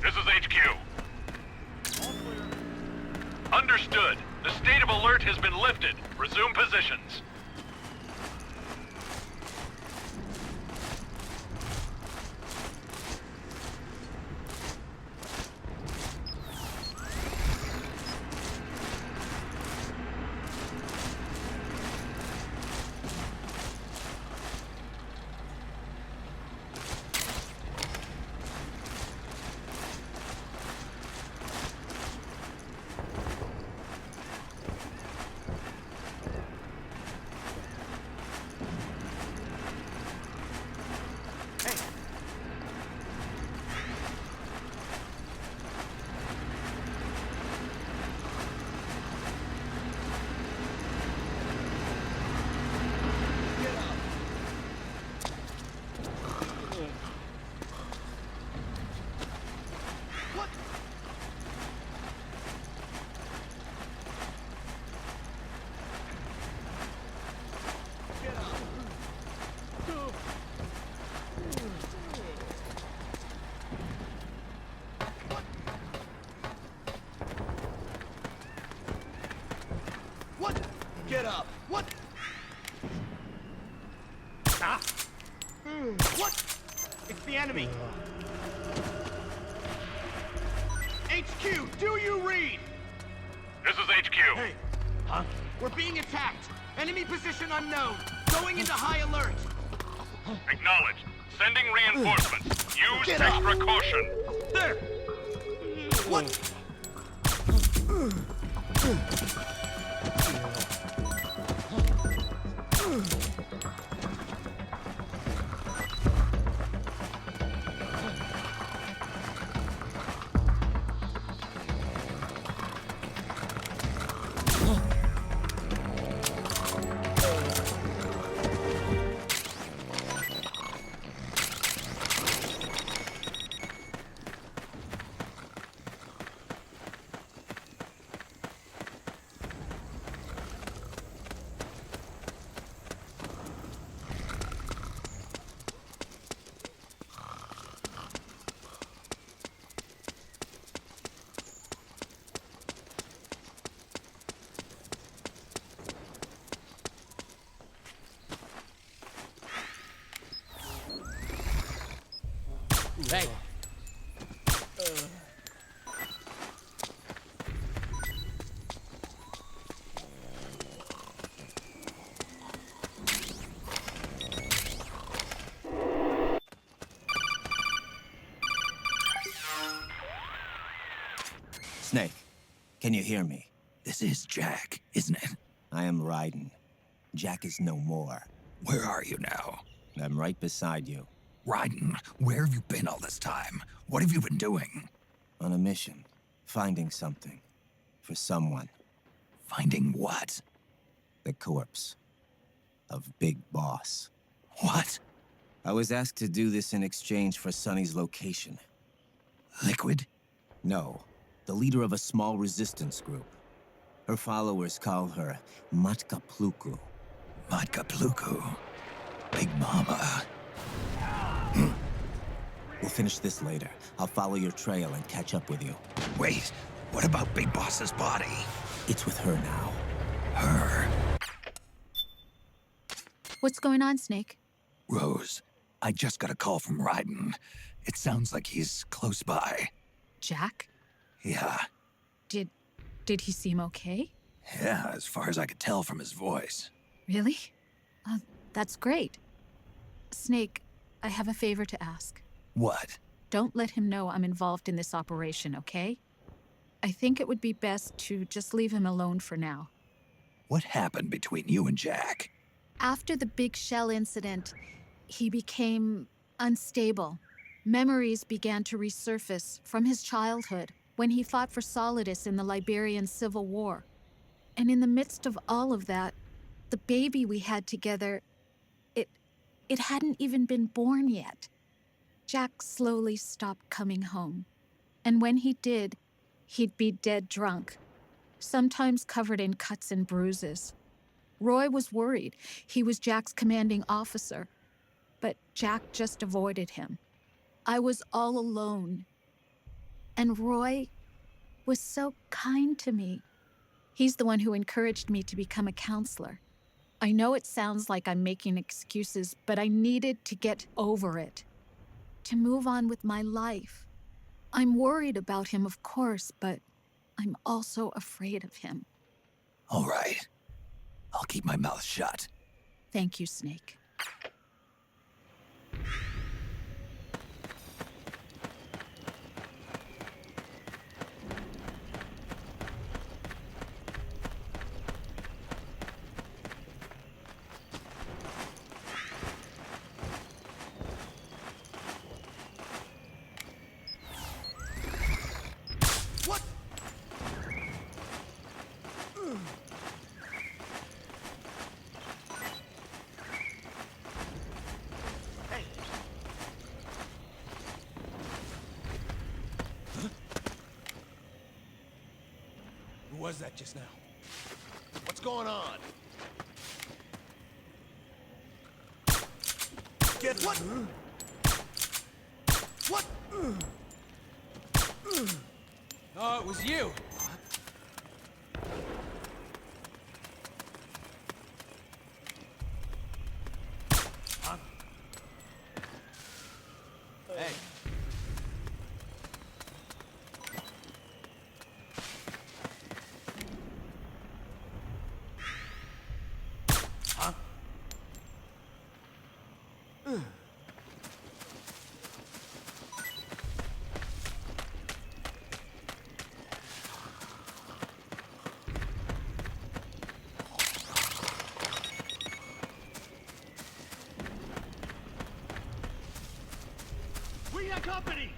This is HQ. Understood. The state of alert has been lifted. Resume positions. What? Get up. What? Ah! What? It's the enemy. HQ, do you read? This is HQ. Hey. Huh? We're being attacked. Enemy position unknown. Going into high alert. Acknowledged. Sending reinforcements. Use Get up. extra caution. There. What? Hey. Snake, can you hear me? This is Jack, isn't it? I am Raiden. Jack is no more. Where are you now? I'm right beside you. Raiden, where have you been all this time? What have you been doing? On a mission. Finding something. For someone. Finding what? The corpse. Of Big Boss. What? I was asked to do this in exchange for Sonny's location. Liquid? No. The leader of a small resistance group. Her followers call her Matka Pluku. Matka Pluku? Big Mama. We'll finish this later. I'll follow your trail and catch up with you. Wait, what about Big Boss's body? It's with her now. Her? What's going on, Snake? Rose, I just got a call from Raiden. It sounds like he's close by. Jack? Yeah. Did he seem okay? Yeah, as far as I could tell from his voice. Really? That's great. Snake, I have a favor to ask. What? Don't let him know I'm involved in this operation, okay? I think it would be best to just leave him alone for now. What happened between you and Jack? After the big shell incident, he became unstable. Memories began to resurface from his childhood when he fought for Solidus in the Liberian Civil War. And in the midst of all of that, the baby we had together, it hadn't even been born yet. Jack slowly stopped coming home. And when he did, he'd be dead drunk, sometimes covered in cuts and bruises. Roy was worried. He was Jack's commanding officer. But Jack just avoided him. I was all alone. And Roy was so kind to me. He's the one who encouraged me to become a counselor. I know it sounds like I'm making excuses, but I needed to get over it. To move on with my life. I'm worried about him, of course, but I'm also afraid of him. All right. I'll keep my mouth shut. Thank you, Snake. Who was that just now? What's going on? Get what? What? Oh, it was you. Huh? Hey. Huh? We got company!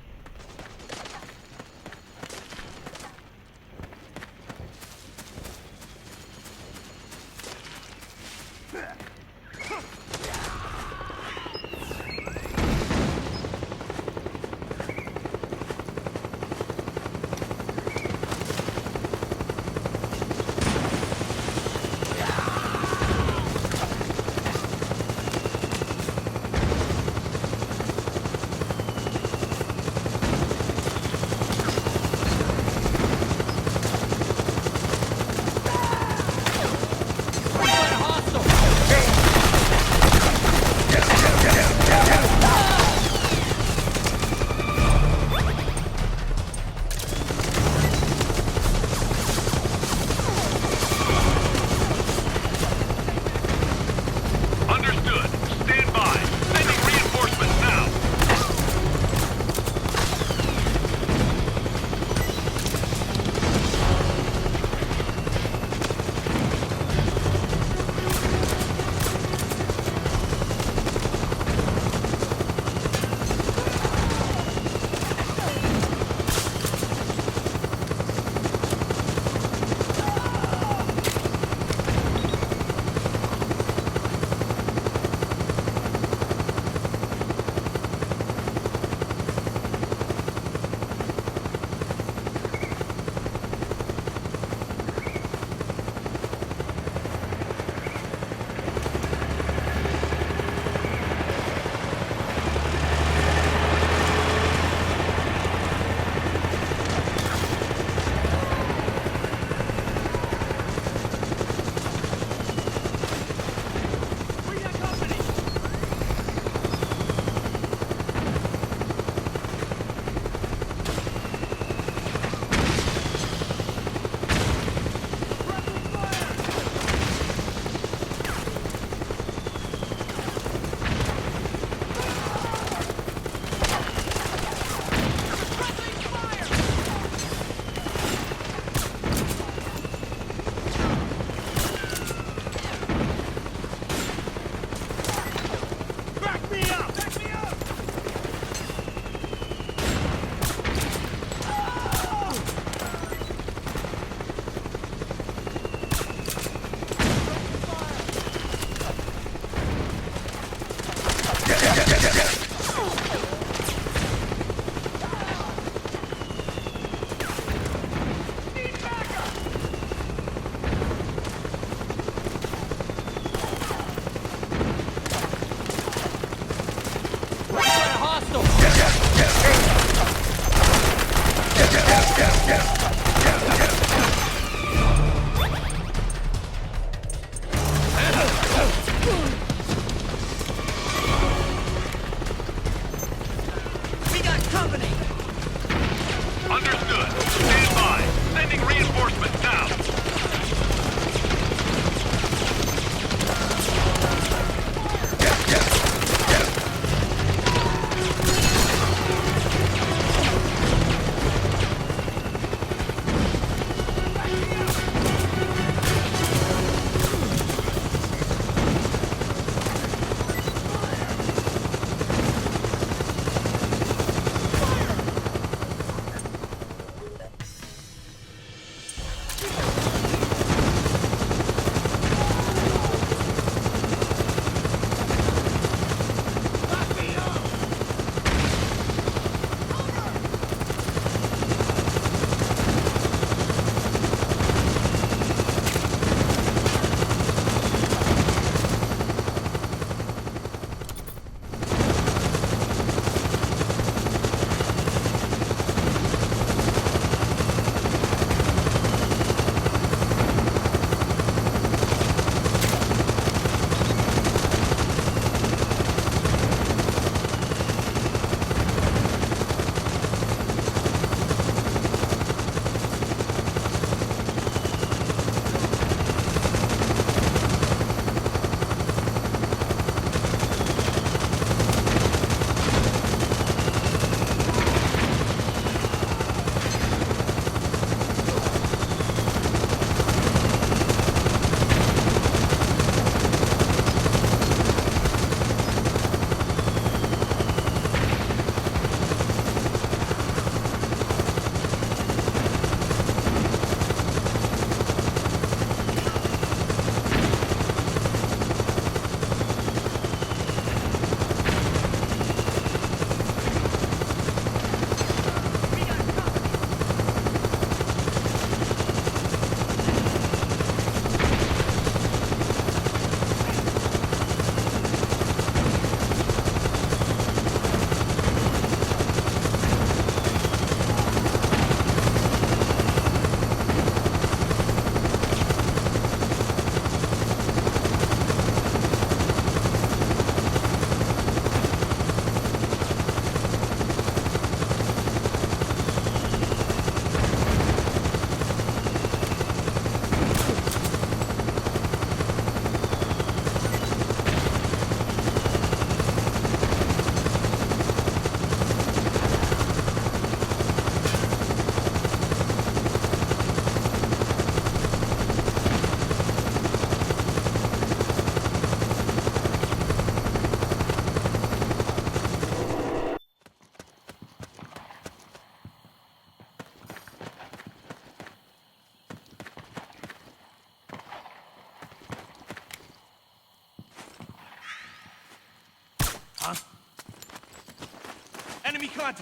got...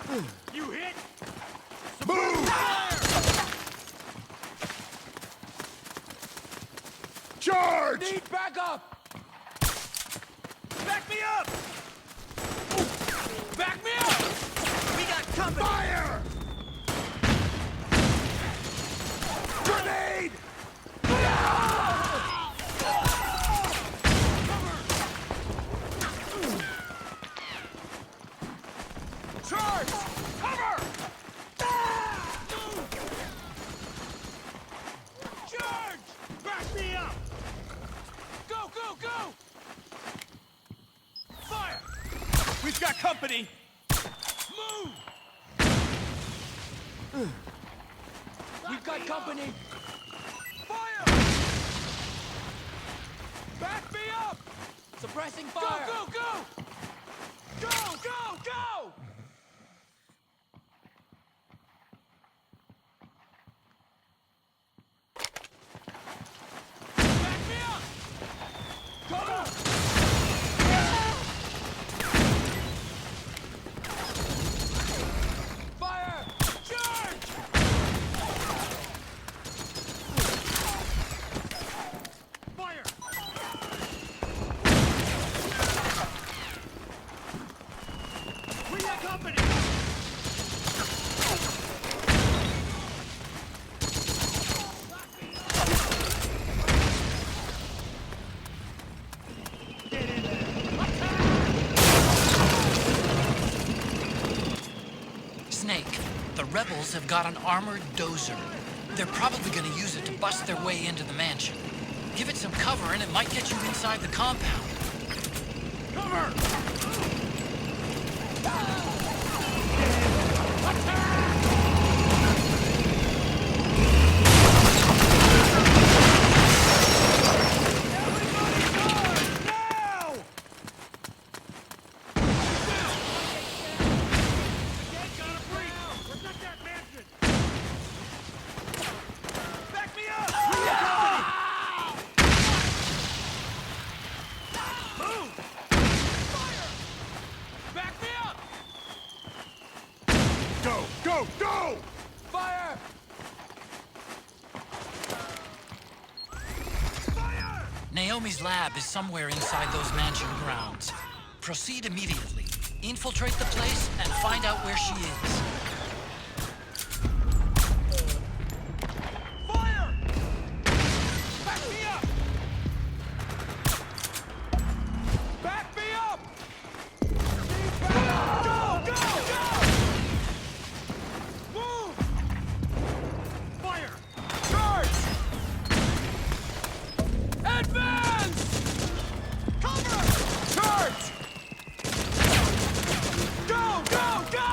You hit? Move! Charge! Need backup! Back me up! Back me up! We got company! Fire! Grenade! Charge! Cover! Charge! Back me up! Go, go, go! Fire! We've got company! Move! We've got company! Fire! Back me up! Suppressing fire! Go, go, go! Go, go, go! Back me up! Cover! Fire! Charge! Fire! We got company! Snake, the rebels have got an armored dozer. They're probably gonna use it to bust their way into the mansion. Give it some cover and it might get you inside the compound. Cover! Go, go, go! Fire! Naomi's lab is somewhere inside those mansion grounds. Proceed immediately. Infiltrate the place and find out where she is. Fire! Back me up! Back me up! Go, go, go! Move! Fire! Charge! Advance! Cover! Charge! Go, go, go!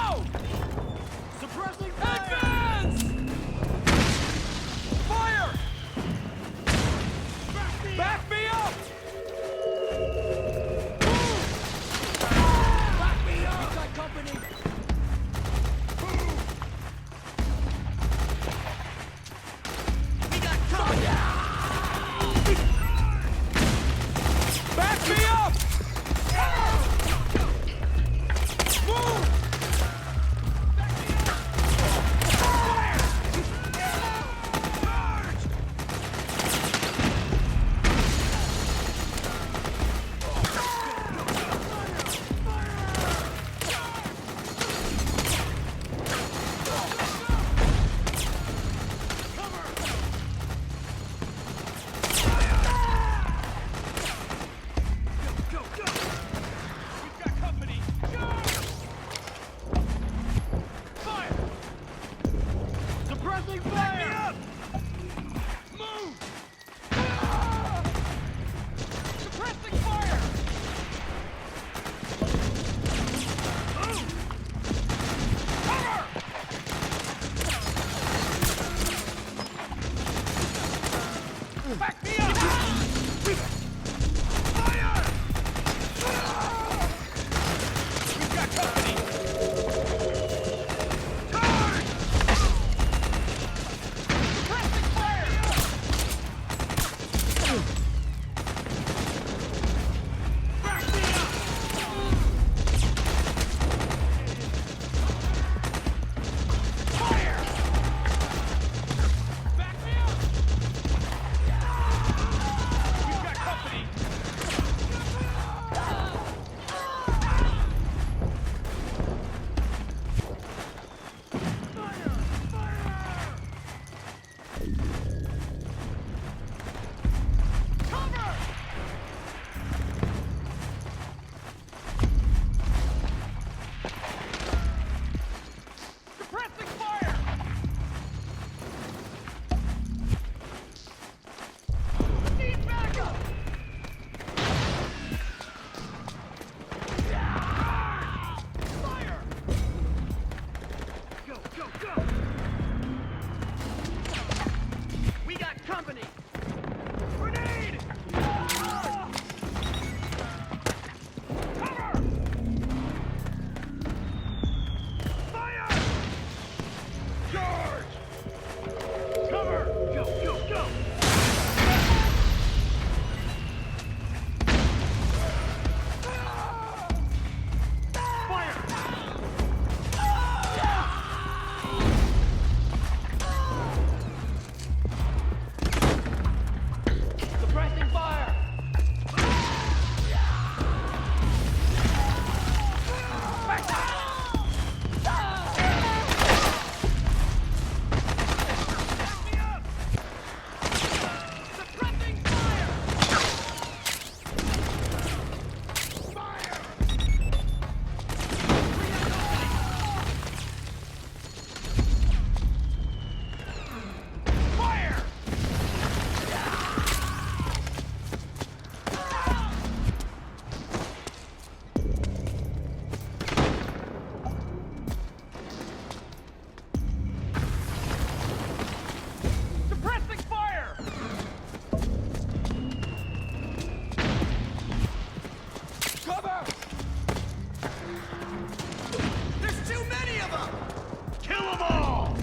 them all!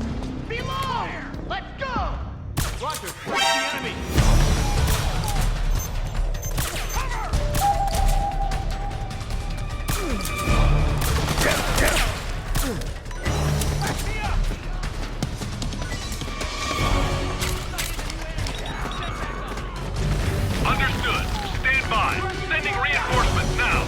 Below! Let's go! Roger, where's the enemy? Understood. Stand by. Sending reinforcements now.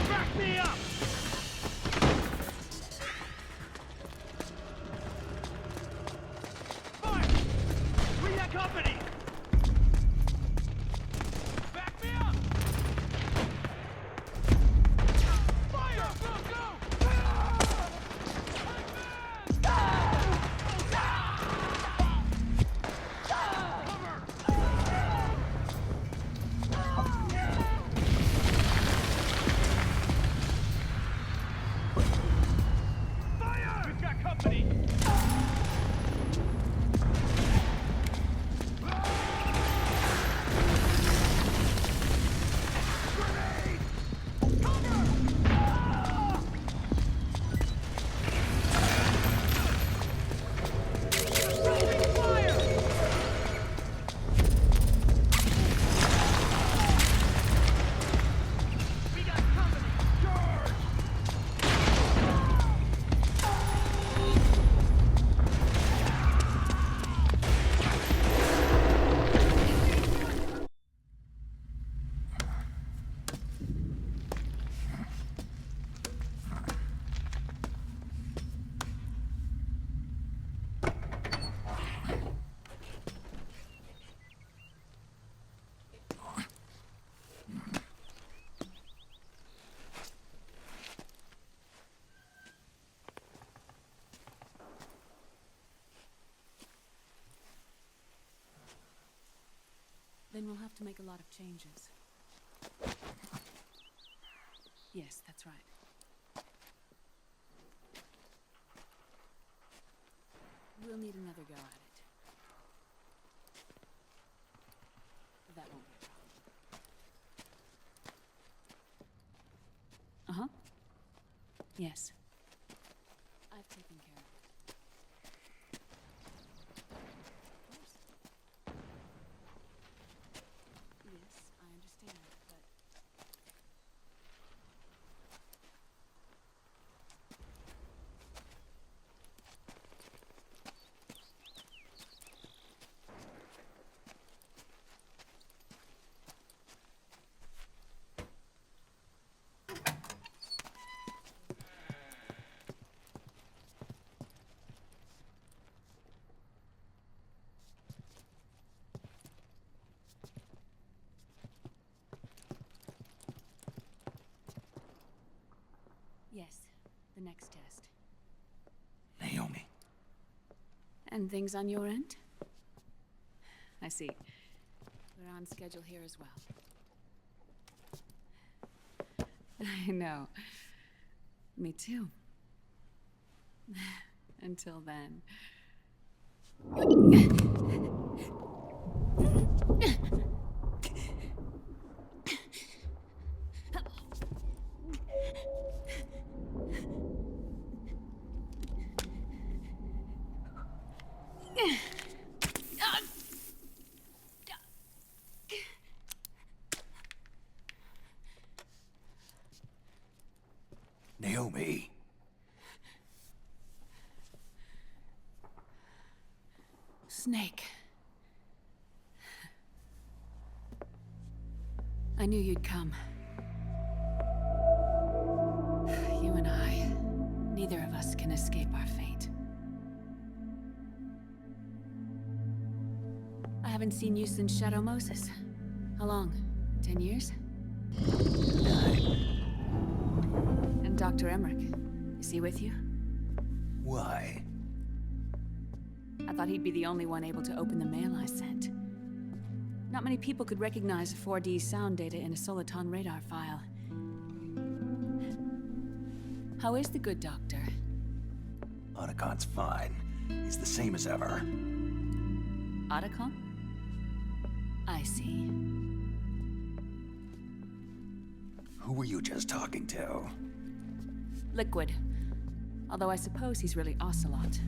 Back me up! Fire! Bring that company! Back me up! Fire! Go, go, go! Fire! We've got company! Then we'll have to make a lot of changes. Yes, that's right. We'll need another go at it. That won't be a problem. Uh-huh. Yes. I've taken care of it. Yes, I understand, but... Yes, the next test. Naomi. And things on your end? I see. We're on schedule here as well. I know. Me too. Until then. Naomi. Snake. I knew you'd come. You and I, neither of us can escape our fate. I haven't seen you since Shadow Moses. How long? 10 years? 9. And Dr. Emmerich, is he with you? Why? I thought he'd be the only one able to open the mail I sent. Not many people could recognize 4D sound data in a Soliton radar file. How is the good doctor? Otacon's fine. He's the same as ever. Otacon? I see. Who were you just talking to? Liquid. Although I suppose he's really Ocelot,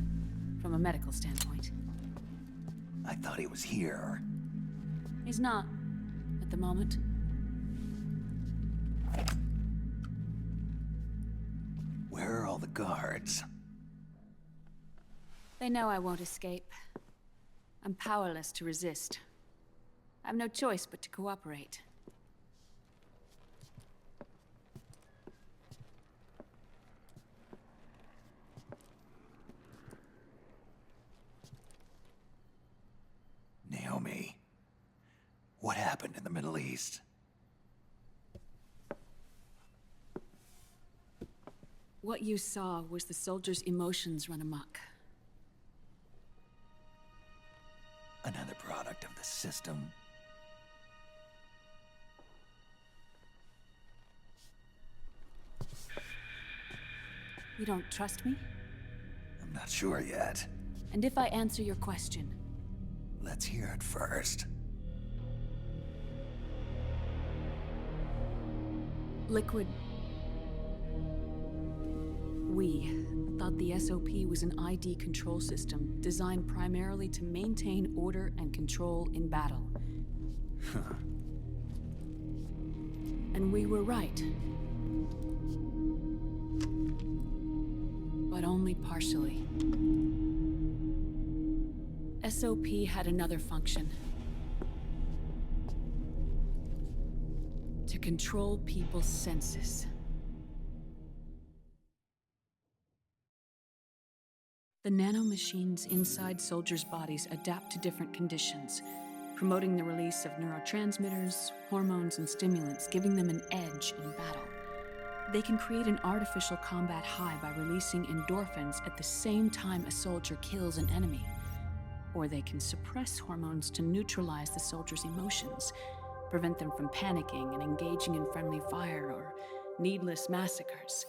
from a medical standpoint. I thought he was here. He's not, at the moment. Where are all the guards? They know I won't escape. I'm powerless to resist. I have no choice but to cooperate. Naomi, what happened in the Middle East? What you saw was the soldiers' emotions run amok. Another product of the system. You don't trust me? I'm not sure yet. And if I answer your question? Let's hear it first. Liquid. We thought the SOP was an ID control system designed primarily to maintain order and control in battle. Huh. And we were right. But only partially. SOP had another function. To control people's senses. The nanomachines inside soldiers' bodies adapt to different conditions, promoting the release of neurotransmitters, hormones, and stimulants, giving them an edge in battle. They can create an artificial combat high by releasing endorphins at the same time a soldier kills an enemy. Or they can suppress hormones to neutralize the soldier's emotions, prevent them from panicking and engaging in friendly fire or needless massacres.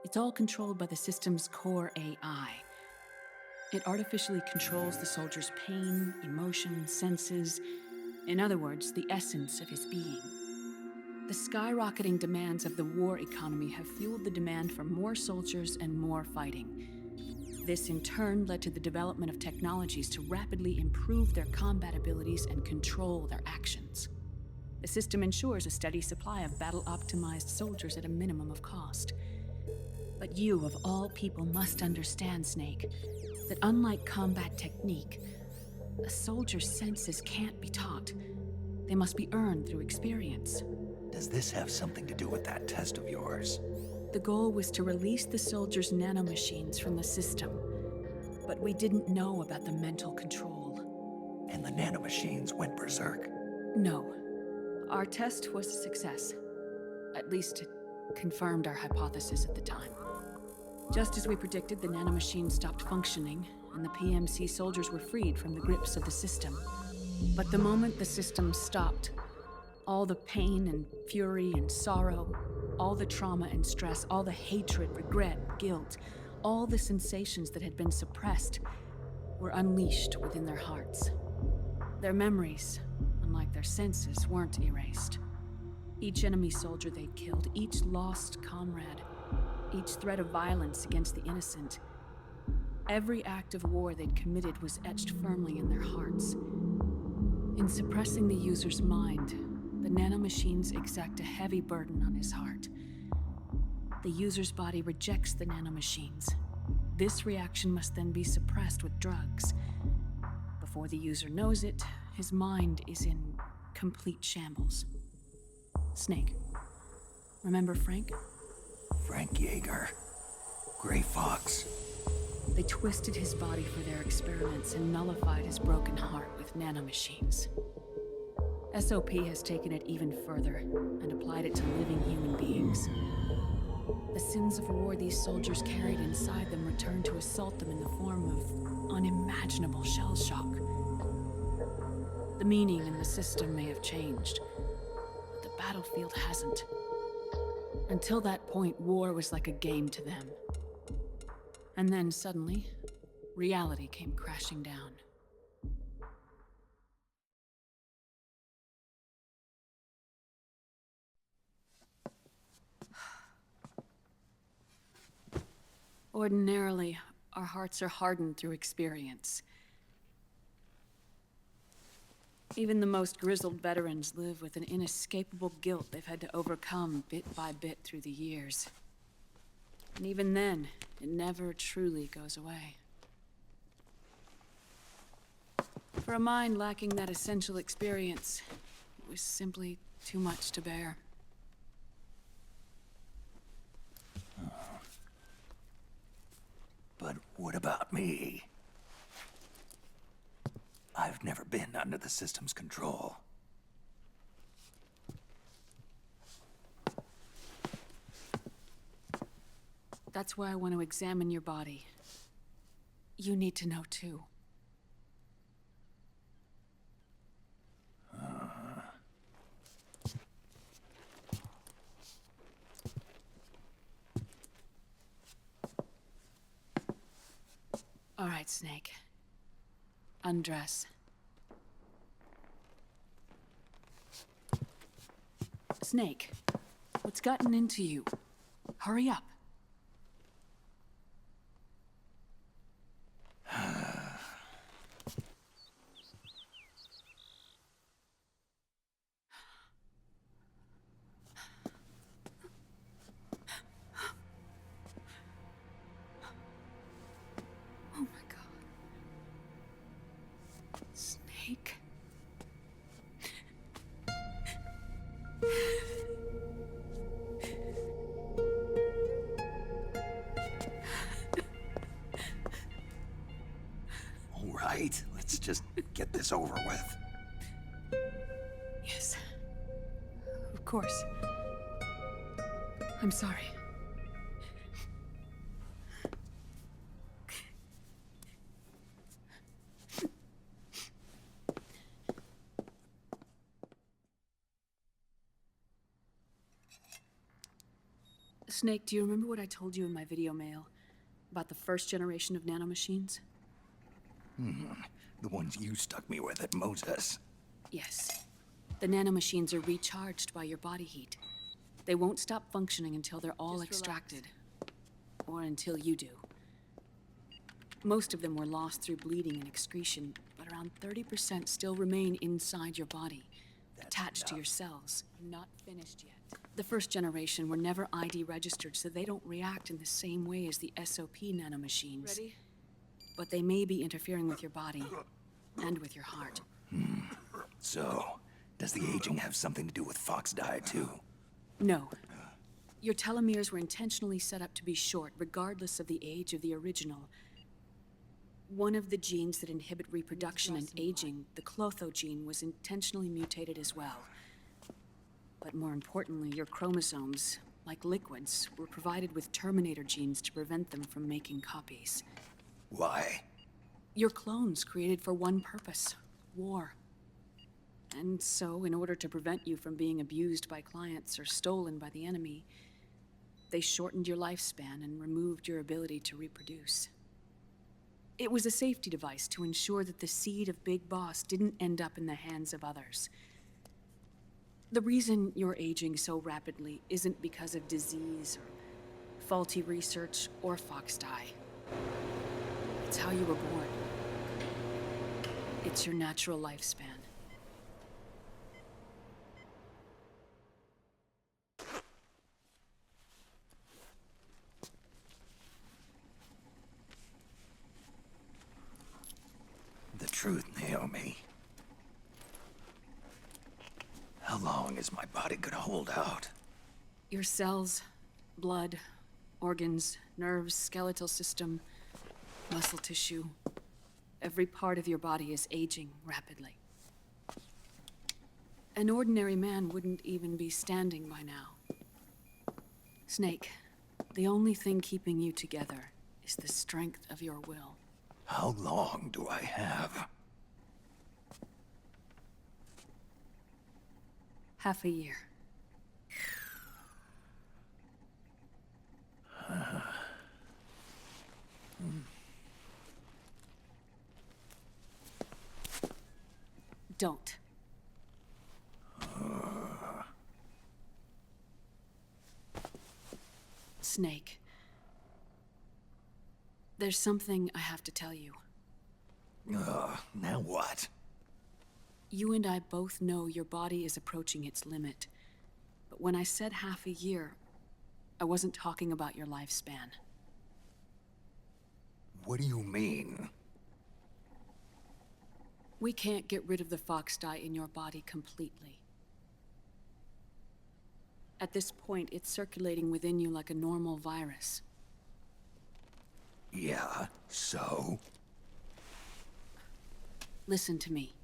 It's all controlled by the system's core AI. It artificially controls the soldier's pain, emotion, senses, in other words, the essence of his being. The skyrocketing demands of the war economy have fueled the demand for more soldiers and more fighting. This in turn led to the development of technologies to rapidly improve their combat abilities and control their actions. The system ensures a steady supply of battle-optimized soldiers at a minimum of cost. But you, of all people, must understand, Snake, that unlike combat technique, a soldier's senses can't be taught. They must be earned through experience. Does this have something to do with that test of yours? The goal was to release the soldiers' nanomachines from the system, but we didn't know about the mental control. And the nanomachines went berserk? No. Our test was a success. At least it confirmed our hypothesis at the time. Just as we predicted, the nanomachines stopped functioning, and the PMC soldiers were freed from the grips of the system. But the moment the system stopped, all the pain and fury and sorrow, all the trauma and stress, all the hatred, regret, guilt, all the sensations that had been suppressed were unleashed within their hearts. Their memories, unlike their senses, weren't erased. Each enemy soldier they'd killed, each lost comrade, each threat of violence against the innocent, every act of war they'd committed was etched firmly in their hearts. In suppressing the user's mind, the nanomachines exact a heavy burden on his heart. The user's body rejects the nanomachines. This reaction must then be suppressed with drugs. Before the user knows it, his mind is in complete shambles. Snake, remember Frank? Frank Yeager. Gray Fox. They twisted his body for their experiments and nullified his broken heart with nanomachines. SOP has taken it even further and applied it to living human beings. The sins of war these soldiers carried inside them returned to assault them in the form of unimaginable shell shock. The meaning in the system may have changed, but the battlefield hasn't. Until that point, war was like a game to them. And then suddenly, reality came crashing down. Ordinarily, our hearts are hardened through experience. Even the most grizzled veterans live with an inescapable guilt they've had to overcome bit by bit through the years. And even then, it never truly goes away. For a mind lacking that essential experience, it was simply too much to bear. But what about me? I've never been under the system's control. That's why I want to examine your body. You need to know too. All right, Snake. Undress. Snake, what's gotten into you? Hurry up. Oh my God. Snake. All right, let's just get this over with. Yes. Of course. I'm sorry. Snake, do you remember what I told you in my video mail about the first generation of nanomachines? The ones you stuck me with at Moses. Yes. The nanomachines are recharged by your body heat. They won't stop functioning until they're all extracted. Or until you do. Most of them were lost through bleeding and excretion, but around 30% still remain inside your body, attached to your cells. Not finished yet. The first generation were never ID registered, so they don't react in the same way as the SOP nanomachines. Ready? But they may be interfering with your body, and with your heart. So, does the aging have something to do with Fox diet too? No. Your telomeres were intentionally set up to be short, regardless of the age of the original. One of the genes that inhibit reproduction and aging, the Clotho gene, was intentionally mutated as well. But more importantly, your chromosomes, like liquids, were provided with terminator genes to prevent them from making copies. Why? Your clones created for one purpose: war. And so, in order to prevent you from being abused by clients or stolen by the enemy, they shortened your lifespan and removed your ability to reproduce. It was a safety device to ensure that the seed of Big Boss didn't end up in the hands of others. The reason you're aging so rapidly isn't because of disease or faulty research or Fox die. It's how you were born. It's your natural lifespan. The truth, Naomi. How long is my body gonna hold out? Your cells, blood, organs, nerves, skeletal system, muscle tissue. Every part of your body is aging rapidly. An ordinary man wouldn't even be standing by now. Snake, the only thing keeping you together is the strength of your will. How long do I have? Half a year. Don't. Snake. There's something I have to tell you. Now what? You and I both know your body is approaching its limit. But when I said half a year, I wasn't talking about your lifespan. What do you mean? We can't get rid of the fox dye in your body completely. At this point, it's circulating within you like a normal virus. Yeah, so? Listen to me.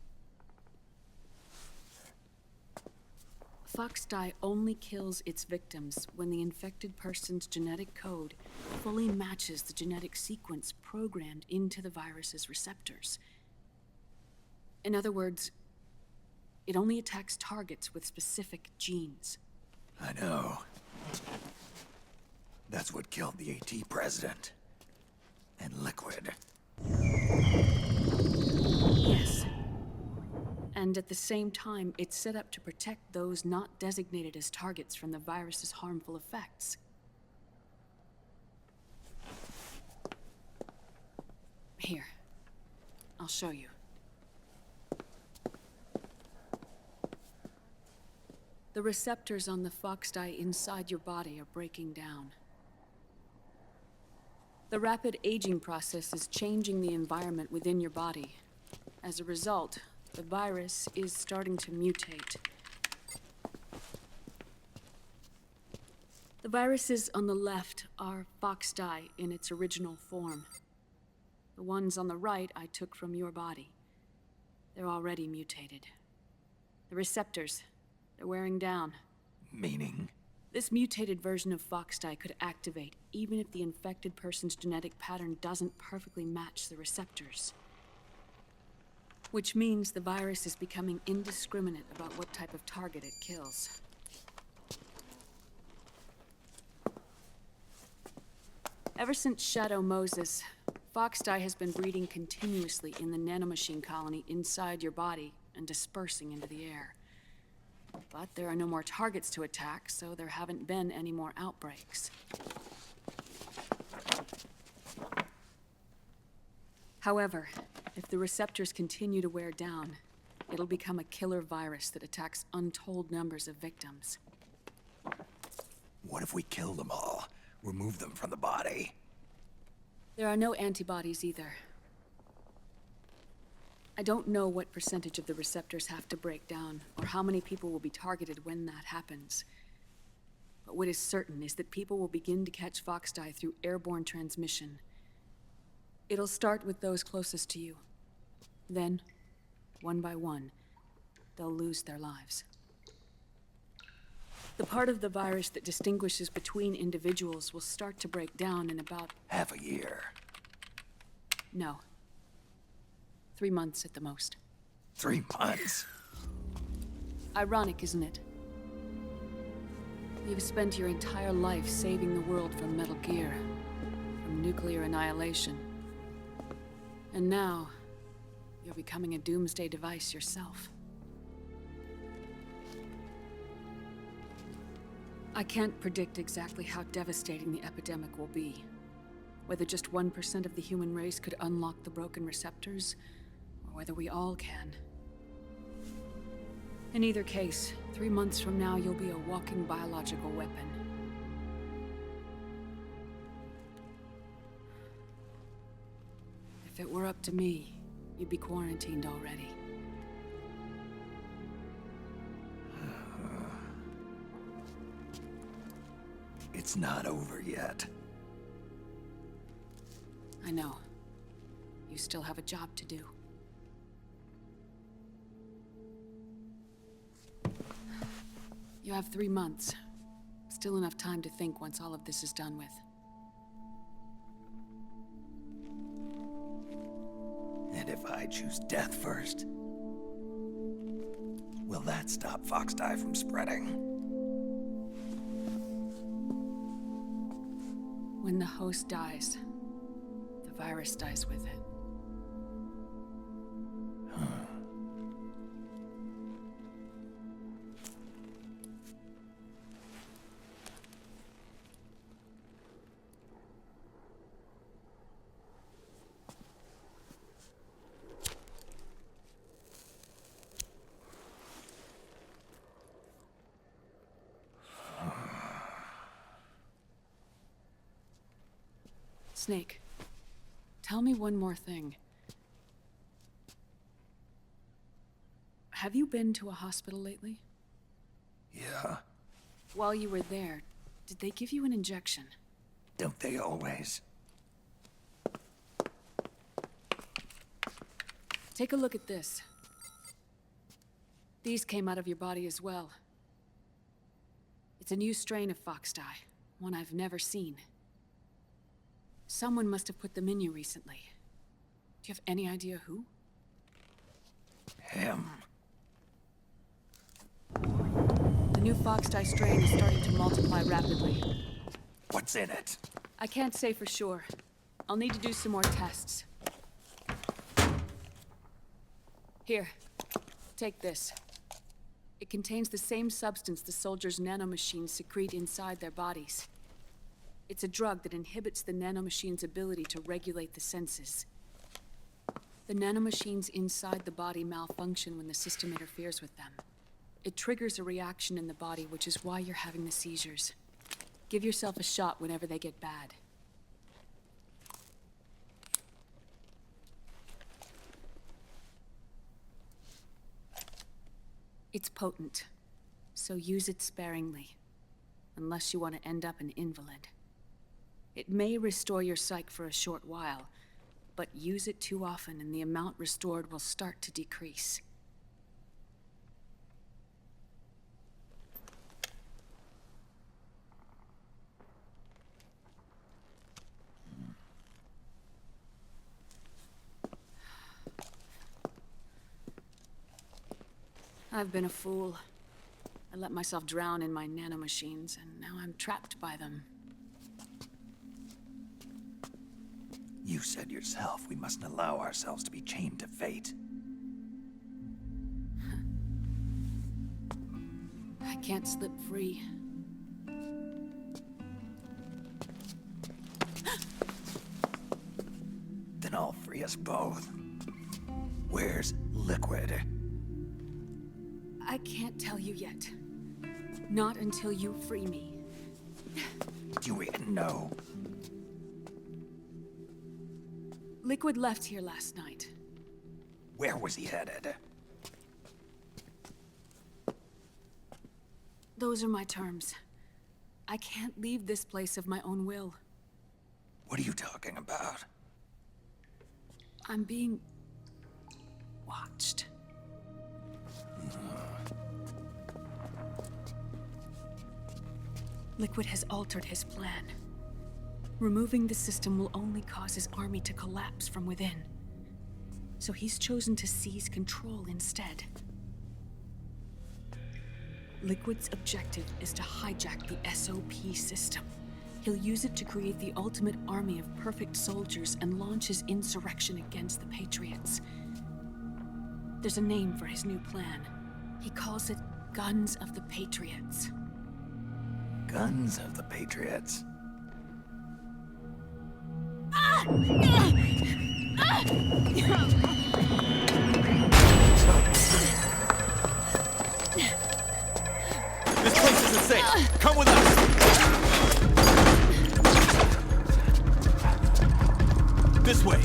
Fox dye only kills its victims when the infected person's genetic code fully matches the genetic sequence programmed into the virus's receptors. In other words, it only attacks targets with specific genes. I know. That's what killed the AT president. And Liquid. Yes. And at the same time, it's set up to protect those not designated as targets from the virus's harmful effects. Here. I'll show you. The receptors on the fox dye inside your body are breaking down. The rapid aging process is changing the environment within your body. As a result, the virus is starting to mutate. The viruses on the left are fox dye in its original form. The ones on the right I took from your body. They're already mutated. The receptors, they're wearing down. Meaning? This mutated version of fox dye could activate even if the infected person's genetic pattern doesn't perfectly match the receptors. Which means the virus is becoming indiscriminate about what type of target it kills. Ever since Shadow Moses, fox dye has been breeding continuously in the nanomachine colony inside your body and dispersing into the air. But there are no more targets to attack, so there haven't been any more outbreaks. However, if the receptors continue to wear down, it'll become a killer virus that attacks untold numbers of victims. What if we kill them all? Remove them from the body? There are no antibodies either. I don't know what percentage of the receptors have to break down, or how many people will be targeted when that happens. But what is certain is that people will begin to catch fox dye through airborne transmission. It'll start with those closest to you. Then, one by one, they'll lose their lives. The part of the virus that distinguishes between individuals will start to break down in about... half a year. No. 3 months at the most. 3 months? Ironic, isn't it? You've spent your entire life saving the world from Metal Gear, from nuclear annihilation. And now, you're becoming a doomsday device yourself. I can't predict exactly how devastating the epidemic will be. Whether just 1% of the human race could unlock the broken receptors, or whether we all can. In either case, 3 months from now, you'll be a walking biological weapon. If it were up to me, you'd be quarantined already. It's not over yet. I know. You still have a job to do. You have 3 months. Still enough time to think once all of this is done with. And if I choose death first, will that stop fox dye from spreading? When the host dies, the virus dies with it. Snake, tell me one more thing. Have you been to a hospital lately? Yeah, While you were there, did they give you an injection? don't they always? Take a look at this. These came out of your body as well. It's a new strain of fox dye, one I've never seen. Someone must have put them in you recently. Do you have any idea who? Him. The new fox dye strain is starting to multiply rapidly. What's in it? I can't say for sure. I'll need to do some more tests. Here, take this. It contains the same substance the soldiers' nanomachines secrete inside their bodies. It's a drug that inhibits the nanomachine's ability to regulate the senses. The nanomachines inside the body malfunction when the system interferes with them. It triggers a reaction in the body, which is why you're having the seizures. Give yourself a shot whenever they get bad. It's potent, so use it sparingly, unless you want to end up an invalid. It may restore your psyche for a short while, but use it too often and the amount restored will start to decrease. I've been a fool. I let myself drown in my nanomachines, and now I'm trapped by them. You said yourself we mustn't allow ourselves to be chained to fate. I can't slip free. Then I'll free us both. Where's Liquid? I can't tell you yet. Not until you free me. Do we know? Liquid left here last night. Where was he headed? Those are my terms. I can't leave this place of my own will. What are you talking about? I'm being watched. Liquid has altered his plan. Removing the system will only cause his army to collapse from within. So he's chosen to seize control instead. Liquid's objective is to hijack the SOP system. He'll use it to create the ultimate army of perfect soldiers and launch his insurrection against the Patriots. There's a name for his new plan. He calls it Guns of the Patriots. Guns of the Patriots. This place isn't safe. Come with us. This way.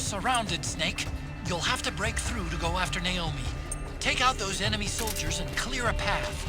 Surrounded, Snake. You'll have to break through to go after Naomi. Take out those enemy soldiers and clear a path.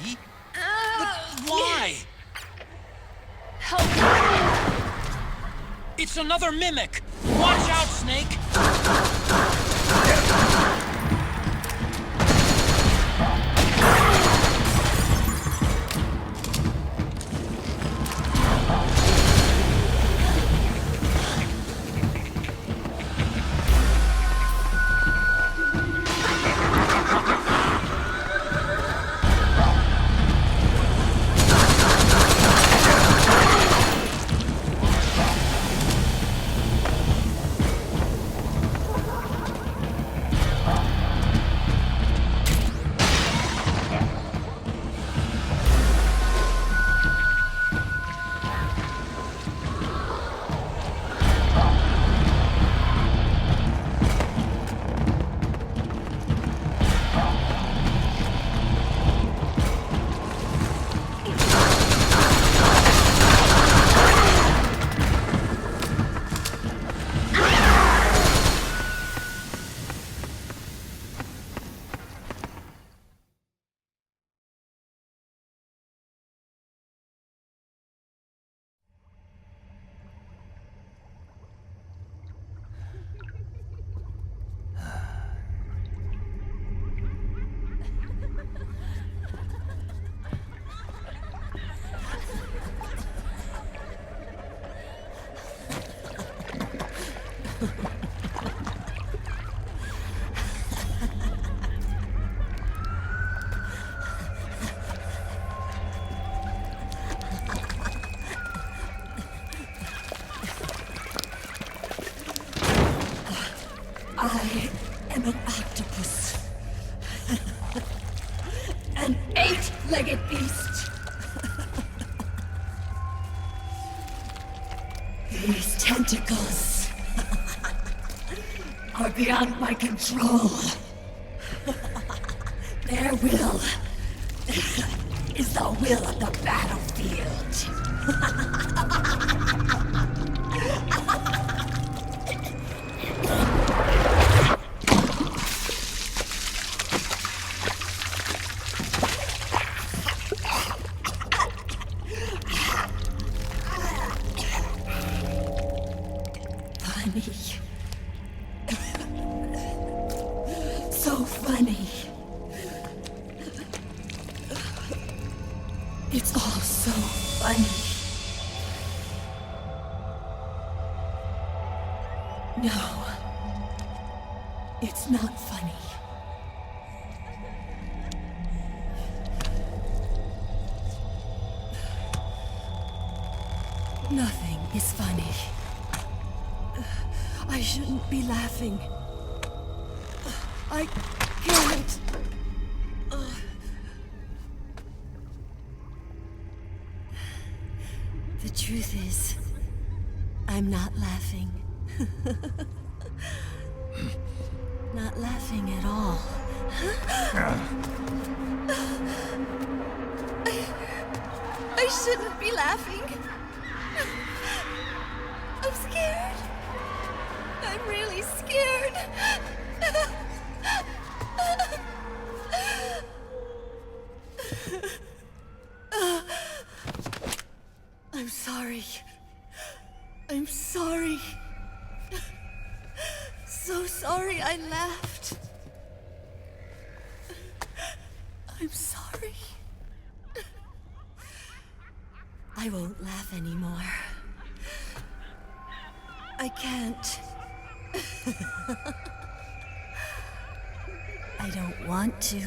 me? But why? Help! It's another mimic! Watch out, Snake! I am an octopus. An 8-legged beast. These tentacles are beyond my control. Their will is the will of the battlefield. So funny. It's all so funny. No, it's not funny. Nothing is funny. I shouldn't be laughing. I can't. The truth is, I'm not laughing. Not laughing at all. I shouldn't be laughing. I'm scared. I'm really scared. I'm sorry. I'm sorry. So sorry I laughed. I'm sorry. I won't laugh anymore. I can't. I don't want to.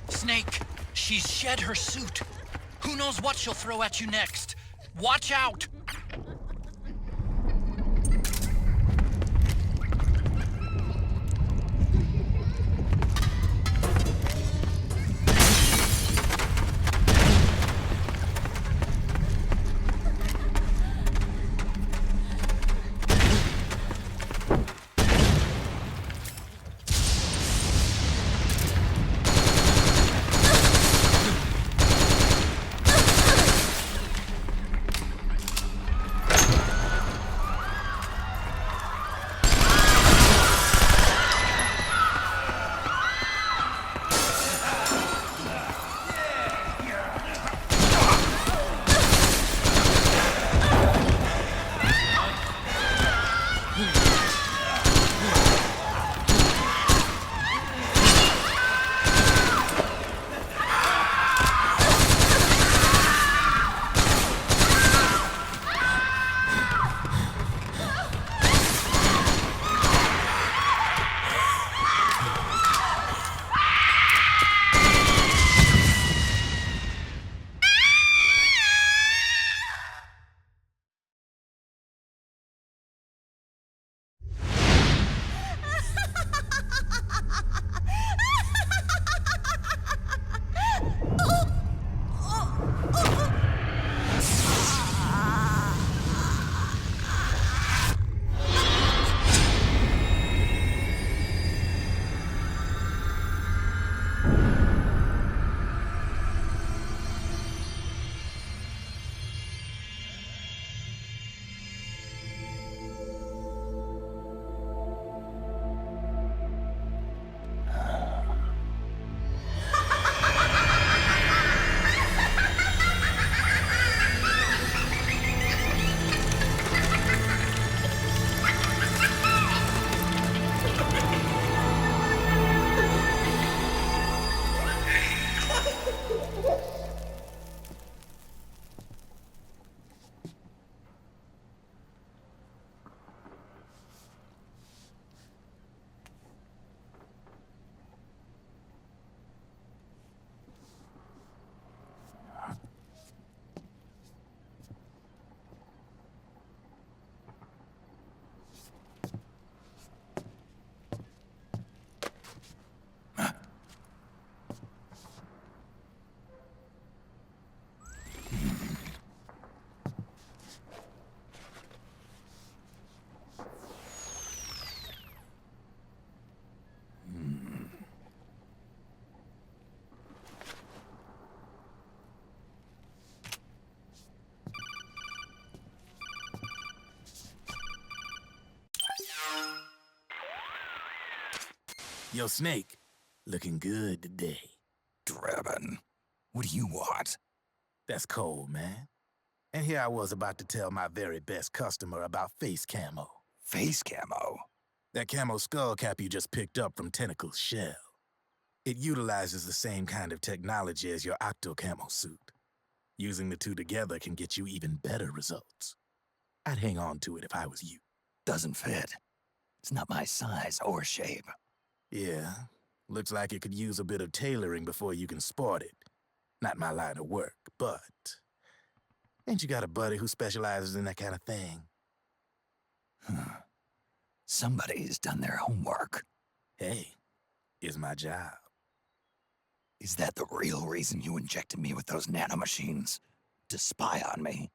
Snake, she's shed her suit. Who knows what she'll throw at you next? Watch out! Yo, Snake, looking good today. Drebin, what do you want? That's cold, man. And here I was about to tell my very best customer about face camo. Face camo? That camo skull cap you just picked up from Tentacle's shell. It utilizes the same kind of technology as your octo camo suit. Using the two together can get you even better results. I'd hang on to it if I was you. Doesn't fit. It's not my size or shape. Yeah, looks like it could use a bit of tailoring before you can sport it. Not my line of work, but... Ain't you got a buddy who specializes in that kind of thing? Somebody's done their homework. Hey, it's my job. Is that the real reason you injected me with those nanomachines? To spy on me?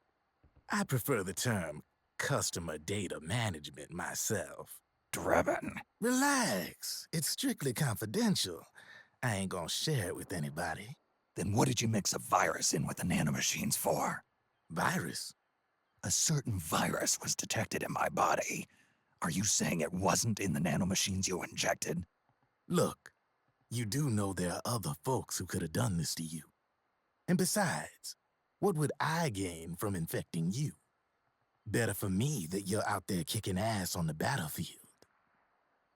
I prefer the term customer data management myself. Drebin. Relax. It's strictly confidential. I ain't gonna share it with anybody. Then what did you mix a virus in with the nanomachines for? Virus? A certain virus was detected in my body. Are you saying it wasn't in the nanomachines you injected? Look, you do know there are other folks who could have done this to you. And besides, what would I gain from infecting you? Better for me that you're out there kicking ass on the battlefield.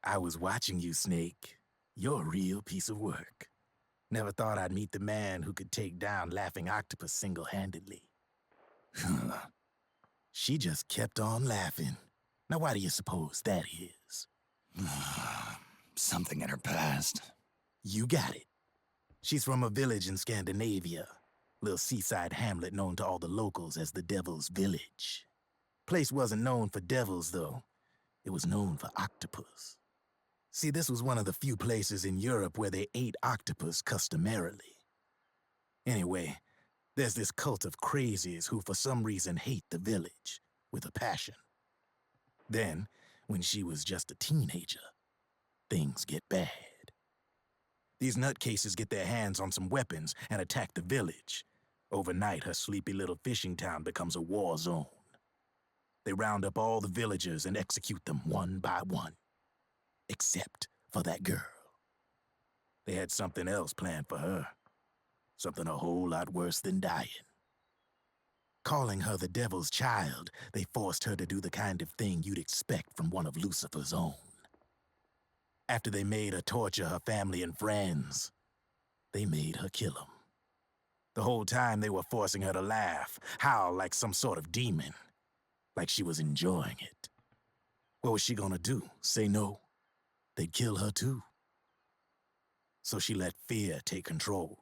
I was watching you, Snake. You're a real piece of work. Never thought I'd meet the man who could take down Laughing Octopus single-handedly. She just kept on laughing. Now why do you suppose that is? Something in her past. You got it. She's from a village in Scandinavia. Little seaside hamlet known to all the locals as the Devil's Village. Place wasn't known for devils, though. It was known for octopus. See, this was one of the few places in Europe where they ate octopus customarily. Anyway, there's this cult of crazies who for some reason hate the village with a passion. Then, when she was just a teenager, things get bad. These nutcases get their hands on some weapons and attack the village. Overnight, her sleepy little fishing town becomes a war zone. They round up all the villagers and execute them one by one. Except for that girl. They had something else planned for her. Something a whole lot worse than dying. Calling her the Devil's Child, they forced her to do the kind of thing you'd expect from one of Lucifer's own. After they made her torture her family and friends, they made her kill them. The whole time they were forcing her to laugh, howl like some sort of demon. Like she was enjoying it. What was she gonna do? Say no? They'd kill her too. So she let fear take control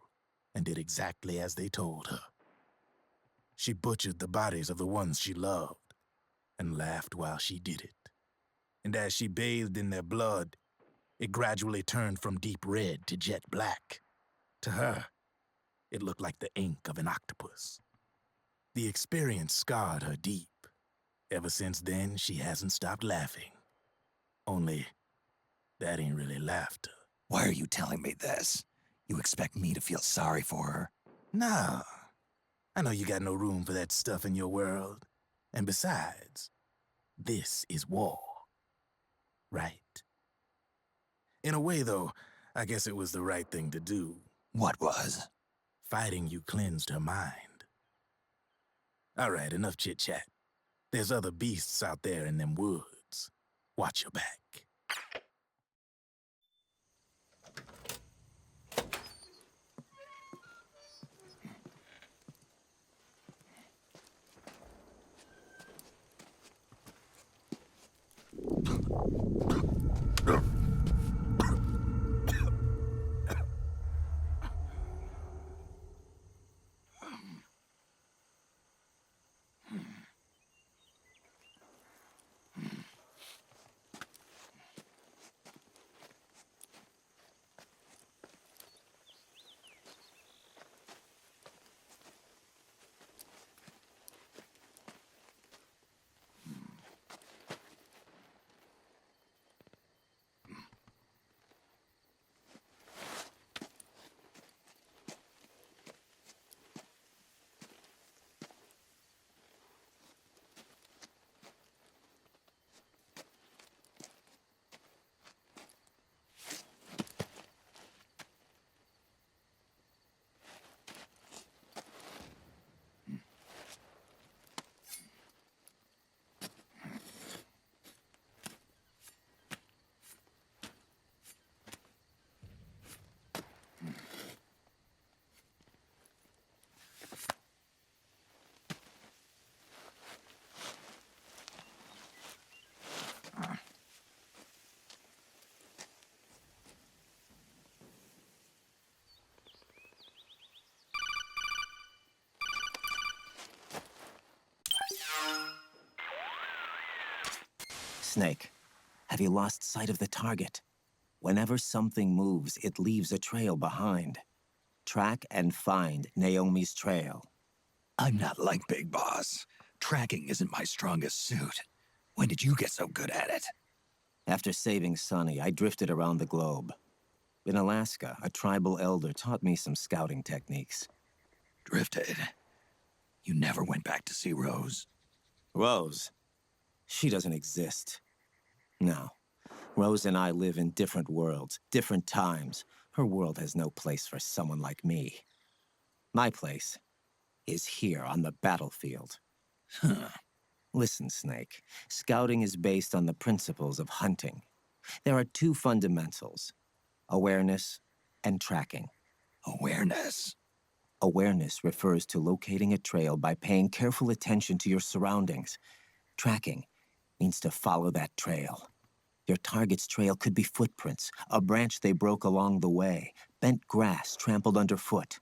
and did exactly as they told her. She butchered the bodies of the ones she loved and laughed while she did it. And as she bathed in their blood, it gradually turned from deep red to jet black. To her, it looked like the ink of an octopus. The experience scarred her deep. Ever since then, she hasn't stopped laughing. Only, that ain't really laughter. Why are you telling me this? You expect me to feel sorry for her? Nah. I know you got no room for that stuff in your world. And besides, this is war. Right? In a way, though, I guess it was the right thing to do. What was? Fighting you cleansed her mind. All right, enough chit-chat. There's other beasts out there in them woods. Watch your back. Snake, have you lost sight of the target? Whenever something moves, it leaves a trail behind. Track and find Naomi's trail. I'm not like Big Boss. Tracking isn't my strongest suit. When did you get so good at it? After saving Sonny, I drifted around the globe. In Alaska, a tribal elder taught me some scouting techniques. Drifted? You never went back to see Rose? Rose? She doesn't exist. No. Rose and I live in different worlds, different times. Her world has no place for someone like me. My place is here on the battlefield. Huh. Listen, Snake. Scouting is based on the principles of hunting. There are two fundamentals: awareness and tracking. Awareness? Awareness refers to locating a trail by paying careful attention to your surroundings. Tracking means to follow that trail. Your target's trail could be footprints, a branch they broke along the way, bent grass trampled underfoot.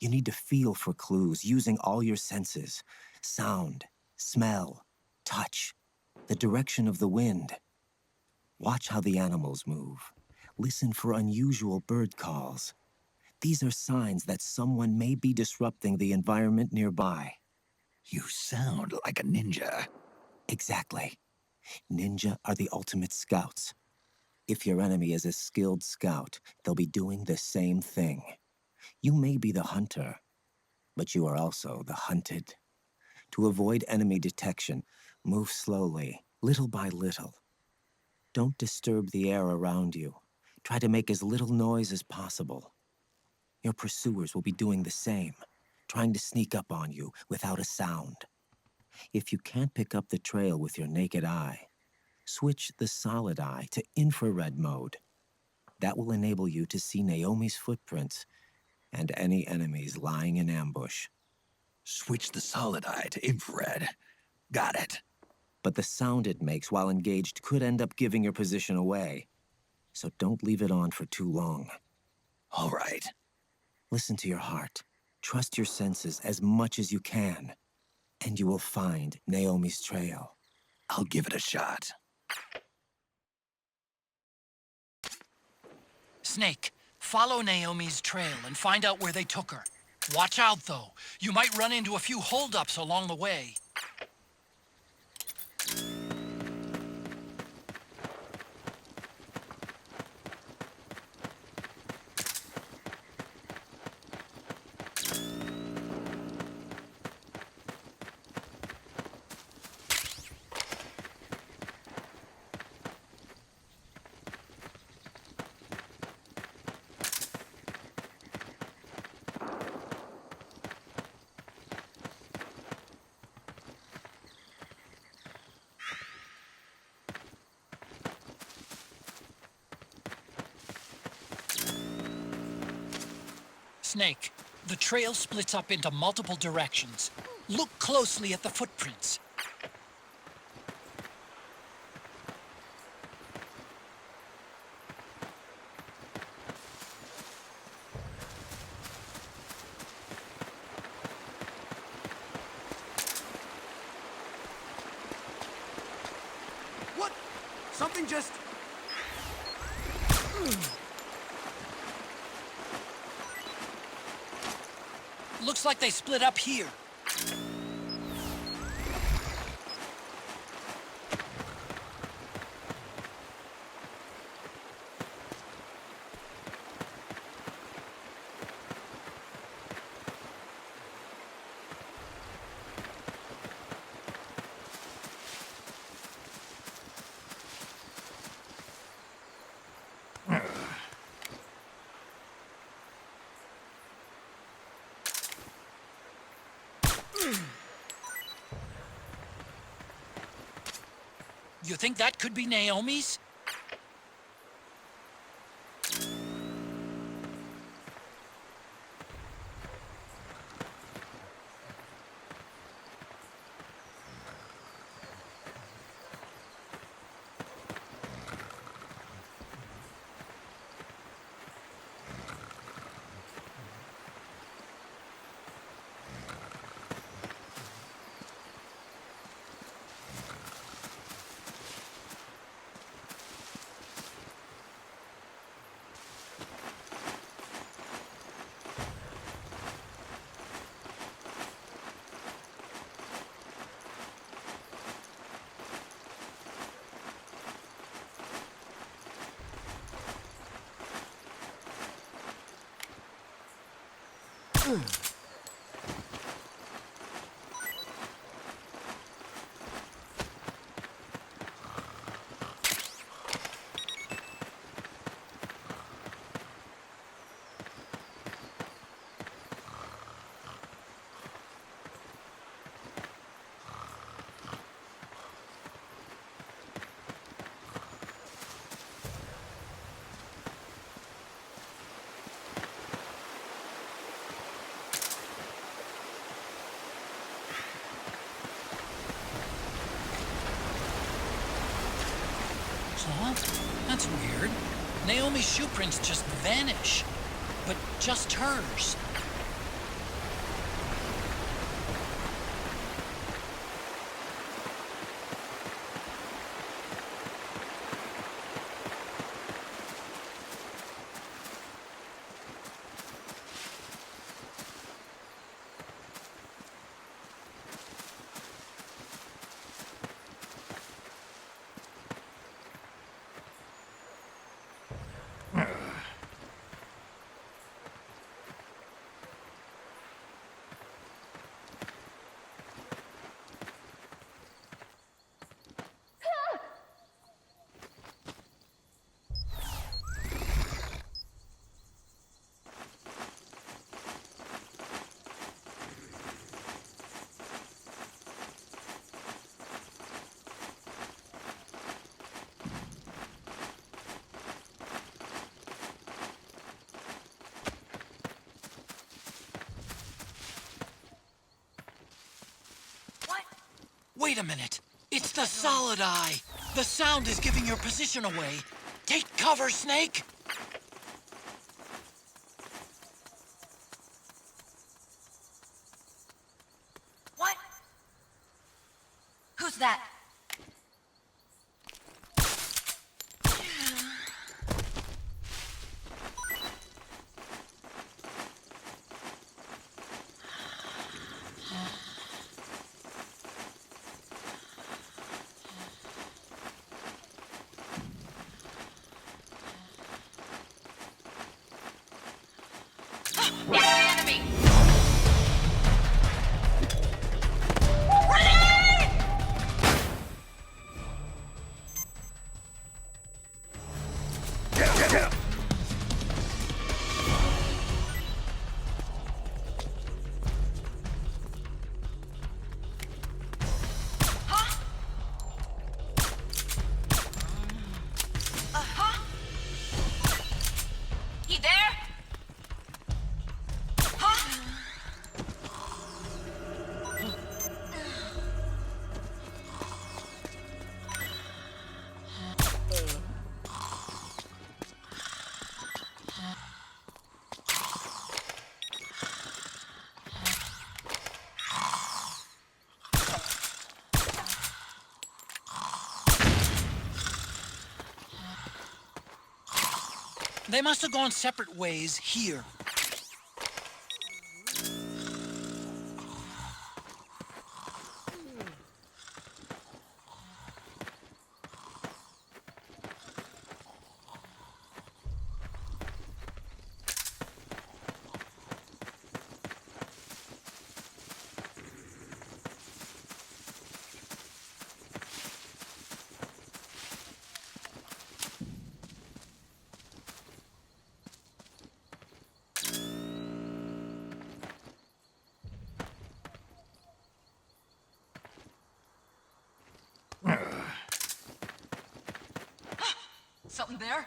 You need to feel for clues using all your senses: sound, smell, touch, the direction of the wind. Watch how the animals move. Listen for unusual bird calls. These are signs that someone may be disrupting the environment nearby. You sound like a ninja. Exactly. Ninja are the ultimate scouts. If your enemy is a skilled scout, they'll be doing the same thing. You may be the hunter, but you are also the hunted. To avoid enemy detection, move slowly, little by little. Don't disturb the air around you. Try to make as little noise as possible. Your pursuers will be doing the same, trying to sneak up on you without a sound. If you can't pick up the trail with your naked eye, switch the solid eye to infrared mode. That will enable you to see Naomi's footprints and any enemies lying in ambush. Switch the solid eye to infrared. Got it. But the sound it makes while engaged could end up giving your position away. So don't leave it on for too long. All right. Listen to your heart. Trust your senses as much as you can. And you will find Naomi's trail. I'll give it a shot. Snake, follow Naomi's trail and find out where they took her. Watch out, though. You might run into a few holdups along the way. Snake, the trail splits up into multiple directions. Look closely at the footprints. What? Something just... Looks like they split up here. You think that could be Naomi's? Huh? That's weird. Naomi's shoe prints just vanish. But just hers. Wait a minute. It's the solid eye. The sound is giving your position away. Take cover, Snake. What? Who's that? They must have gone separate ways here. Something there?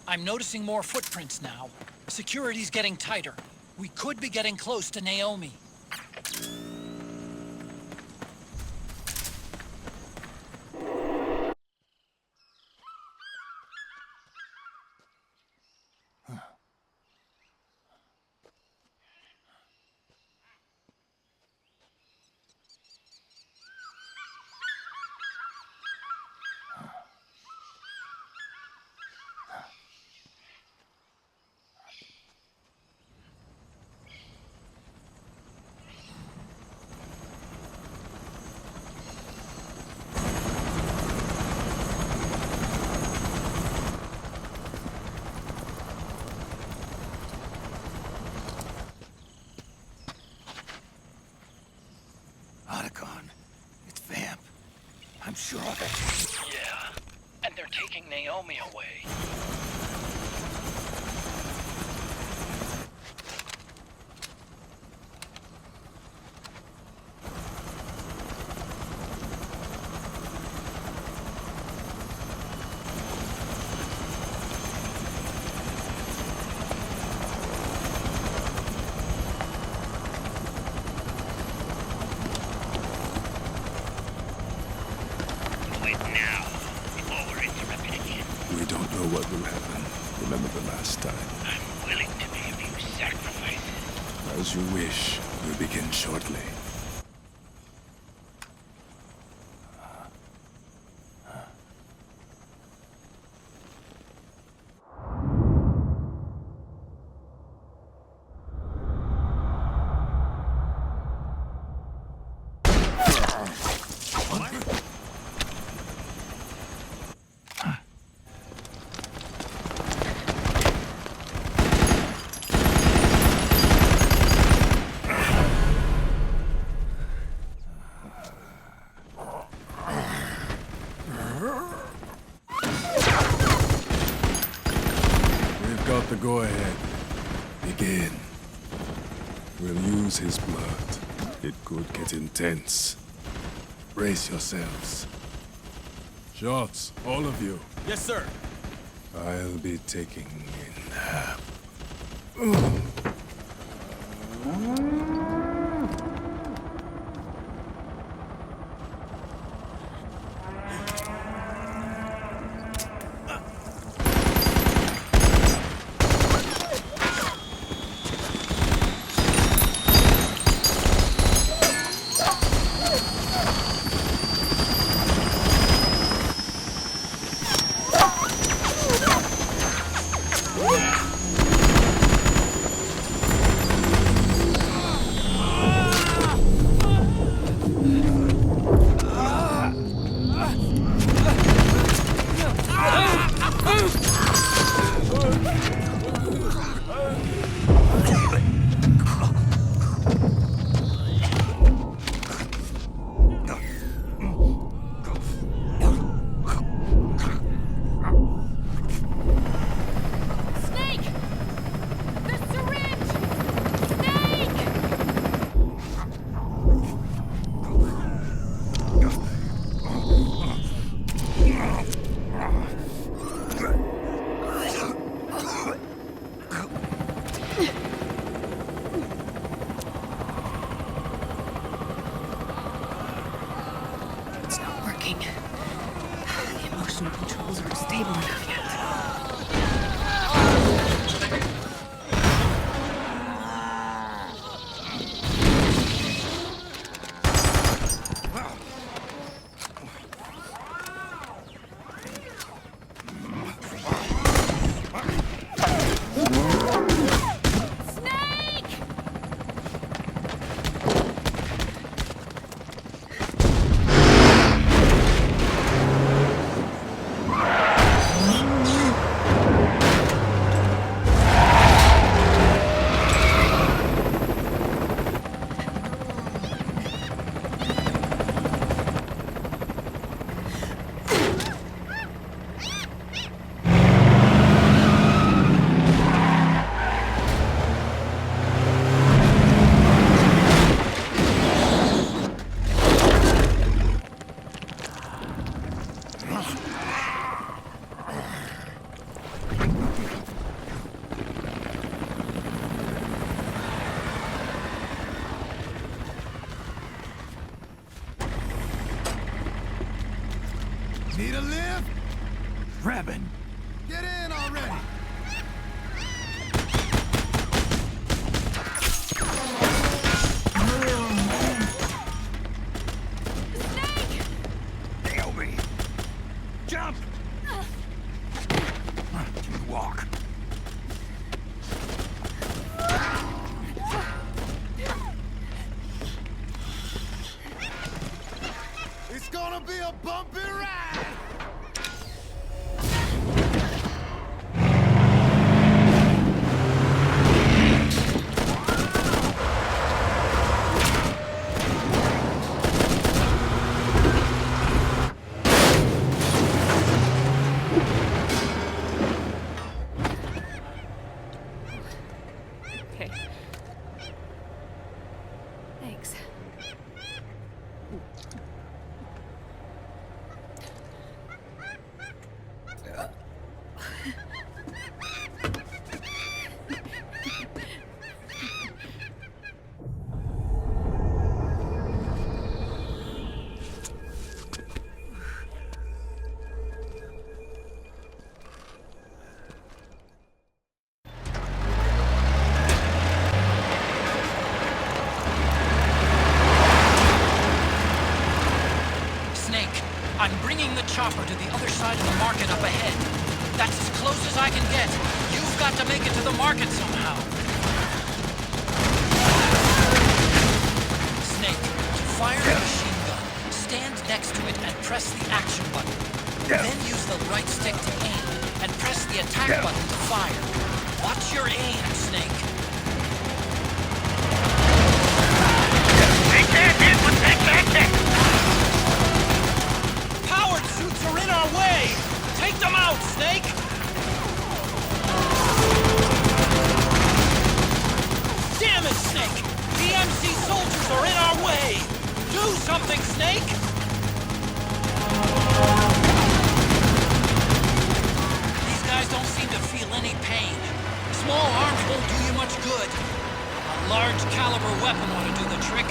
I'm noticing more footprints now. Security's getting tighter. We could be getting close to Naomi. I'm sure of it. Yeah, and they're taking Naomi away. What will happen? Remember the last time. I'm willing to make a few sacrifices. As you wish. We'll begin shortly. Go ahead. Begin. We'll use his blood. It could get intense. Brace yourselves. Shots, all of you. Yes, sir. I'll be taking in half. Need a lift? Revan! Get in already! Nail me! Jump! Can you walk? It's gonna be a bumpy ride! Okay. Thanks. Snake, I'm bringing the chopper to the other side of the market up ahead. That's as close as I can get. You've got to make it to the market somehow. Snake, to fire a machine gun, stand next to it and press the action button. Then use the right stick to aim, and press the attack button to fire. Watch your aim, Snake. They can't hit what they can't kick! Powered suits are in our way! Take them out, Snake! Damn it, Snake! PMC soldiers are in our way! Do something, Snake! These guys don't seem to feel any pain. Small arms won't do you much good. A large caliber weapon ought to do the trick.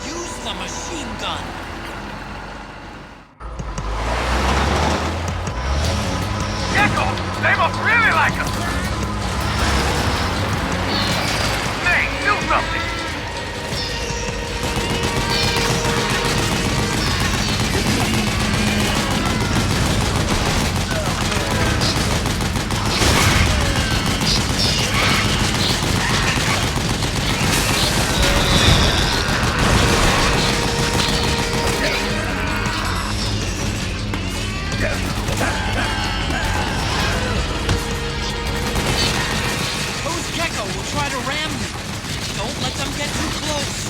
Use the machine gun. Gecko! They must really like us! May, do something! Those Gecko will try to ram you. Don't let them get too close.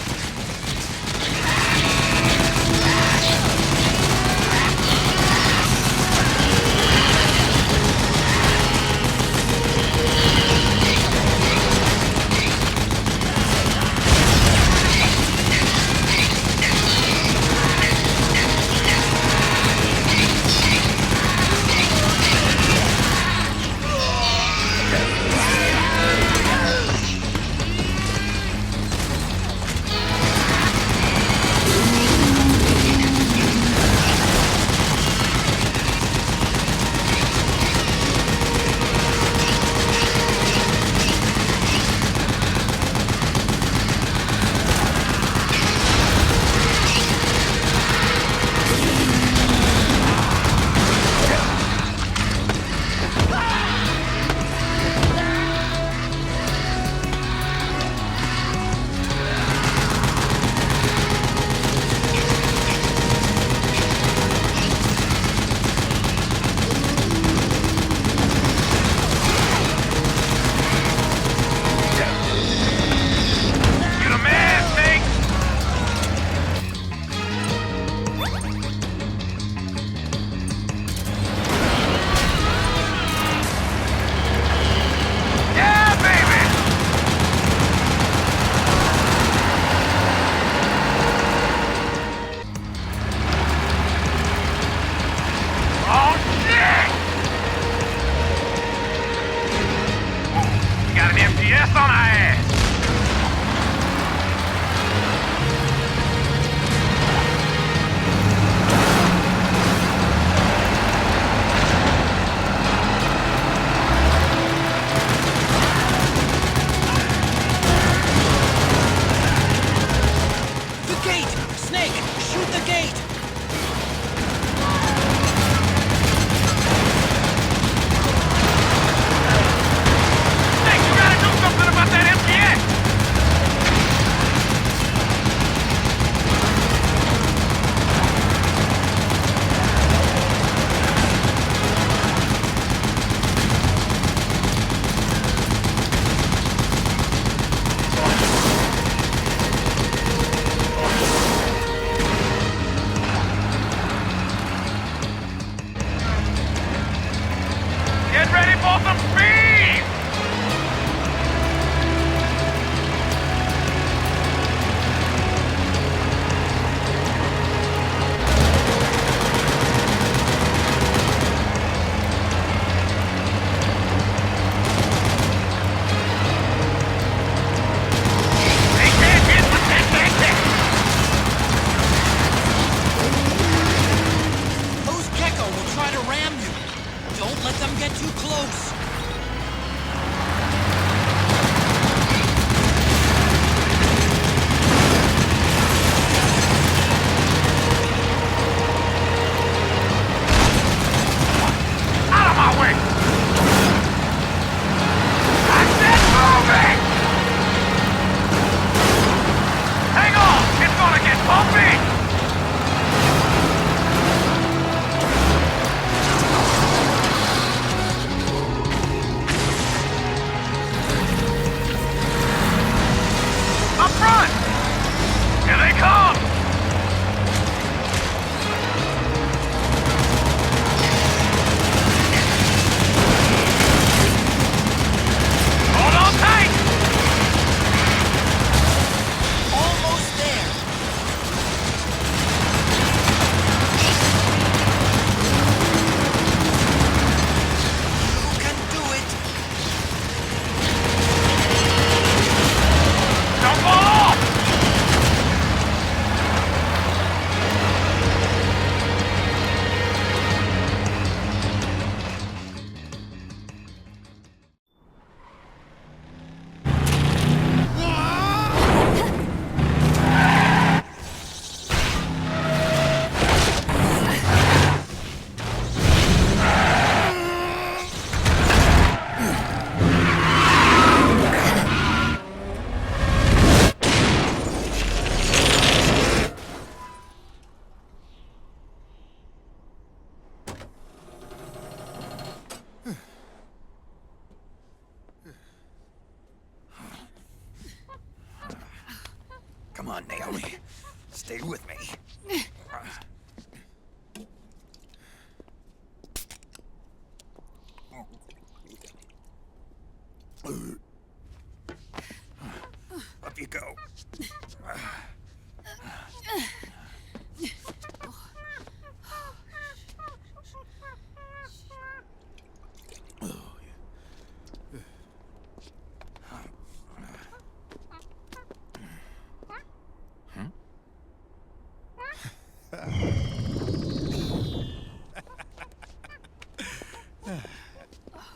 on, Naomi. Stay with me. Up you go.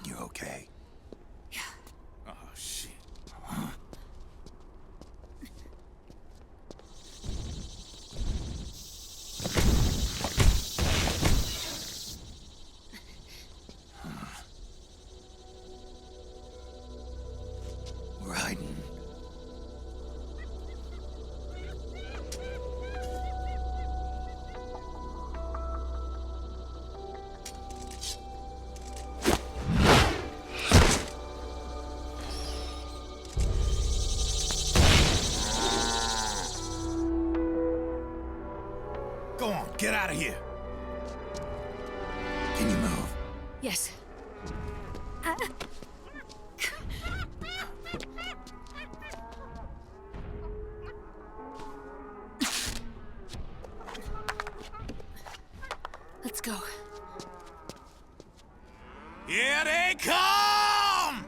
You okay? Yeah. Oh, shit. We're hiding. Go on, get out of here. Can you move? Yes. Let's go. Here they come!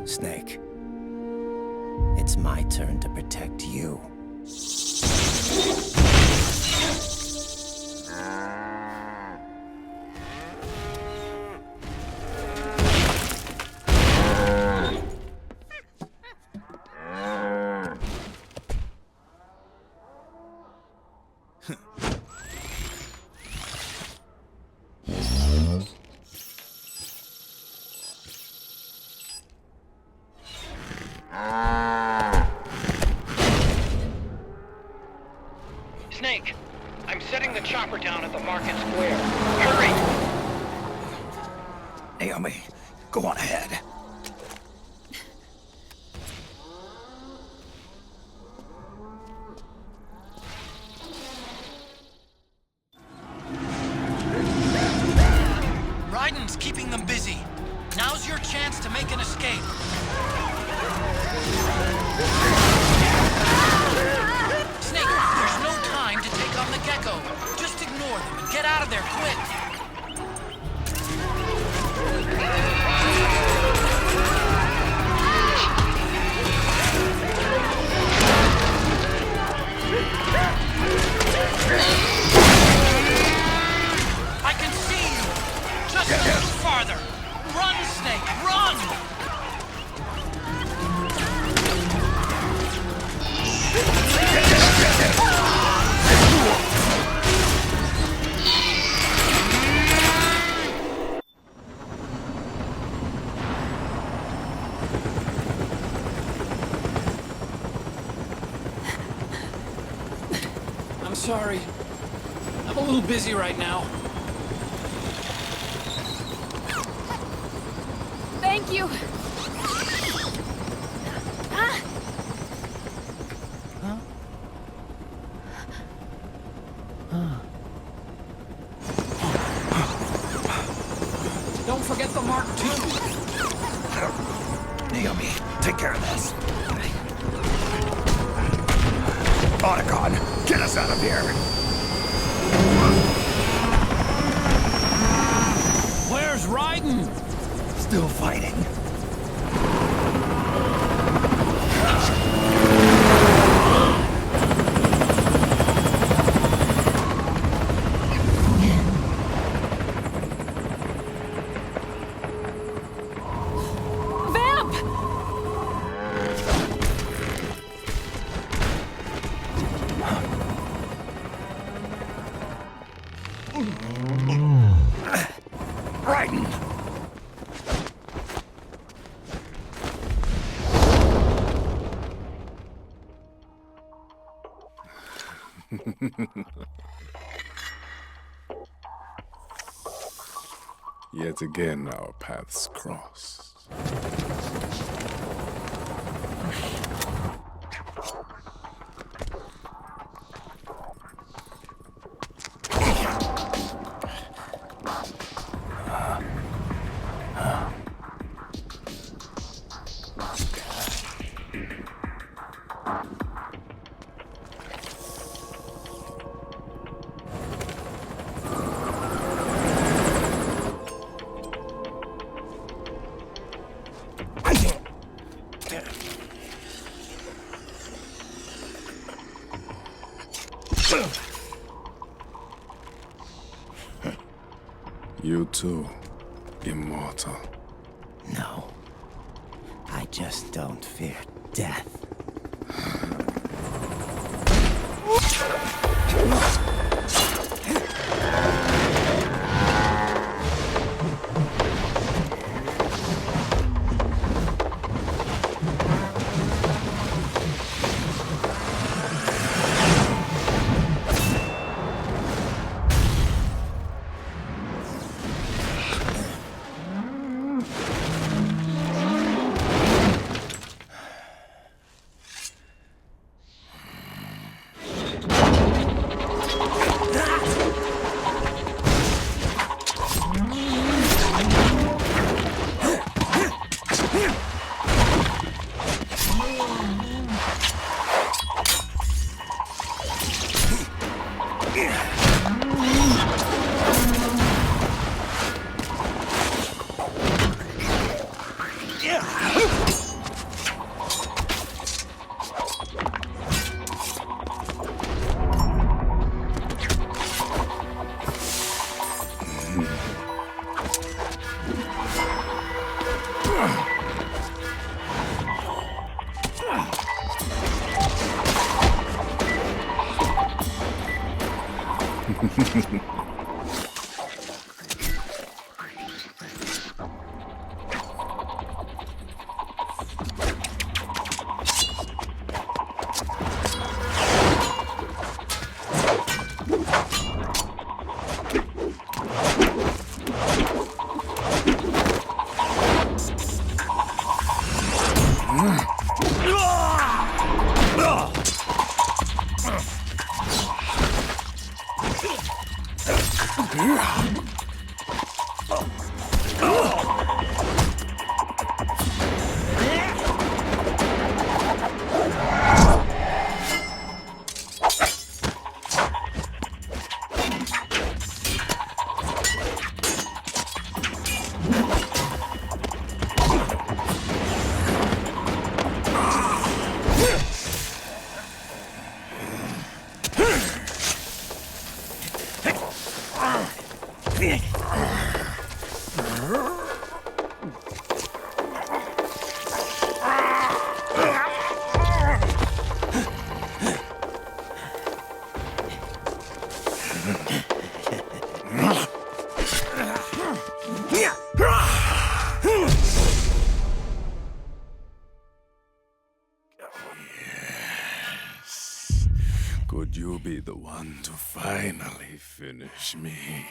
Snake. It's my turn to protect you. Snake, I'm setting the chopper down at the market square. Hurry! Naomi, go on ahead. Raiden's keeping them busy. Now's your chance to make an escape. Snake, there's no time to take on the gecko. Just ignore them and get out of there quick. Sorry. I'm a little busy right now. Thank you. Don't forget the Mark II. Naomi, take care of this. Otacon, get us out of here. Where's Raiden? Still fighting. Raiden! Yet again, our paths cross. You too, immortal. No. I just don't fear death. Would you be the one to finally finish me?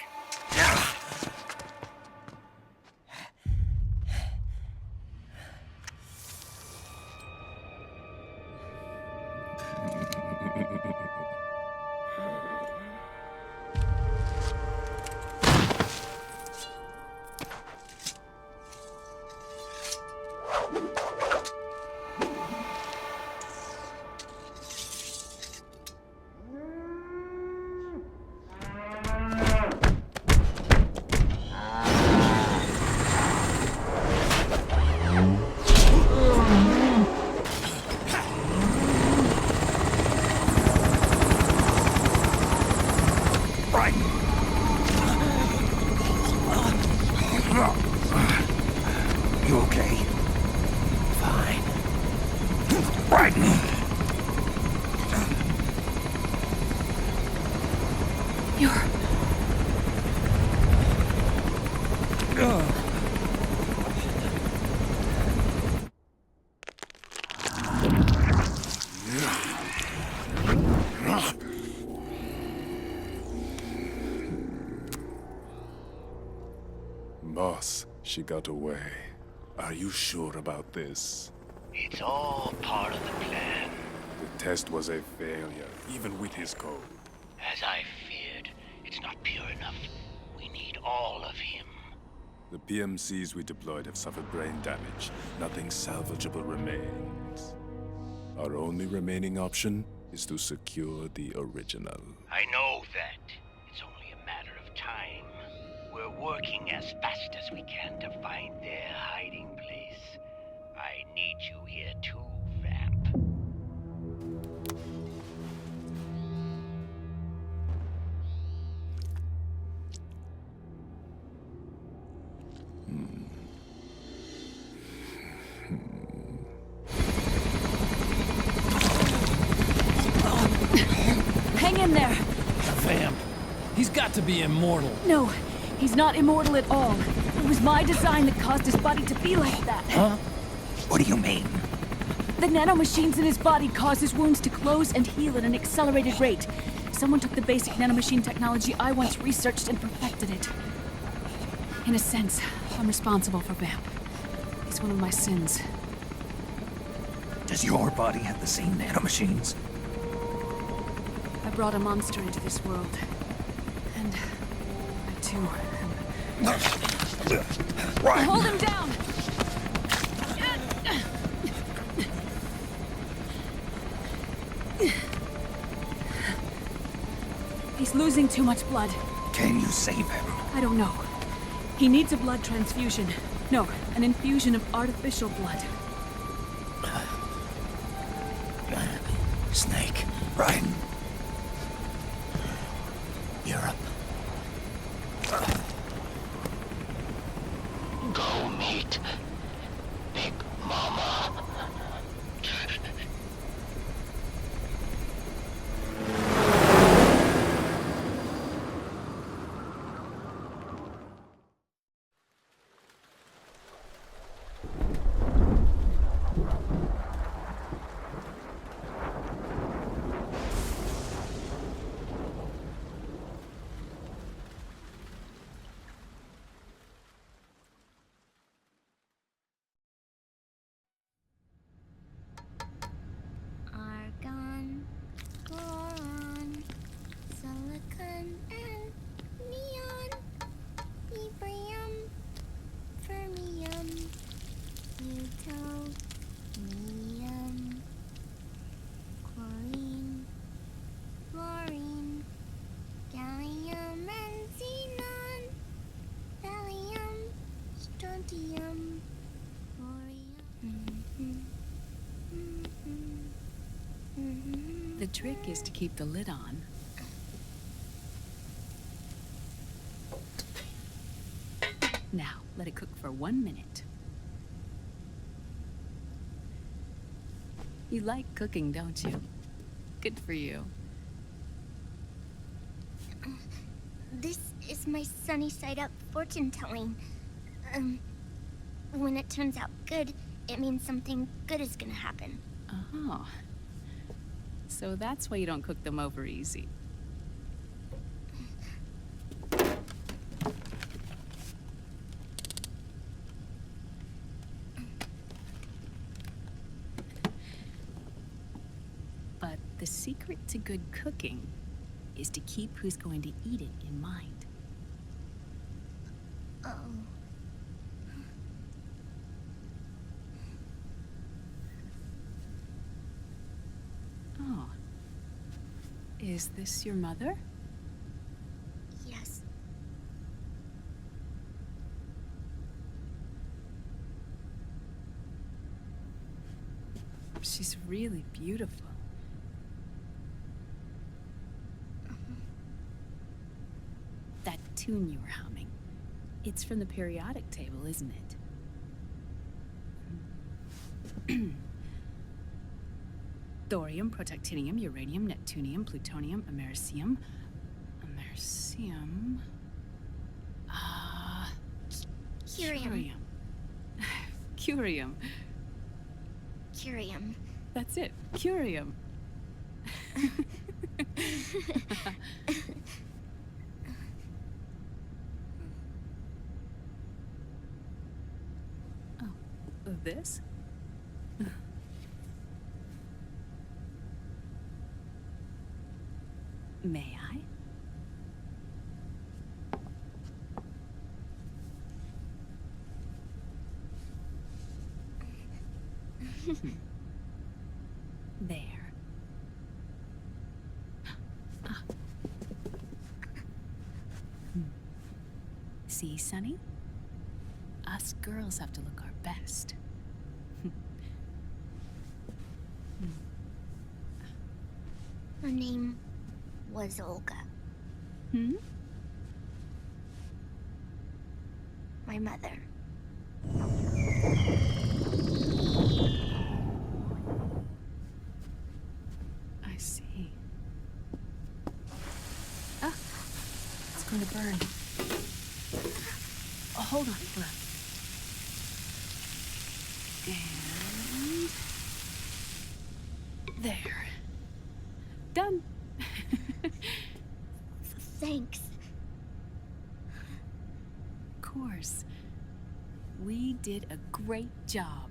You okay? Fine. Brighton! You're... Boss, she got away. Are you sure about this? It's all part of the plan. The test was a failure, even with his code. As I feared, it's not pure enough. We need all of him. The PMCs we deployed have suffered brain damage. Nothing salvageable remains. Our only remaining option is to secure the original. I know that. It's only a matter of time. We're working as fast as we can to find their hiding place. I need you here too, Vamp. Hang in there! Vamp. He's got to be immortal. No, he's not immortal at all. It was my design that caused his body to be like that. Huh? What do you mean? The nanomachines in his body cause his wounds to close and heal at an accelerated rate. Someone took the basic nanomachine technology I once researched and perfected it. In a sense, I'm responsible for Vamp. It's one of my sins. Does your body have the same nanomachines? I brought a monster into this world. And I too am... Right. Hold him down! He's losing too much blood. Can you save him? I don't know. He needs a blood transfusion. No, an infusion of artificial blood. Snake. Brian. Europe. Go meet Big Mama. Argon, boron, silicon, and neon, yttrium, fermium, plutonium, chlorine, fluorine, gallium, and xenon, thallium, strontium, thorium. The trick is to keep the lid on. Now, let it cook for 1 minute. You like cooking, don't you? Good for you. This is my sunny side up fortune telling. When it turns out good, it means something good is gonna happen. Oh. So that's why you don't cook them over easy. But the secret to good cooking is to keep who's going to eat it in mind. Oh. Oh. Is this your mother? Yes. She's really beautiful. That tune you were humming, it's from the periodic table, isn't it? Thorium, protactinium, uranium, neptunium, plutonium, americium. Curium. Curium. Curium. That's it. Curium. Oh, this? May I? There. See, Sonny? Us girls have to look our best. Her name was Olga. Hmm? My mother. I see. Ah! It's going to burn. Oh, hold on, hold on. And... there. Done. Thanks. Of course. We did a great job.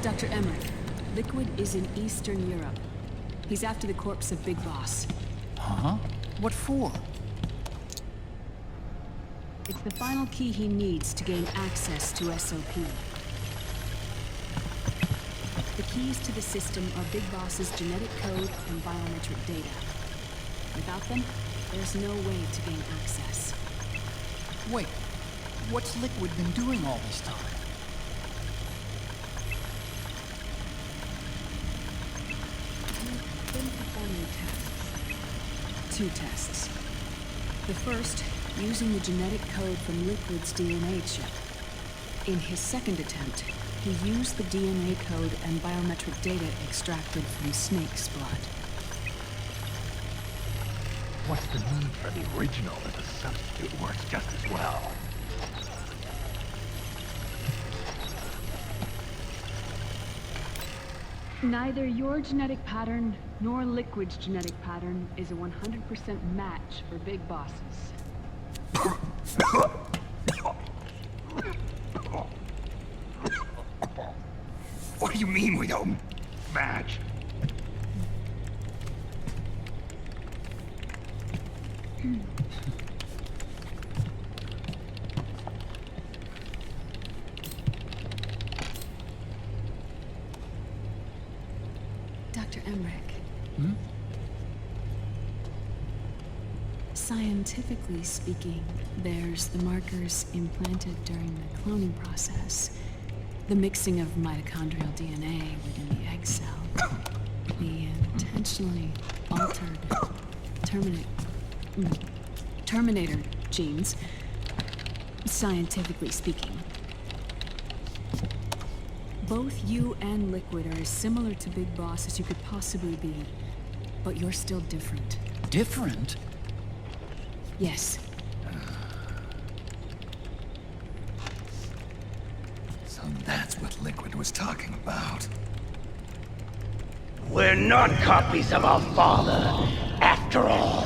Dr. Emmerich, Liquid is in Eastern Europe. He's after the corpse of Big Boss. Huh? What for? It's the final key he needs to gain access to SOP. The keys to the system are Big Boss's genetic code and biometric data. Without them, there's no way to gain access. Wait, what's Liquid been doing all this time? Been performing tests. 2 tests. The first, using the genetic code from Liquid's DNA chip. In his second attempt, he used the DNA code and biometric data extracted from Snake's blood. What's the need for the original if a substitute works just as well? Neither your genetic pattern nor Liquid's genetic pattern is a 100% match for Big Bosses. What do you mean we don't match? Dr. Emmerich. Hmm? Scientifically speaking, there's the markers implanted during the cloning process. The mixing of mitochondrial DNA within the egg cell. The intentionally altered Terminator genes, scientifically speaking. Both you and Liquid are as similar to Big Boss as you could possibly be, but you're still different. Different? Yes. So that's what Liquid was talking about. We're not copies of our father, after all.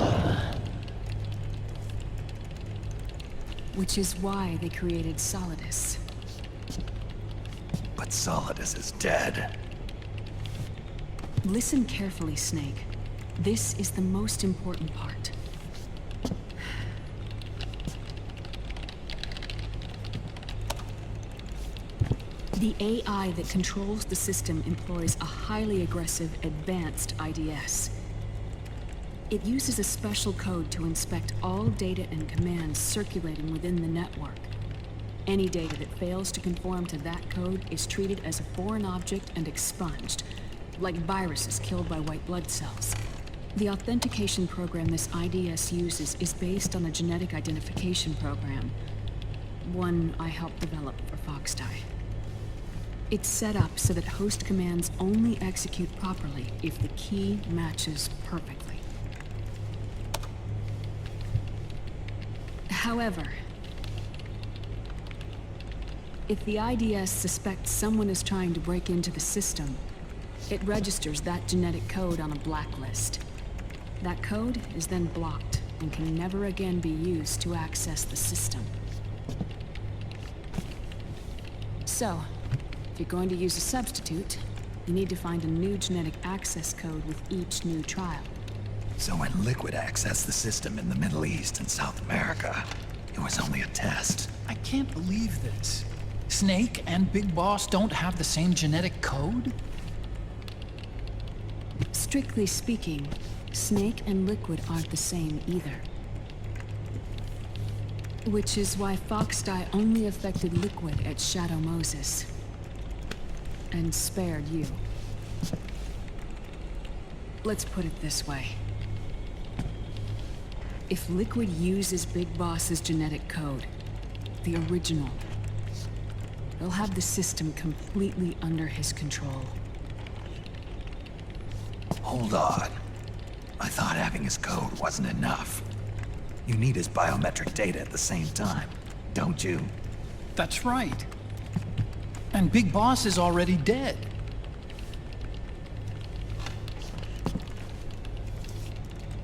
Which is why they created Solidus. But Solidus is dead. Listen carefully, Snake. This is the most important part. The AI that controls the system employs a highly aggressive, advanced IDS. It uses a special code to inspect all data and commands circulating within the network. Any data that fails to conform to that code is treated as a foreign object and expunged, like viruses killed by white blood cells. The authentication program this IDS uses is based on a genetic identification program, one I helped develop for Foxdie. It's set up so that host commands only execute properly if the key matches perfectly. However, if the IDS suspects someone is trying to break into the system, it registers that genetic code on a blacklist. That code is then blocked and can never again be used to access the system. So, if you're going to use a substitute, you need to find a new genetic access code with each new trial. So when Liquid accessed the system in the Middle East and South America, it was only a test. I can't believe this. Snake and Big Boss don't have the same genetic code? Strictly speaking, Snake and Liquid aren't the same either. Which is why Foxdie only affected Liquid at Shadow Moses. And spared you. Let's put it this way. If Liquid uses Big Boss's genetic code, the original, he'll have the system completely under his control. Hold on. I thought having his code wasn't enough. You need his biometric data at the same time, don't you? That's right. And Big Boss is already dead.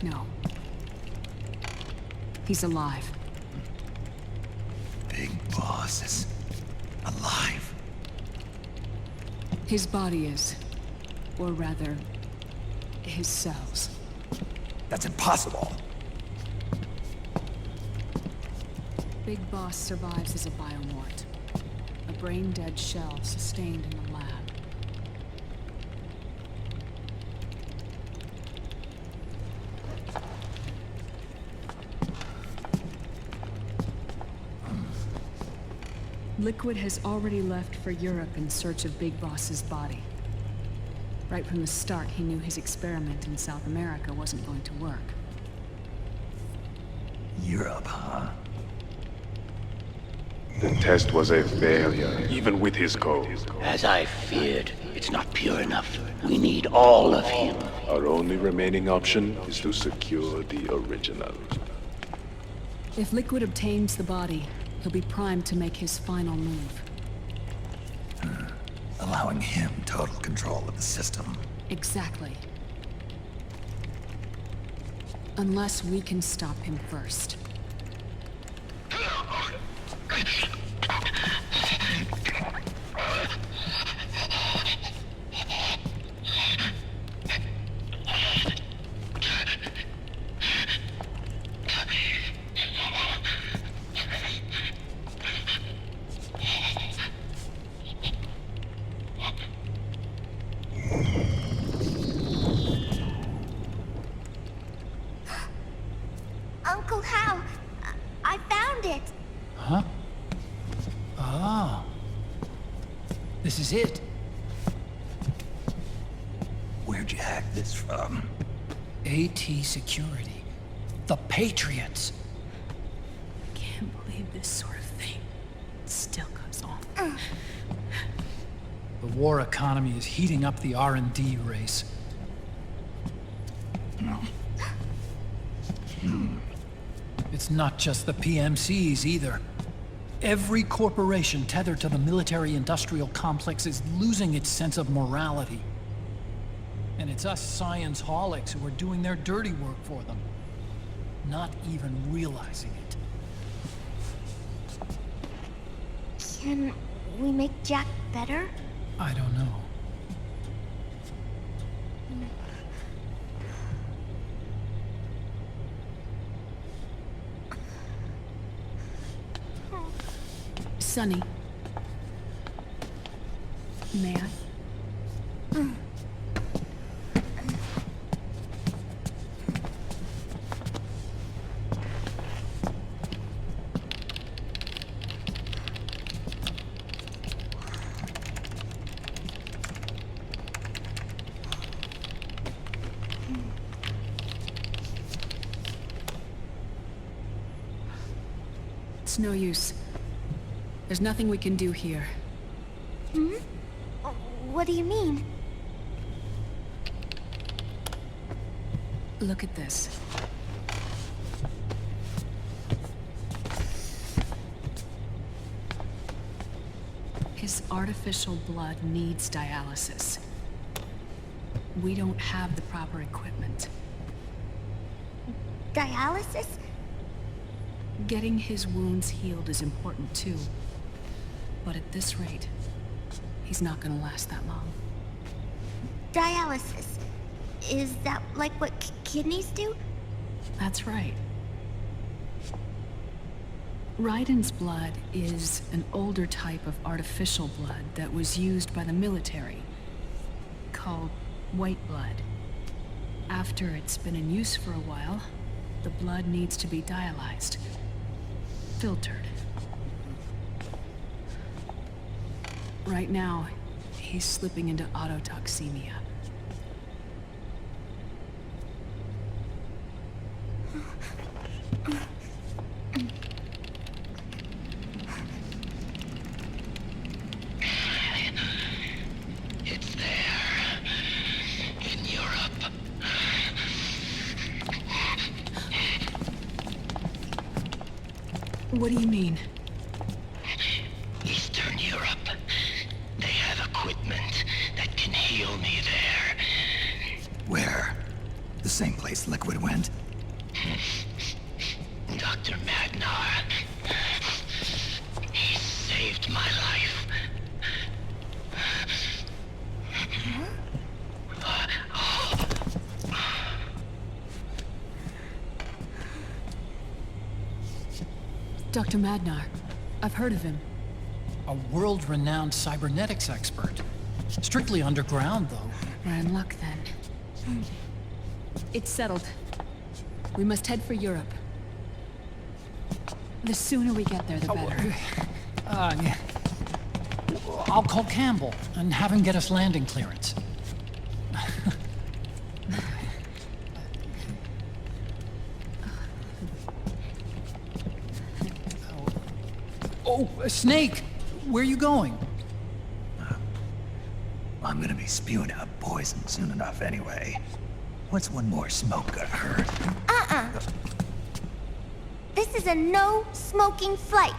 No. He's alive. Big Boss is alive. His body is. Or rather, his cells. That's impossible. Big Boss survives as a biomort. A brain-dead shell sustained in the lab. Liquid has already left for Europe in search of Big Boss's body. Right from the start, he knew his experiment in South America wasn't going to work. Europe, huh? The test was a failure, even with his code. As I feared, it's not pure enough. We need all of him. Our only remaining option is to secure the original. If Liquid obtains the body, he'll be primed to make his final move. Allowing him total control of the system. Exactly. Unless we can stop him first. Uncle Hal, I found it. Huh? Ah. This is it. Where'd you hack this from? AT Security. The Patriots. I can't believe this sort of thing still goes on. The war economy is heating up the R&D race. It's not just the PMCs either. Every corporation tethered to the military-industrial complex is losing its sense of morality. And it's us science-holics who are doing their dirty work for them, not even realizing it. Can we make Jack better? I don't know. Sonny. May I? It's no use. There's nothing we can do here. Hmm? What do you mean? Look at this. His artificial blood needs dialysis. We don't have the proper equipment. Dialysis? Getting his wounds healed is important too. But at this rate, he's not gonna last that long. Dialysis. Is that like what kidneys do? That's right. Raiden's blood is an older type of artificial blood that was used by the military, called white blood. After it's been in use for a while, the blood needs to be dialyzed, filtered. Right now, he's slipping into autotoxemia. It's there. In Europe. What do you mean? Eastern Europe. They have equipment that can heal me there. Where? The same place Liquid went? Dr. Magnar. He saved my life. Dr. Magnar. I've heard of him. A world-renowned cybernetics expert. Strictly underground, though. We're in luck, then. It's settled. We must head for Europe. The sooner we get there, the better. I'll call Campbell and have him get us landing clearance. Oh, Snake! Where are you going? I'm gonna be spewing out poison soon enough anyway. What's one more smoke gonna hurt? This is a no-smoking flight.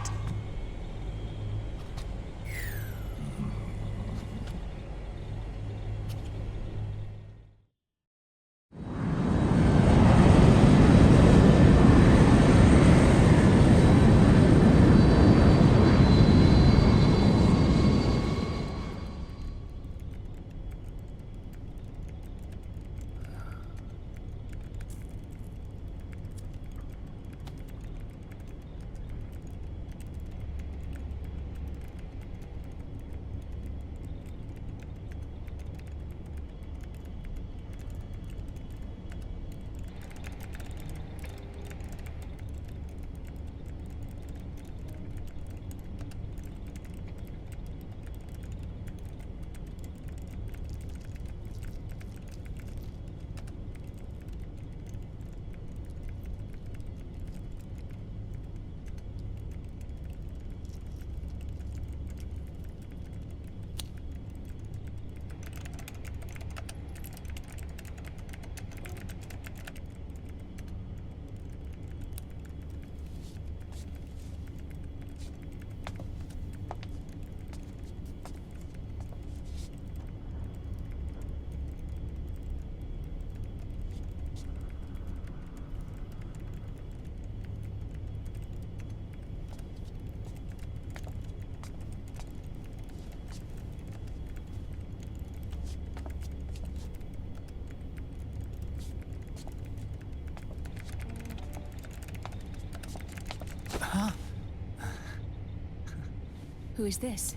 Who is this?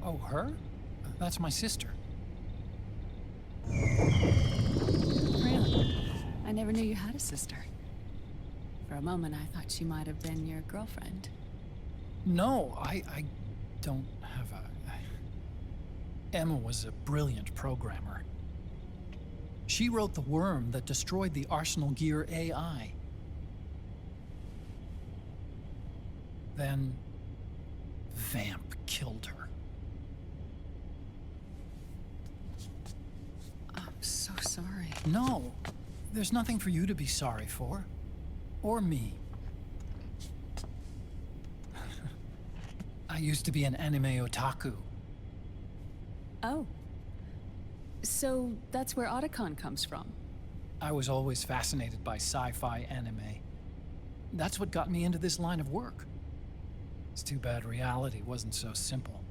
Oh, her? That's my sister. Really? I never knew you had a sister. For a moment, I thought she might have been your girlfriend. No, I don't have a... Emma was a brilliant programmer. She wrote the worm that destroyed the Arsenal Gear AI. Then... Vamp killed her. I'm so sorry. No, there's nothing for you to be sorry for. Or me. I used to be an anime otaku. Oh. So that's where Otacon comes from? I was always fascinated by sci-fi anime. That's what got me into this line of work. It's too bad reality wasn't so simple.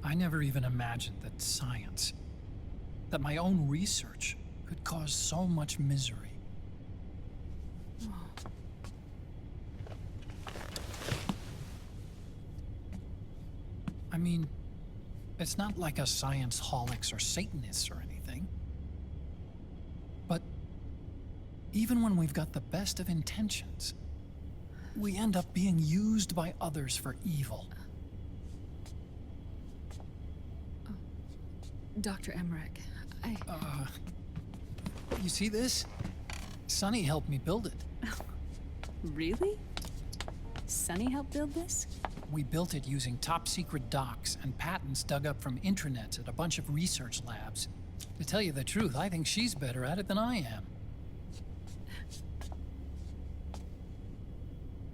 I never even imagined that science, that my own research, could cause so much misery. I mean, it's not like us science holics or Satanists or anything. But even when we've got the best of intentions, we end up being used by others for evil. Dr. Emmerich, You see this? Sonny helped me build it. Really? Sonny helped build this? We built it using top-secret docs and patents dug up from intranets at a bunch of research labs. To tell you the truth, I think she's better at it than I am.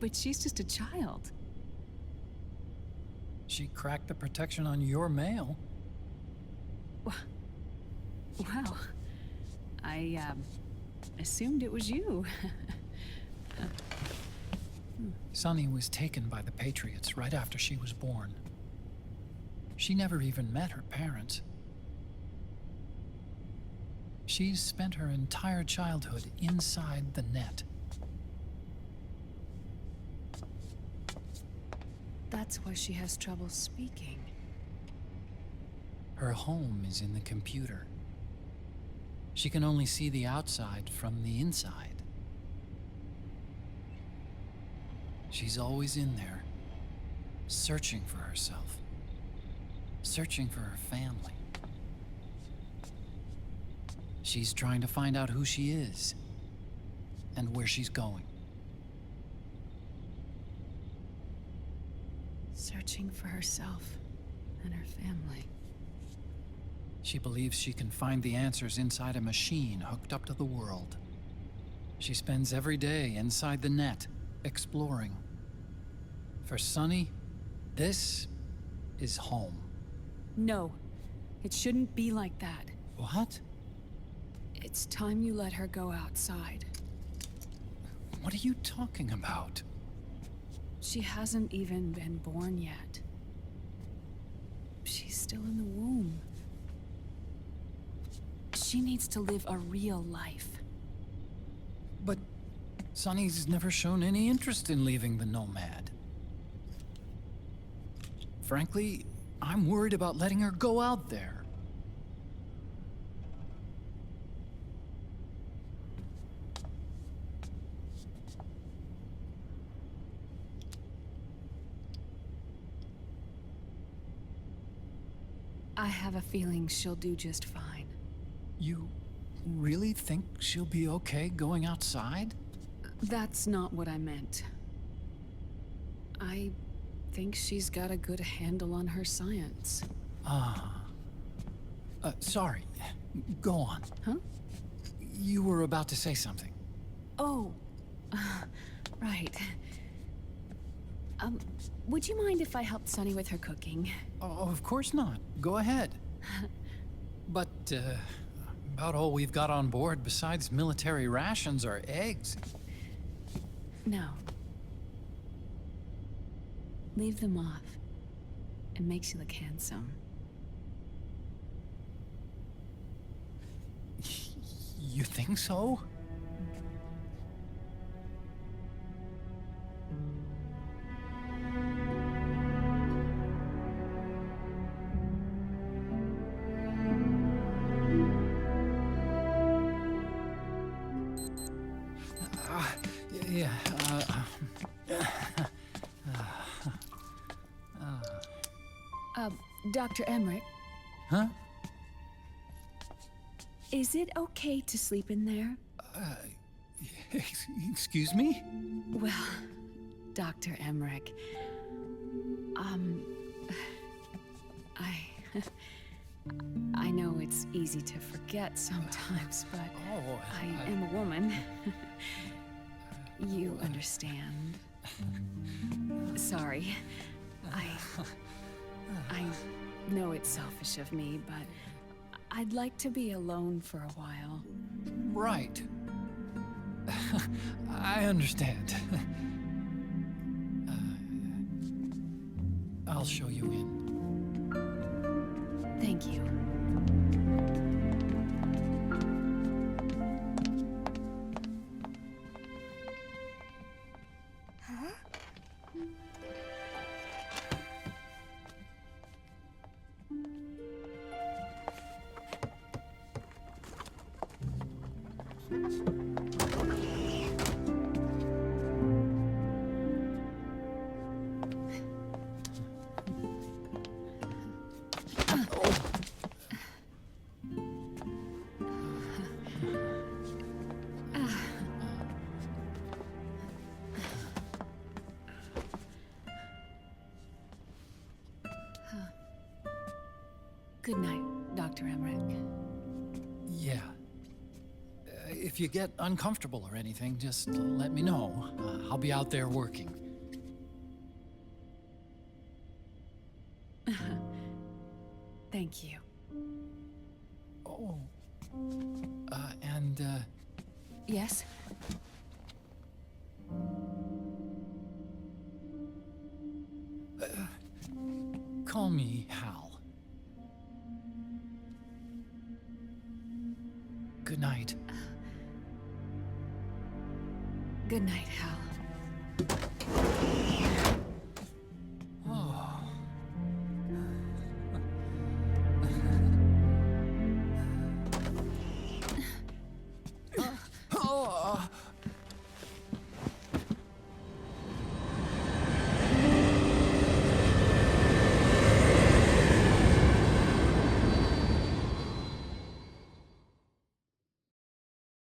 But she's just a child. She cracked the protection on your mail. Wow. I, assumed it was you. Sunny was taken by the Patriots right after she was born. She never even met her parents. She's spent her entire childhood inside the net. That's why she has trouble speaking. Her home is in the computer. She can only see the outside from the inside. She's always in there, searching for herself, searching for her family. She's trying to find out who she is and where she's going. Searching for herself and her family. She believes she can find the answers inside a machine hooked up to the world. She spends every day inside the net, exploring. For Sunny, this is home. No, it shouldn't be like that. What? It's time you let her go outside. What are you talking about? She hasn't even been born yet. She's still in the womb. She needs to live a real life. But Sunny's never shown any interest in leaving the Nomad. Frankly, I'm worried about letting her go out there. I have a feeling she'll do just fine. You really think she'll be okay going outside? That's not what I meant. I think she's got a good handle on her science. Sorry. Go on. Huh? You were about to say something. Oh, right. Would you mind if I helped Sunny with her cooking? Oh, of course not. Go ahead. But, about all we've got on board besides military rations are eggs. No. Leave them off. It makes you look handsome. You think so? Dr. Emmerich, Huh? is it okay to sleep in there? Excuse me? Well, Dr. Emmerich, I know it's easy to forget sometimes, but I am a woman. You understand. Sorry. I know it's selfish of me, but I'd like to be alone for a while. Right. I understand. I'll show you in. Thank you. Good night, Dr. Emmerich. Yeah. If you get uncomfortable or anything, just let me know. I'll be out there working. Thank you. Oh. Yes? Call me Hal. Good night. Good night, Hal.